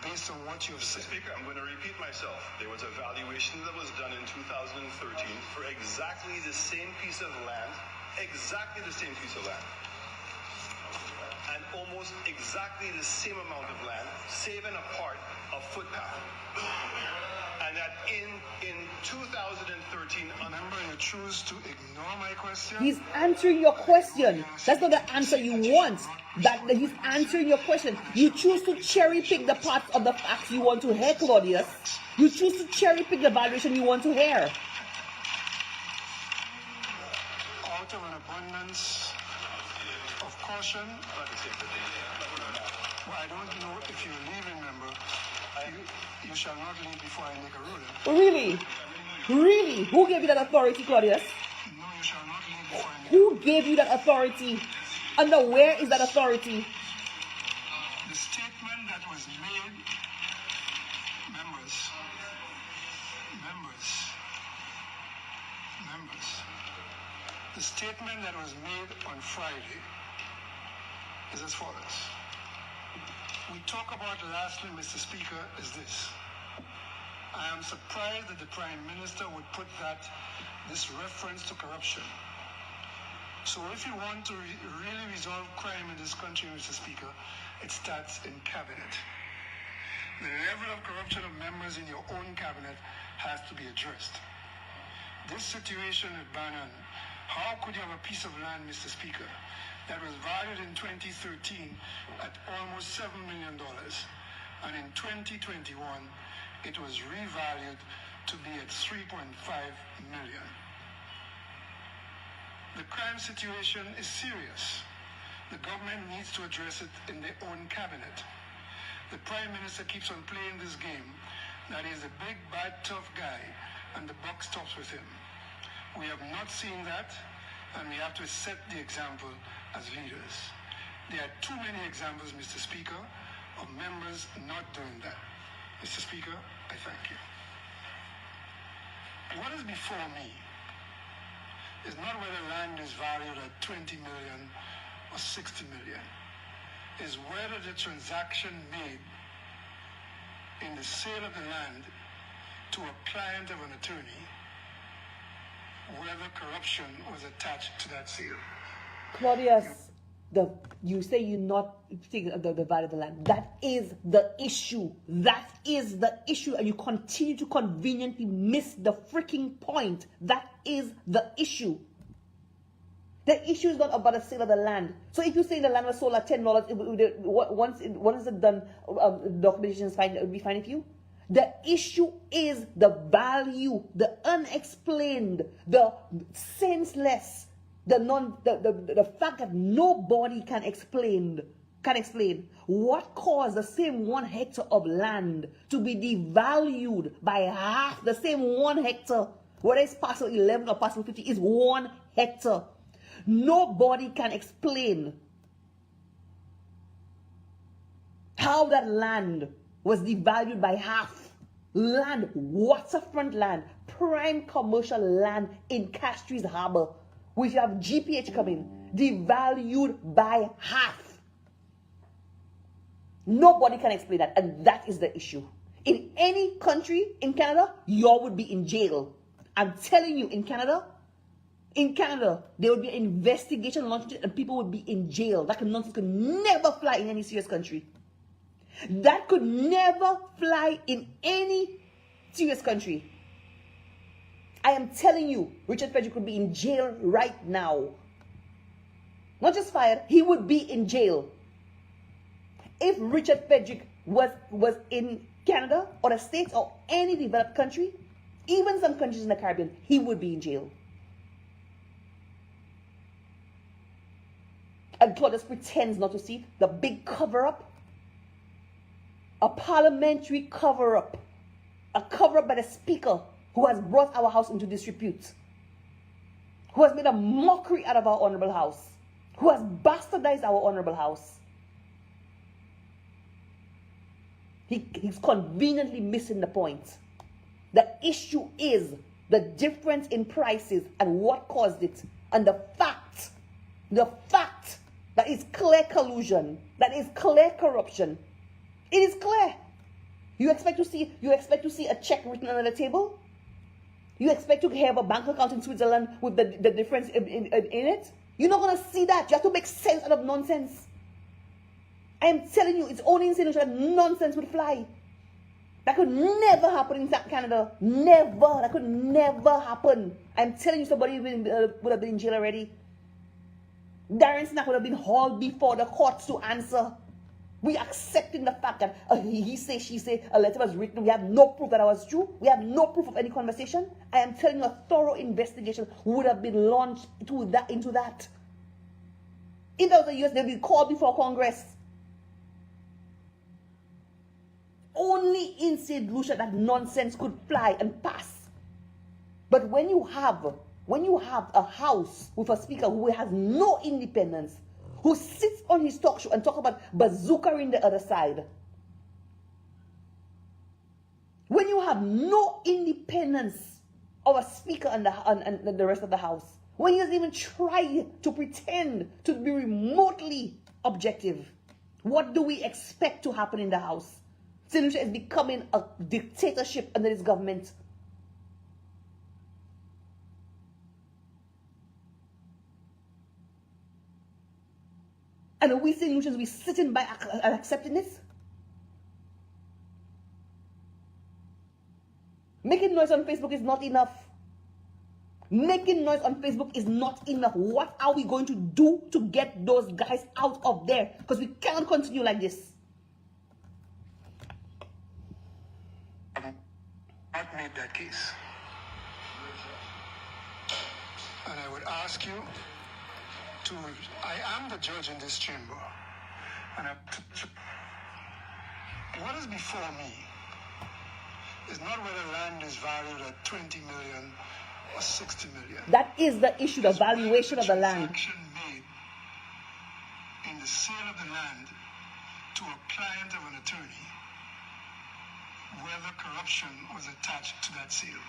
based on what you've said? Mr. Speaker, I'm going to repeat myself. There was a valuation that was done in 2013 for exactly the same piece of land, and almost exactly the same amount of land, saving a part of footpath. And that in 2013... Remember, you choose to ignore my question? He's answering your question. That's not the answer you want. That he's answering your question. You choose to cherry pick the parts of the facts you want to hear, Claudius. You choose to cherry pick the valuation you want to hear. Out of an abundance of caution, well, I don't know if you're leaving, member. You shall not leave before I make a ruling. Really? Really? Who gave you that authority, Claudius? No, you shall not leave before I make Who gave you that authority? Under where is that authority? The statement that was made, members, the statement that was made on Friday is as follows. We talk about lastly, Mr. Speaker, is this. I am surprised that the Prime Minister would put this reference to corruption. So if you want to really resolve crime in this country, Mr. Speaker, it starts in cabinet. The level of corruption of members in your own cabinet has to be addressed. This situation at Bannon, how could you have a piece of land, Mr. Speaker, that was valued in 2013 at almost $7 million, and in 2021 it was revalued to be at $3.5 million. The crime situation is serious. The government needs to address it in their own cabinet. The Prime Minister keeps on playing this game that he's a big, bad, tough guy, and the buck stops with him. We have not seen that, and we have to set the example as leaders. There are too many examples, Mr. Speaker, of members not doing that. Mr. Speaker, I thank you. What is before me is not whether land is valued at 20 million or 60 million. Is whether the transaction made in the sale of the land to a client of an attorney, whether corruption was attached to that sale. Claudius, you say you're not thinking of the value of the land. That is the issue. That is the issue, and you continue to conveniently miss the freaking point. That is the issue. The issue is not about the sale of the land. So if you say the land was sold at $10, once it's done, documentation is fine. It would be fine with you. The issue is the value, the unexplained, the senseless, the fact that nobody can explain what caused the same 1 hectare of land to be devalued by half. The same 1 hectare, whether it's parcel 11 or parcel 50, is 1 hectare. Nobody can explain how that land was devalued by half. Land, waterfront land, prime commercial land in Castries Harbor, which have GPH coming, devalued by half. Nobody can explain that, and that is the issue. In any country in Canada, you all would be in jail. I'm telling you, in Canada, there would be an investigation launched and people would be in jail. That kind of nonsense could never fly in any serious country. That could never fly in any serious country. I am telling you, Richard Frederick would be in jail right now. Not just fired, he would be in jail. If Richard Frederick was in Canada or the States or any developed country, even some countries in the Caribbean, he would be in jail. And Claudius pretends not to see it. The big cover-up. A parliamentary cover-up. A cover-up by the speaker who has brought our house into disrepute. Who has made a mockery out of our honorable house. Who has bastardized our honorable house. He's conveniently missing the point. The issue is the difference in prices and what caused it. And the fact that is clear collusion, that is clear corruption. It is clear. You expect to see a check written under the table? You expect to have a bank account in Switzerland with the difference in it? You're not going to see that. You have to make sense out of nonsense. I am telling you, it's only in St. Lucia that nonsense would fly. That could never happen in Canada. Never. That could never happen. I'm telling you, somebody would have been in jail already. Darren Snack would have been hauled before the courts to answer. We accepting the fact that he say, she say, a letter was written. We have no proof that it was true. We have no proof of any conversation. I am telling you, a thorough investigation would have been launched into that. If that was the US, they'd be called before Congress. Only in St. Lucia that nonsense could fly and pass. But when you have a house with a speaker who has no independence, who sits on his talk show and talk about bazooka in the other side, when you have no independence of a speaker and the rest of the house, when he doesn't even try to pretend to be remotely objective, what do we expect to happen in the house? St. Lucia is becoming a dictatorship under this government. And we St. Lucians, we sitting by and accepting this? Making noise on Facebook is not enough. Making noise on Facebook is not enough. What are we going to do to get those guys out of there? Because we cannot continue like this. I've made that case. And I would ask you to, I am the judge in this chamber. And what is before me is not whether land is valued at 20 million or 60 million. That is the issue, the valuation of the land. Made in the sale of the land to a client of an attorney, whether corruption was attached to that sale.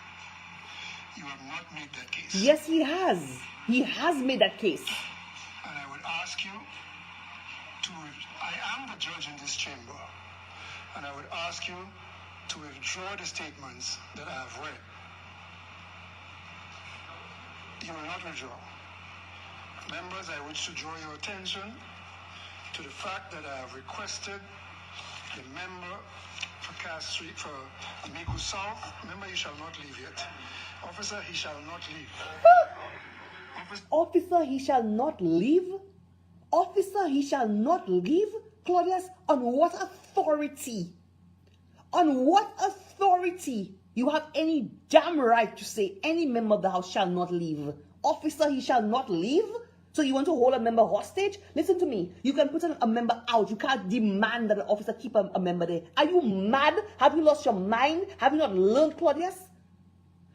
You have not made that case. Yes, he has. He has made that case. And I would ask you to, I am the judge in this chamber, and I would ask you to withdraw the statements that I have read. You will not withdraw. Members, I wish to draw your attention to the fact that I have requested the member for Cass Street, for Miku South. Remember, he shall not leave yet. Officer, he shall not leave. Officer, he shall not leave? Officer, he shall not leave? Claudius, on what authority? On what authority you have any damn right to say any member of the house shall not leave? Officer, he shall not leave? So you want to hold a member hostage? Listen to me. You can put a member out. You can't demand that an officer keep a member there. Are you mad? Have you lost your mind? Have you not learned, Claudius?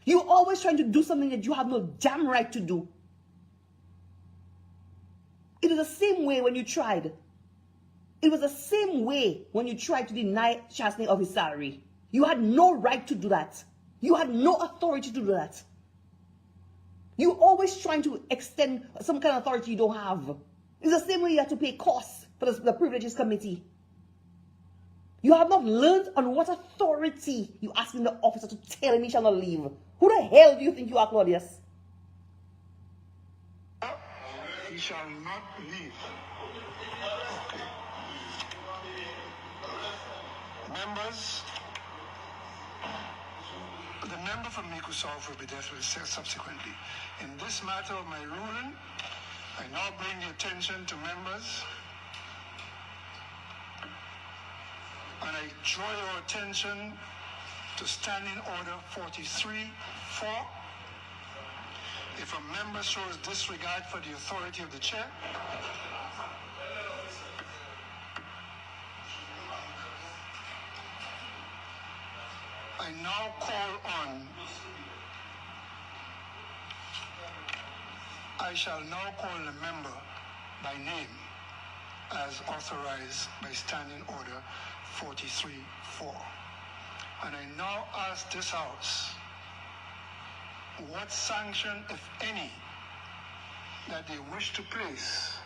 You're always trying to do something that you have no damn right to do. It is the same way when you tried. It was the same way when you tried to deny Chastney of his salary. You had no right to do that. You had no authority to do that. You're always trying to extend some kind of authority you don't have. It's the same way you have to pay costs for the Privileges Committee. You have not learned on what authority you're asking the officer to tell him he shall not leave. Who the hell do you think you are, Claudius? He shall not leave. Okay. Members, the member from Miku South will be dealt with subsequently. In this matter of my ruling, I now bring the attention to members, and I draw your attention to Standing Order 43-4, If a member shows disregard for the authority of the chair, I now shall now call the member by name as authorized by Standing Order 43-4. And I now ask this House, what sanction, if any, that they wish to place.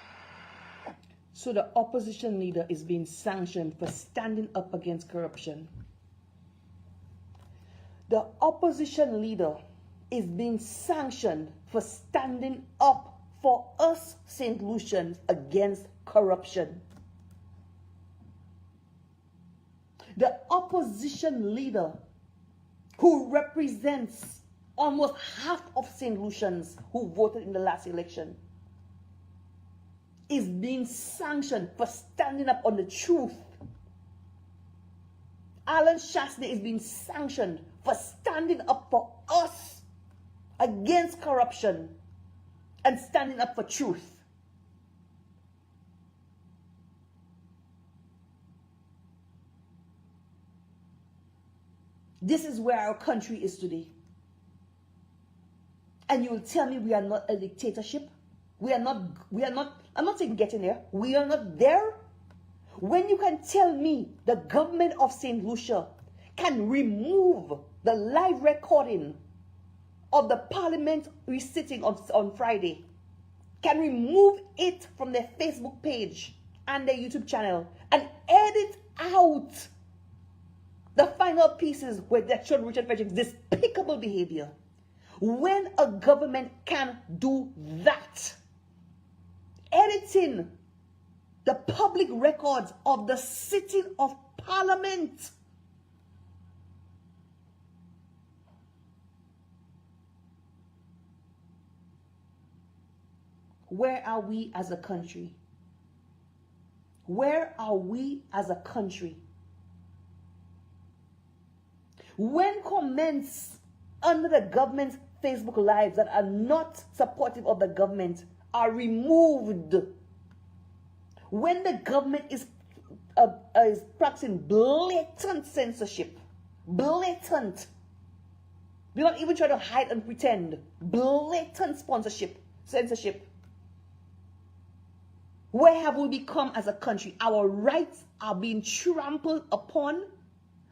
So the opposition leader is being sanctioned for standing up against corruption. The opposition leader is being sanctioned for standing up for us St. Lucians against corruption. The opposition leader who represents almost half of St. Lucians who voted in the last election is being sanctioned for standing up on the truth. Alan Shastney is being sanctioned for standing up for us against corruption and standing up for truth. This is where our country is today. And you will tell me we are not a dictatorship? We are not, I'm not saying getting there. We are not there. When you can tell me the government of St. Lucia can remove the live recording of the parliamentary sitting on Friday, can remove it from their Facebook page and their YouTube channel and edit out the final pieces where they showed Richard Frederick's despicable behavior. When a government can do that, editing the public records of the sitting of Parliament, where are we as a country? Where are we as a country? When comments under the government's Facebook Lives that are not supportive of the government are removed, when the government is practicing blatant censorship, blatant, do not even try to hide and pretend, blatant censorship, where have we become as a country? Our rights are being trampled upon.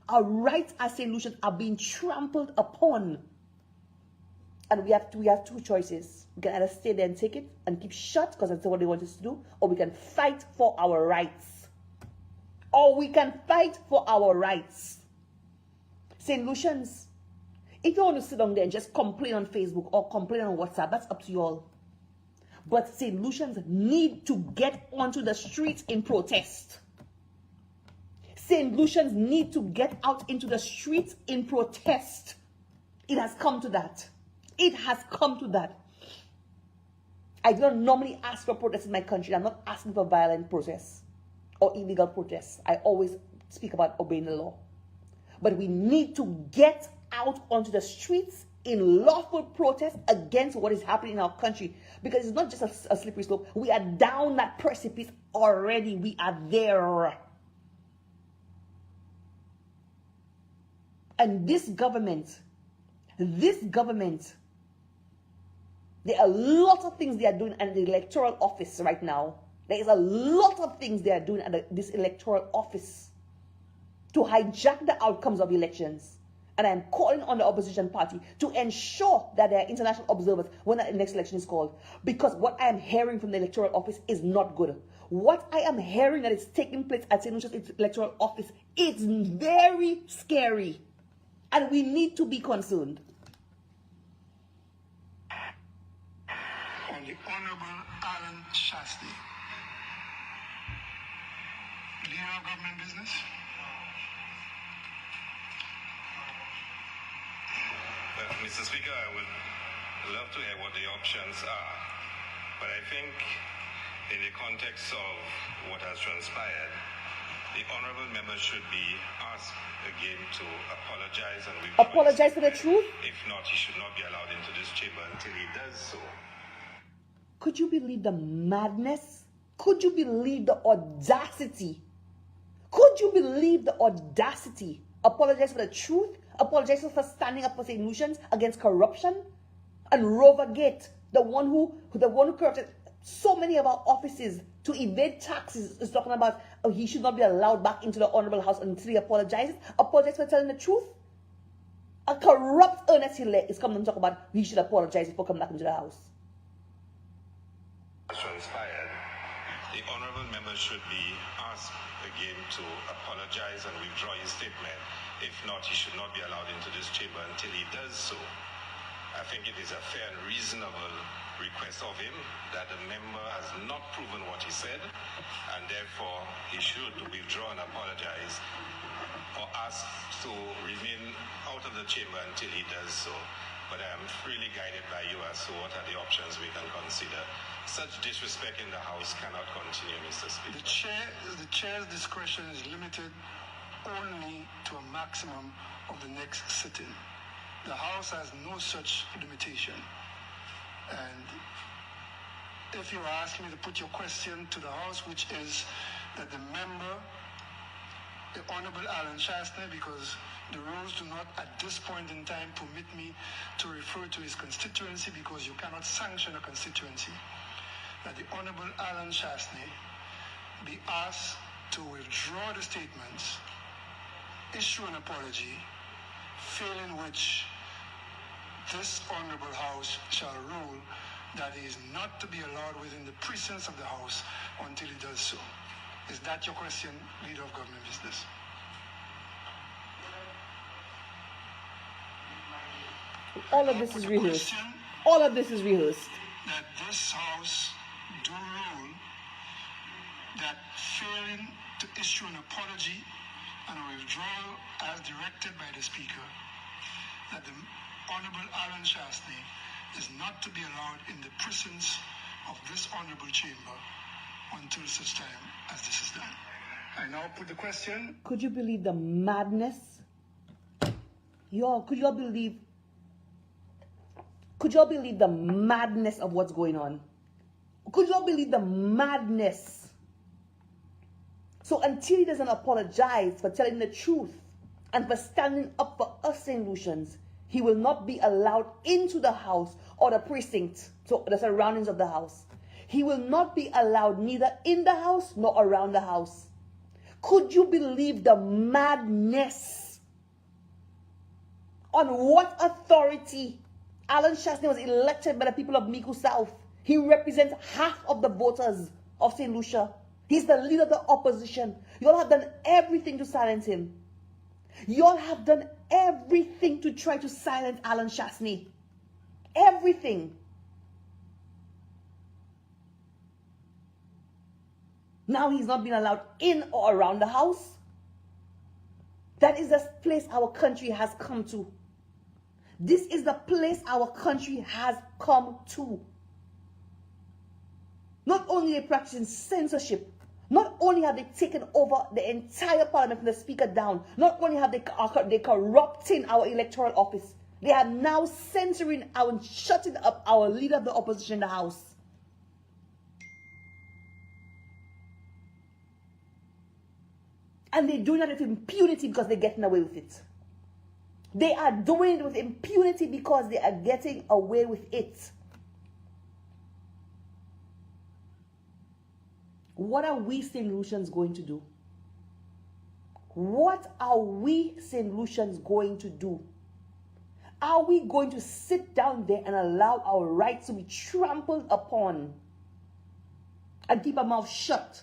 Our rights as St. Lucians are being trampled upon. And we have two choices. We can either stay there and take it and keep shut because that's what they want us to do, or we can fight for our rights. Or we can fight for our rights. St. Lucians, if you want to sit down there and just complain on Facebook or complain on WhatsApp, that's up to you all. But St. Lucians need to get onto the streets in protest. St. Lucians need to get out into the streets in protest. It has come to that. It has come to that. I don't normally ask for protests in my country. I'm not asking for violent protests or illegal protests. I always speak about obeying the law. But we need to get out onto the streets in lawful protest against what is happening in our country. Because it's not just a slippery slope. We are down that precipice already. We are there. And this government, there are a lot of things they are doing at the electoral office right now. There is a lot of things they are doing at this electoral office to hijack the outcomes of elections. And I'm calling on the opposition party to ensure that there are international observers when the next election is called. Because what I am hearing from the electoral office is not good. What I am hearing that is taking place at St. Lucia's electoral office is very scary. And we need to be concerned. On the Honorable Alan Shastney. Do you have government business? Mr. Speaker, I would love to hear what the options are. But I think in the context of what has transpired, The honourable member should be asked again to apologise and withdraw. Apologise for the truth? If not, he should not be allowed into this chamber until he does so. Could you believe the madness? Could you believe the audacity? Could you believe the audacity? Apologize for the truth? Apologize for standing up for St. Lucians against corruption? And Rovergate, the one who corrupted so many of our offices to evade taxes, is talking about he should not be allowed back into the honorable house until he apologizes. Apologize for telling the truth? A corrupt Ernest Hill is coming and talk about he should apologize before coming back into the house. Transpired, the honourable member should be asked again to apologise and withdraw his statement. If not, he should not be allowed into this chamber until he does so. I think it is a fair and reasonable request of him that the member has not proven what he said, and therefore he should withdraw and apologise or ask to remain out of the chamber until he does so. But I am freely guided by you as to what are the options we can consider. Such disrespect in the House cannot continue, Mr. Speaker. The chair's discretion is limited only to a maximum of the next sitting. The House has no such limitation. And if you are asking me to put your question to the House, which is that the member, the Honorable Alan Chastney, because the rules do not at this point in time permit me to refer to his constituency because you cannot sanction a constituency, that the Honorable Alan Chastney be asked to withdraw the statements, issue an apology, failing which this Honorable House shall rule that he is not to be allowed within the precincts of the House until he does so. Is that your question, Leader of Government Business? All of this is rehearsed. All of this is rehearsed. That this House do rule that failing to issue an apology and a withdrawal as directed by the Speaker, that the Honorable Alan Chastney is not to be allowed in the precincts of this Honorable Chamber until such time as this is done. I now put the question. Could you believe the madness? Could y'all believe the madness of what's going on? Could y'all believe the madness? So until he doesn't apologize for telling the truth and for standing up for us St. Lucians, he will not be allowed into the house or the precinct, so the surroundings of the house. He will not be allowed neither in the house nor around the house. Could you believe the madness? On what authority Alan Chastney was elected by the people of Miku South? He represents half of the voters of St. Lucia. He's the leader of the opposition. You all have done everything to silence him. You all have done everything to try to silence Alan Chastney. Everything. Now he's not being allowed in or around the house. That is the place our country has come to. This is the place our country has come to. Not only are they practicing censorship, not only have they taken over the entire parliament from the speaker down, not only have they corrupting our electoral office, they are now censoring and shutting up our leader of the opposition in the house. And they're doing it with impunity because they're getting away with it. They are doing it with impunity because they are getting away with it. What are we St. Lucians going to do? What are we St. Lucians going to do? Are we going to sit down there and allow our rights to be trampled upon and keep our mouth shut?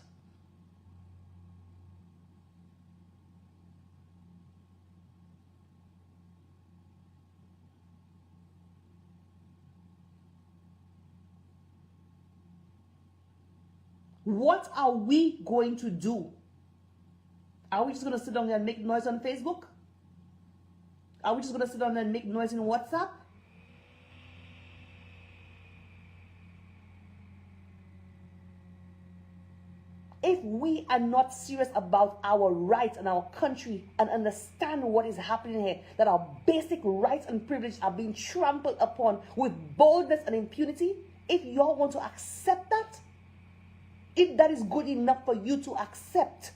What are we going to do? Are we just going to sit down there and make noise on Facebook? Are we just going to sit down there and make noise in WhatsApp? If we are not serious about our rights and our country and understand what is happening here, that our basic rights and privileges are being trampled upon with boldness and impunity, if you all want to accept that, if that is good enough for you to accept,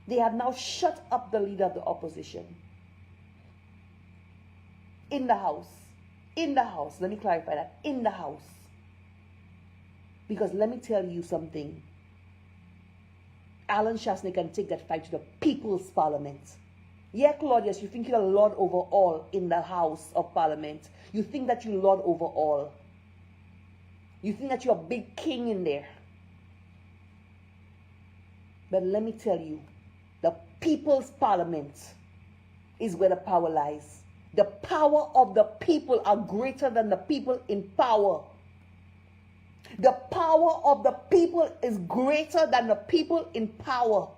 they have now shut up the leader of the opposition. In the House. In the House. Let me clarify that. In the House. Because let me tell you something. Alan Shastney can take that fight to the People's Parliament. Yeah, Claudius, you think you're a lord over all in the House of Parliament. You think that you lord over all. You think that you're a big king in there. But let me tell you, the People's Parliament is where the power lies. The power of the people are greater than the people in power. The power of the people is greater than the people in power.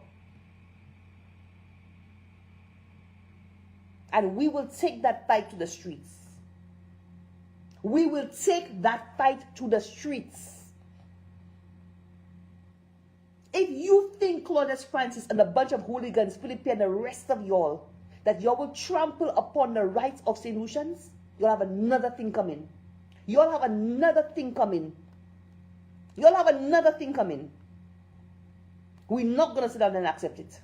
And we will take that fight to the streets. We will take that fight to the streets. If you think Claudius Francis and a bunch of hooligans, Philippe and the rest of y'all, that y'all will trample upon the rights of St. Lucians, you'll have another thing coming. You'll have another thing coming. You'll have another thing coming. We're not going to sit down and accept it.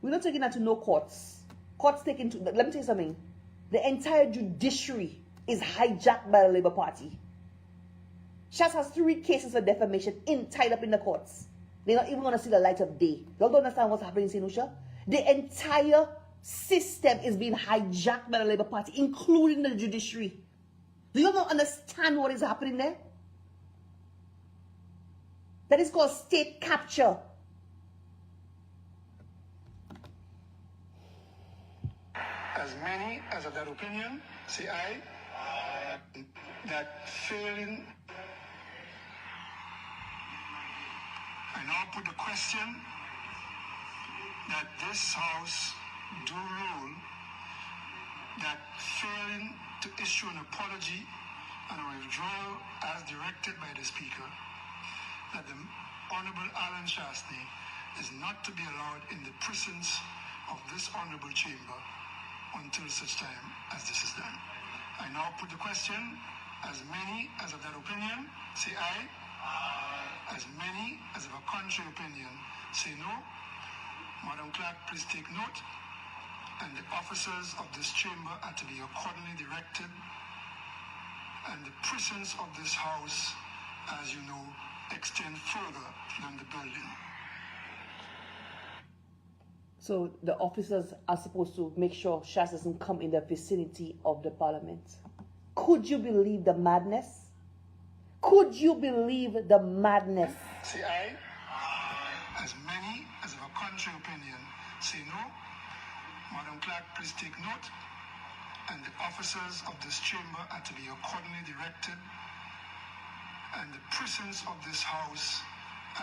We're not taking that to no courts. Courts taking to, let me tell you something. The entire judiciary is hijacked by the Labour Party. Shas has 3 cases of defamation tied up in the courts. They're not even going to see the light of day. Y'all don't understand what's happening in St. Lucia? The entire system is being hijacked by the Labour Party, including the judiciary. Do you not understand what is happening there? That is called state capture. As many as of that opinion, say aye. That failing, I now put the question that this House do rule that failing to issue an apology and a withdrawal as directed by the Speaker, that the Honourable Alan Shastney is not to be allowed in the presence of this Honourable Chamber until such time as this is done. I now put the question, as many as of that opinion, say aye. As many as of a contrary opinion, say no. Madam Clerk, please take note. And the officers of this chamber are to be accordingly directed. And the presence of this House, as you know, extend further than the building. So the officers are supposed to make sure Shas doesn't come in the vicinity of the Parliament. Could you believe the madness? Could you believe the madness? Say aye. As many as of a contrary opinion, say no. Madam Clerk, please take note. And the officers of this chamber are to be accordingly directed. And the presence of this House,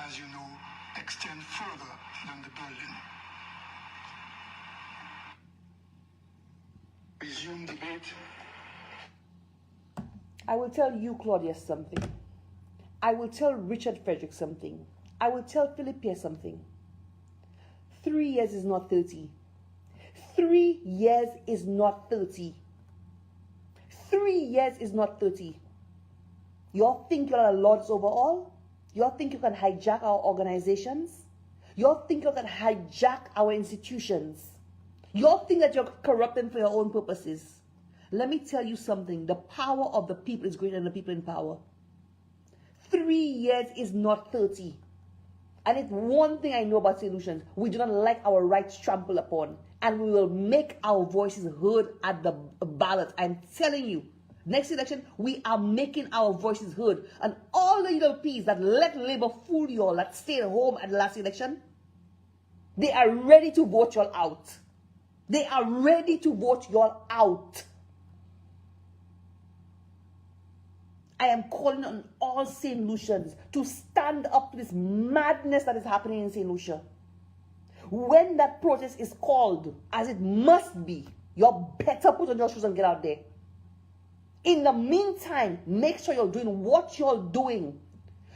as you know, extend further than the building. Resume debate. I will tell you, Claudius, something. I will tell Richard Frederick something. I will tell Philippe something. 3 years is not 30. 3 years is not 30. 3 years is not 30. Y'all think you're lords over all? Y'all think you can hijack our organizations? Y'all think you can hijack our institutions? Y'all think that you're corrupting for your own purposes? Let me tell you something. The power of the people is greater than the people in power. 3 years is not 30. And it's one thing I know about St. Lucians. We do not like our rights trampled upon. And we will make our voices heard at the ballot. I'm telling you. Next election, we are making our voices heard. And all the little P's that let Labour fool you all, that stayed home at the last election, they are ready to vote y'all out. They are ready to vote y'all out. I am calling on all St. Lucians to stand up to this madness that is happening in St. Lucia. When that protest is called, as it must be, you better put on your shoes and get out there. In the meantime, make sure you're doing what you're doing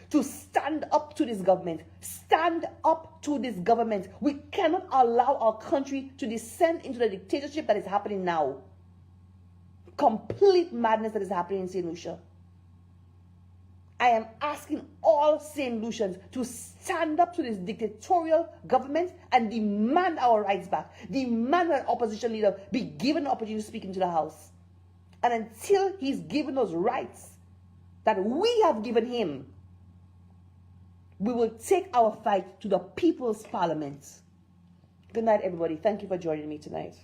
to stand up to this government. Stand up to this government. We cannot allow our country to descend into the dictatorship that is happening now. Complete madness that is happening in St. Lucia. I am asking all St. Lucians to stand up to this dictatorial government and demand our rights back. Demand that an opposition leader be given the opportunity to speak into the House. And until he's given those rights that we have given him, we will take our fight to the People's Parliament. Good night, everybody. Thank you for joining me tonight.